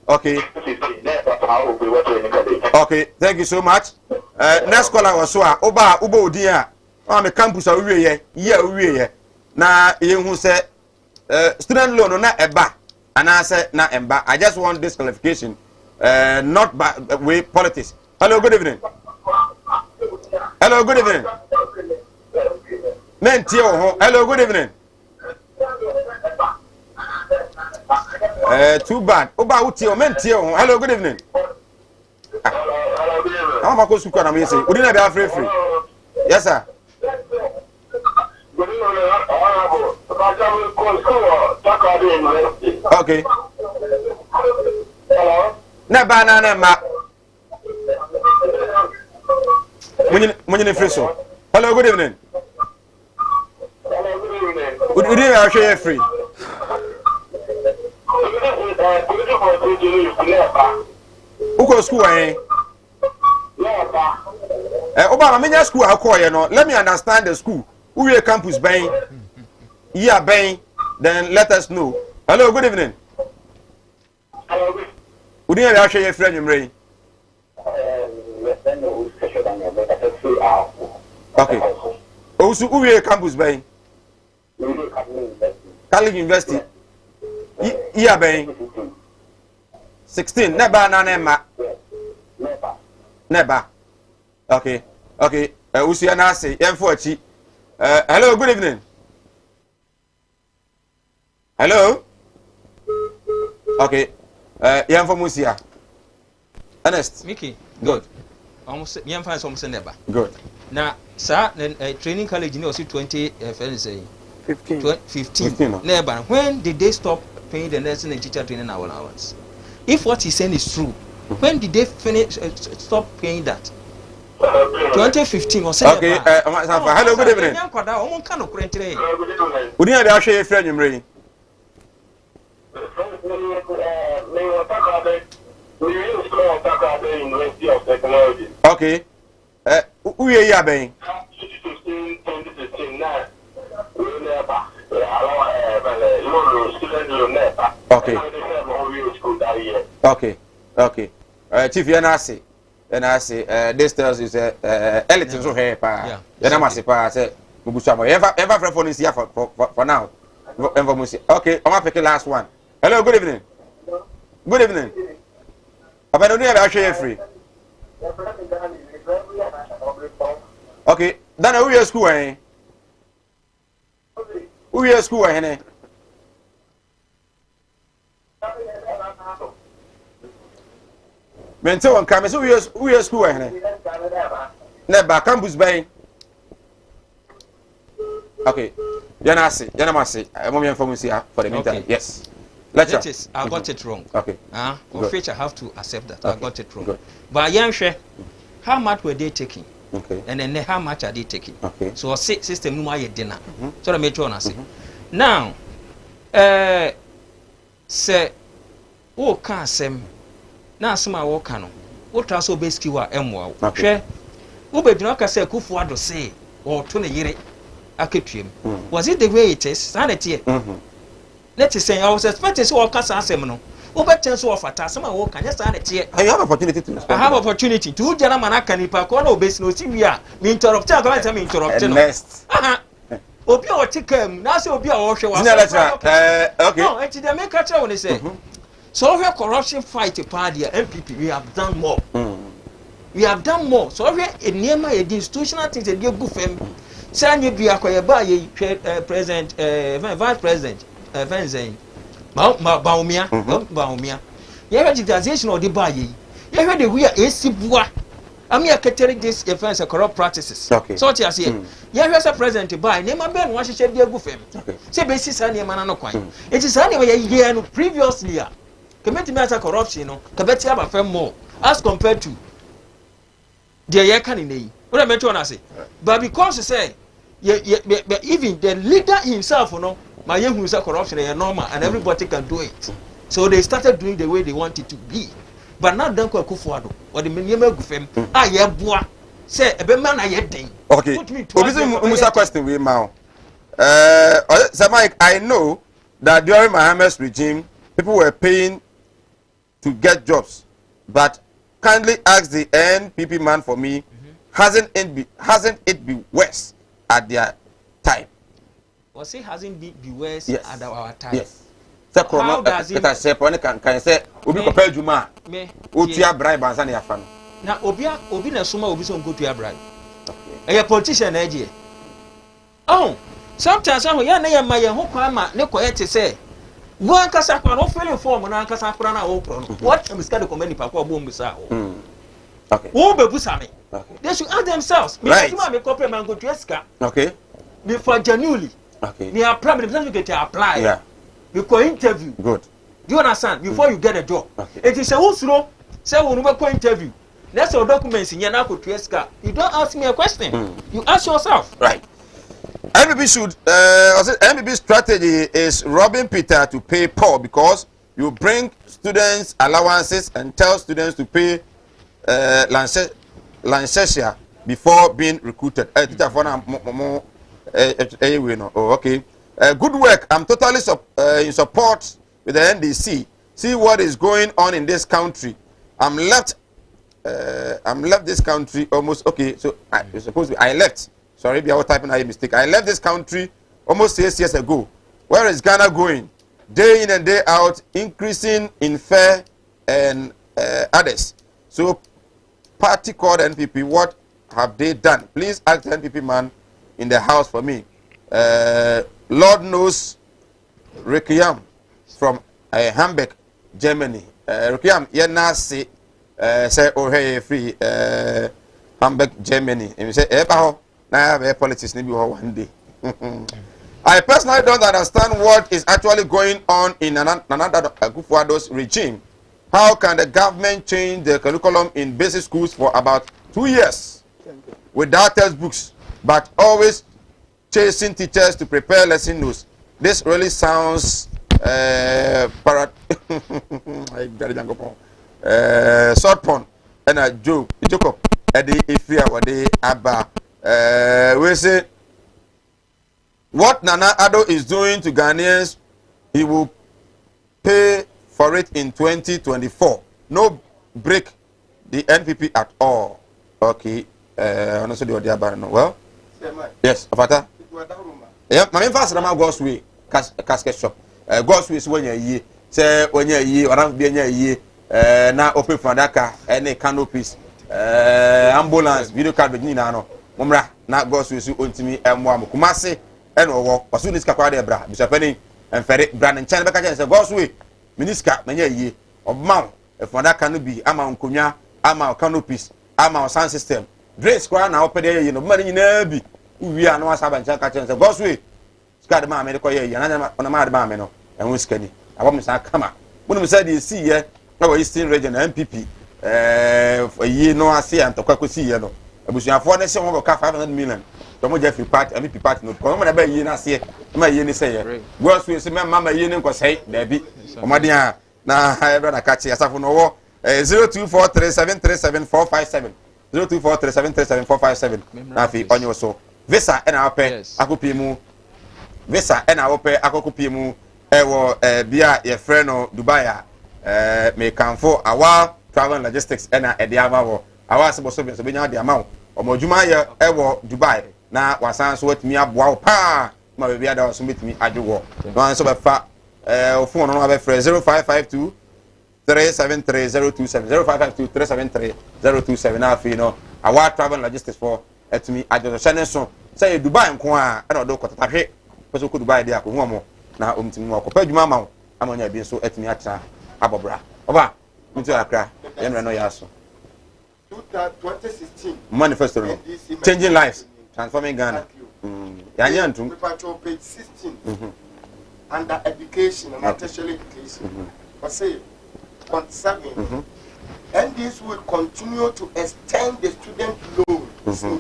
Okay. Okay. Thank you so much. Next caller was so Oba Udia. I'm a campus away here. Na who said student loan na eba. And I said na emba. I just want this clarification. Not by way politics. Hello, good evening. Hello, good evening. Hello, good evening. Too bad. Oba utio mentio. Hello, good evening. I'm a coach who can say, we didn't have free. Yes, sir. Okay. Na banana ma. When you free so. Hello, good evening. We didn't share free. Who go school eh? Obama, many school I call you know. Let me understand the school. Who your campus bang? Yeah, bang. Then let us know. Hello, good evening. Who didn't share your friend, Ray? Okay. Also, who your campus bang? College University. Yeah, bang. 16. Never, never. Okay. Okay. Usi anase. M4. Hello. Good evening. Hello. Okay. M4 Musia. Ernest. Mickey. Good. Almost. M5 almost never. Good. Now, sir, training college you know 20. 15. Never. When did they stop paying the nursing and teacher training allowance? If what he's saying is true, when did they finish? Stop paying that? 2015 or something. Okay. Hello. Good evening. Would you have share your friend, Ray? Okay. Who are you bang? Okay. Okay. Okay. Chief Yanasi. And I say, this tells you, elite so here, pa. Then I must say, pa, say, Mugusama. Ever phone is here for now. Okay, I'm pick the last one. Hello, good evening. Good evening. I don't have actually free. Okay, then who is school, eh? Who is school, eh? Mental and Camus, who is school, eh? Never, campus bay. Okay, Yanamasi, I'm on information for the meantime. Yes. That is, I got it wrong. Okay. Of which I have to accept that. Okay. I got it wrong. Good. But Yanshe, how much were they taking? Okay. And then how much are they taking? Okay. So system no dinner. So I made sure I say. Now, say, oh, can't say. Now, some are walking. What also basically were M1. Okay. Who be not say Kufuado say or 20 years aketrim. Was it the way it is? Sanity. Let us say I was expecting so cast as no. Over chance of a task, some walk and just sanity. I have opportunity to gentlemen can ipakono base no see we are. Me interrupt, I go me interrupt. Next. Obi or chicken, now so be a washer. Okay. No, it's the make a when they say. So we have corruption fight a party MPP. We have done more. We have done more. So we are near my institutional things a dear good fame. Send you be acquired by president, vice president, Venzane. Baumia. You have digitization of the buy. You heard the we are AC Bois. I'm here catering this offense of corrupt practices. Okay. So I say, you have a president to buy. Name a ben, what she said, dear good fame. Say, basis, and your man, no quite. It is anyway a year previously. Committee matter corruption, no, Kabeti have a firm more as compared to the Yakanine. What I meant to say. But because you say, even the leader himself, no, my young who's a corruption is normal and everybody can do it. So they started doing the way they want it to be. But now don't go Kufuado or the Minyama Gufem. I have boy. Say a man I had thing. Okay. Musa question we now. I know that during Mohammed's regime, people were paying to get jobs, but kindly ask the NPP man for me, hasn't it been worse at their time? Was it hasn't been worse at our time? Yes. How does it say? Can say Obi compare Juma? Utia bribe and Sani Afan. Now Obi na Suma Obi son go to your bribe. Okay. A politician idea. Oh, sometimes I'm here na my who kwama ne koyete say. One kasakwa no feeling form na kasakwa na open. What am scared to comment pa ko bo mbisa ho. Okay. Who be busame? Okay. They should ask themselves. Right. Me copy man go to Eska. Okay. Before January. Okay. Me apply, me get to apply. Yeah. Because interview. Good. Do you understand? Before you get a job. Okay. It is a who slow. Say we no go interview. That's your documents in your na go to Eska. You don't ask me a question. You ask yourself. Right. NPP should NPP strategy is robbing Peter to pay Paul because you bring students allowances and tell students to pay Lancashire before being recruited. Teacher for now, okay. Good work. I'm totally in support with the NDC. See what is going on in this country. I'm left this country almost okay. So I left. Sorry, I was typing a mistake. I left this country almost 6 years ago. Where is Ghana going? Day in and day out, increasing in fare and others. So, party called NPP. What have they done? Please ask the NPP man in the house for me. Lord knows Requiem from Hamburg, Germany. Requiem, yeah, say oh hey free Hamburg, Germany. And you say, now I have a politics maybe one day. I personally don't understand what is actually going on in Nana Akufo-Addo's regime. How can the government change the curriculum in basic schools for about 2 years without textbooks, but always chasing teachers to prepare lesson notes? This really sounds short pun and a joke. Jacob, Eddie, if you are the Abba. We say what Nana Addo is doing to Ghanaians, he will pay for it in 2024. No break the NPP at all. Okay. Honestly, well, yes, Afata. Yeah, my main fast Rama God's way, casket shop. God's way is when you say when you around being ye now open for Daka, any canopies, ambulance, video card with Nino. Mumra, na God's way to ultimate M1 Kumasi, and or was soon as Kakwa bra, Mr. Penny, and Ferry Brand and China Baka, God's way, Miniska, many ye, of Mount, if for that can be Amount Kunya, Amount Canopies, Amount Sound System, Dress Crown, now pay you know, money in Erby, we are no one Saban Chaka, God's way, Scott Ma medical ye, and on a mad mameno, and Whiskey. I want Mr. Kama. When we said you see ye, no Eastern region MPP, for a year no I see and to Kwaku you know. I was your father saying over 500 million. Don't Jeffrey Party, MVP Party, no problem. I bet you not see my yen say. Worse, we say, Mamma Yen was say, Debbie, Omadia. Now, I ever catch you as I know 0243737457. 0243737457. Nafi on your soul. Visa and our pay, Akupimu. Visa and our pay, Akupimu. Ewo, Bia, your friend of Dubai. May come for our travel and logistics and a diamavo. I was supposed to be the amount of Mojumaya, Ewo, Dubai. Now, was answered with me up, wow, pa, my baby, I don't submit me at the war. No answer by fat, phone on our friend 0552 373 027 0552 373 027. Now, you know, our travel and logistics for at me at the channel. So, say Dubai and Kwa, I don't know what I hate, but so could buy the Akumo. Now, Pejumama, I'm on your being so at me at Abobra. Over, into Accra, and Reno Yaso. 2016 manifesto changing lives, transforming Ghana. Page 16 under education and tertiary education. But say 27 and this will continue to extend the student loans to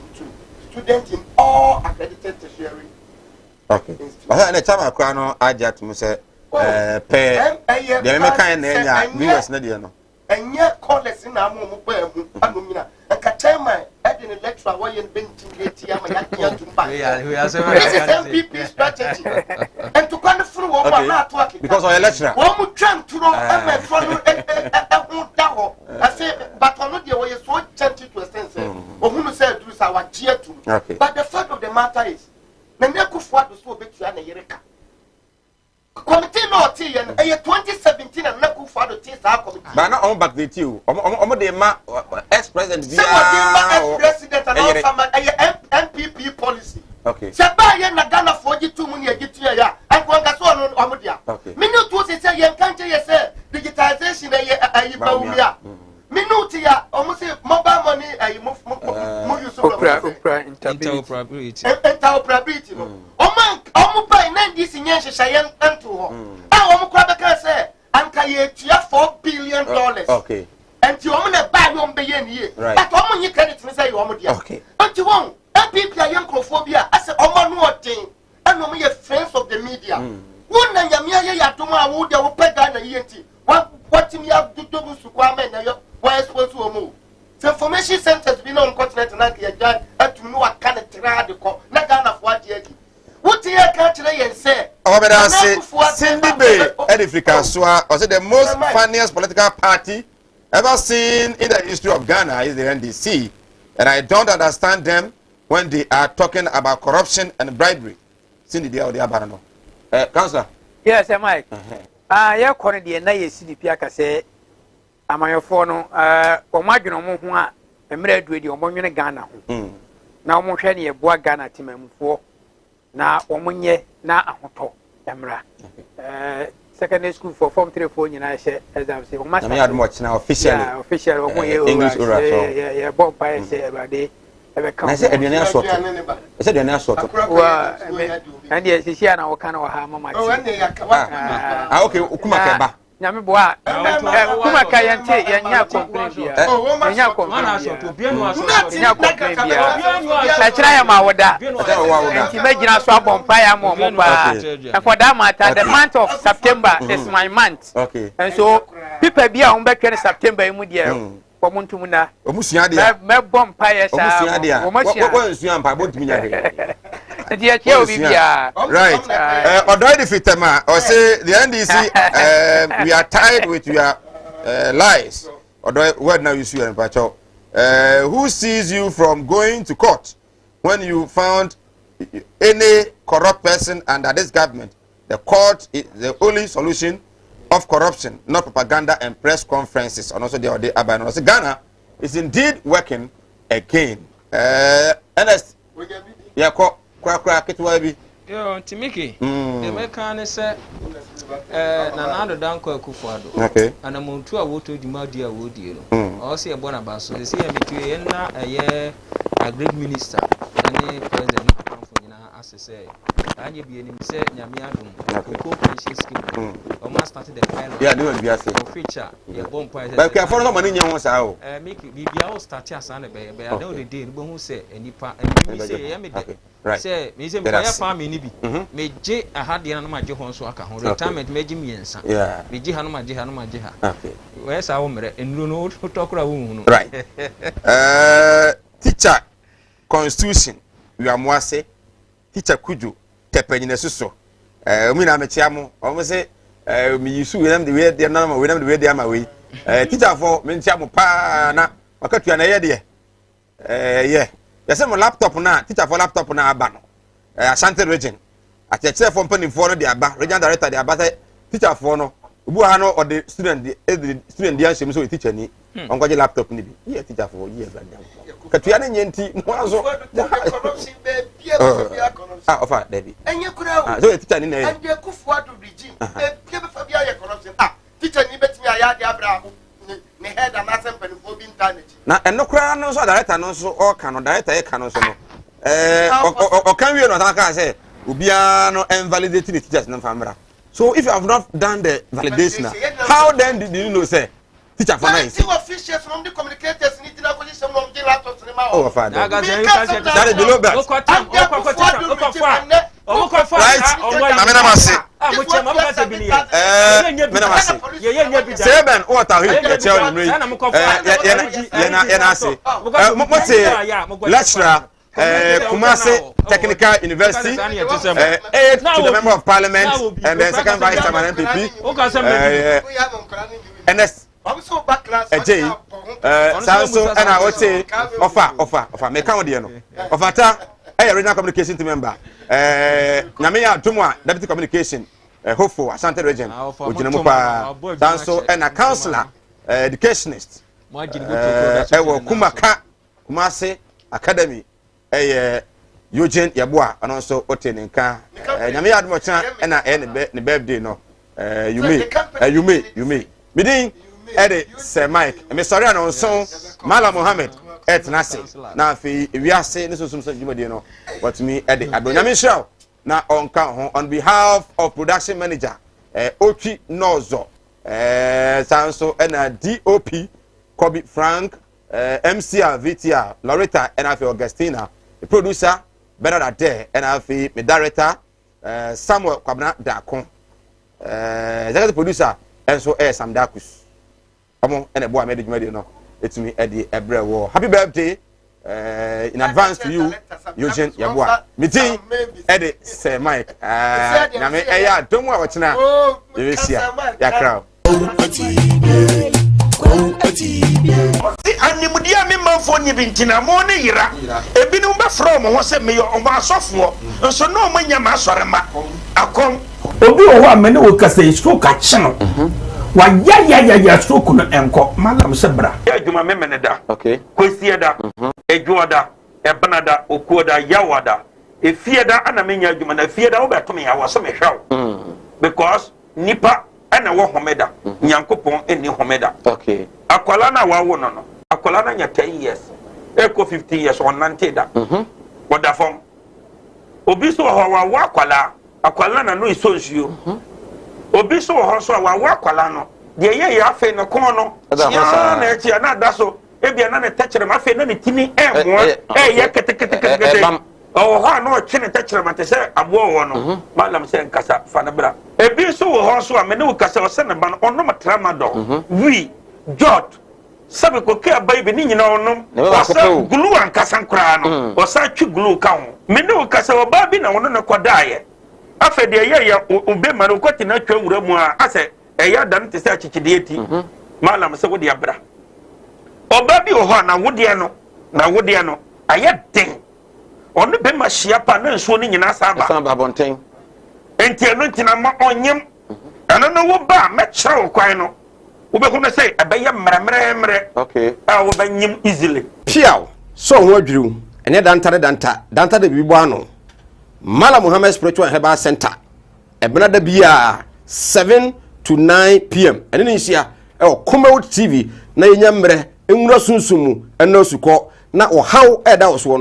students in all accredited tertiary. Okay. And the time I crown I just must say pay the American viewers no. And yet, college in our Alumina, and Katema, adding a lecture why you've been to buy. This is MPP strategy. And to come through what not talking because I lecture. One would jump to I say, but I'm not the way you're so gentle to a sense. Or who said to us our cheer to. But the fact of the matter is, Menekufuat was so big to an Erika. Committee no T and 2017 and Naku for the T committee. But not on back the two. Ex-president ex-president and MPP policy. Okay. Sabaya Nagana 42 million get here. And one gas on Omodia. Okay. Minute was say you can't say digitization a Minutia almost mobile money I move interoperability. This in Cheyenne and to her. I say, and Kaya $4 billion. Okay. And you want to buy 1 billion year. Right. But you credit me say you want. Okay. And you won't. MPP a yankophobia as a omanu thing and no me friends of the media. One na nyamia ya tuma wo de wo pega na yenti. What me have to do to kwame na yo why supposed to move. The information centers be on continent na ya jan to know what kind of trade ko na Ghana for adi. What you can't say? Oh, but I say, Cindy Bay, Edifica Soa, was the most funniest political party ever seen in the history of Ghana is the NDC. And I don't understand them when they are talking about corruption and bribery. Cindy, they are Barano. Councillor? Yes, Mike. Yeah, Corny, the Naya CDP, I say, am I a phone? Or Margin Moa, a married with your Monument Ghana. Now, Moshani, a boy Ghana team for. Na omunye na ahoto emra secondary school for form 3 4 nyina she exam say master na me admo na official omunye English oral yeah bomb pie say everybody ebe kan na say aduane asort say aduane asort wa and yes she na wo kan wo ha mama okay okuma keba nyame boa kuma ka yente yenya complain bia yenya complain bia yenya complain bia a try ma woda nti magina so abompa ya mo ba and for that matter the month of September is my month okay and so people bia on be twen September mu dia for muntum na omusua dia me bompa ya sa omusua dia mpa bodumi nya right. Although the fitema, or say the NDC, we are tired with your lies. Although what now you see and Pacho, who sees you from going to court when you found any corrupt person under this government? The court is the only solution of corruption, not propaganda and press conferences. And also the other and also Ghana is indeed working again. Ernest, yeah, kwa kitwa bi yo Timiki the mekane se na nado danko akufuado okay ana muntu a woto dimadi a wodi no o se ebo na baso se ya mitue ye na eye a great minister ani president amfo nyina asese anye bi enim se nyame adum ko pension scheme o ma started the pilot yeah do be ase o feature ye bompa ba ka for no mani nyen ho sa o make bibia o start asa na be ya do the day bo hu se enipa eni se ye me de right say me say me ya family ni bi me je ahade na ma je ho so aka ho retirement me je miensa me je ha no ma je ha okay we sa wo mere enuro no tokura wo hu no right teacher constitution we are moase teacher kuju tepanyina suso omi na me chiamo o say me yisu we nam the way dey na ma we nam the way dey ama we teacher for me chiamo pa na makatua na ye de yeah yase mo laptop na teacher for laptop na aba no Ashanti region acheche for company for no dey aba regional director dey aba say teacher for no obu ha no or the student dey ansem so teacher ni ongoje laptop ni bi yeah teacher for yeah brand katua na nyenti mo aso corruption be bia corruption ofa David enye kura so teacher ni na e and kufuado regime bia be fa bia corruption teacher ni betimi aya dey abra ne head and assembly for bi internet na eno kura no so director no so o kan no director e kan no so no o kan we no taka say obia no invalidate the teachers na famra. So if you have not done the validation, how then did you know say teacher for nice? Officials from the communicators need to position from the laptops in my oh father that is below that Seven what are you tell me lecturer Kumasi Technical University, 8 to the Member of Parliament, and then second Vice Chairman MPP. NS J. Sanso, and I would say, offer, make count the end. Offer, regional communication team member. Namia Tumwa, Deputy Communication, hopeful, Ashanti region, Ujinamupa, Sanso, and a councillor, educationist. Kumaka, Kumasi Academy. Eugene Yabua and also Oteninka. Nyame admocha na ne birthday no. You may. Midin Eddie Sir Mike. Me sorry na so Mala Mohammed et nase. Na fi wiase ne so jumadi no. But me Eddie Adonyame show na onka ho on behalf of production manager Ochi Nozo. Sanso na DOP Kobe Frank MCR VTR Loretta and Augustina. The producer Bernard Ade and afi me director Samuel Kwabna Dakon executive producer enso Sam Dakus omo ene boa me de dwuma no etumi e de ebre wo happy birthday in advance to you Eugene Yabua meeting e de Sir Mike na me eya domu a wachina yesia ya crowd animudia me manfo nyi bintina mo ne yira ebinum be from ho se me yo o ma asofo nso no manya ma asore ma akom obi o ho amene wo kasa isko ka chino wa ya stroke no enko malam sebra ya djuma memene da okay kosie da ejuoda ebanada okuoda yawada efieda ana menya djuma na fieda wo beto me yawo so me hwaw because nipa ana wo homeda nyankopon eni homeda okay akwala na wawo no akwala na nya 10 years eko 15 years on nanteda woda fom obi so ho wa akwala na no isonsuo obi so ho so wa akwala no de ye ya afi no kon no ya na echi na da so ebia na ne techere ma afi na ne tini enwo ye kete oh ha no chine techere ma te se abo wo no malam se nkasa fa na bra ebi so ho so amene wo kasa o se ne ba no ono matrama do wi jot sabe ko ke baby ni nyina onom wasa glue ankasa nkra no wasa twi glue ka ho mene wo kasa o ba bi na wono ne kodaye afa de ye ube ma no kwati na twa wura mu a ase eya dan te se achikide eti malam se wo de abra oba bi o ho na wode no aye den onu be ma hia pa na nsuo ni nyina saba bonten enti eno ntina ma onyem ana no wo ba me kyerɛ kwan no wo be kono say abɛyɛ mremremre okay wo ba nyim easily piaw so ho adwiriw ene danta de bibo ano Mala Muhammad Spiritual Herbal Center ebena da bia 7 to 9 p.m. ene ni hia Kumawood TV na yenya mre enwura sunsumu eno sukọ na o haw eda wo so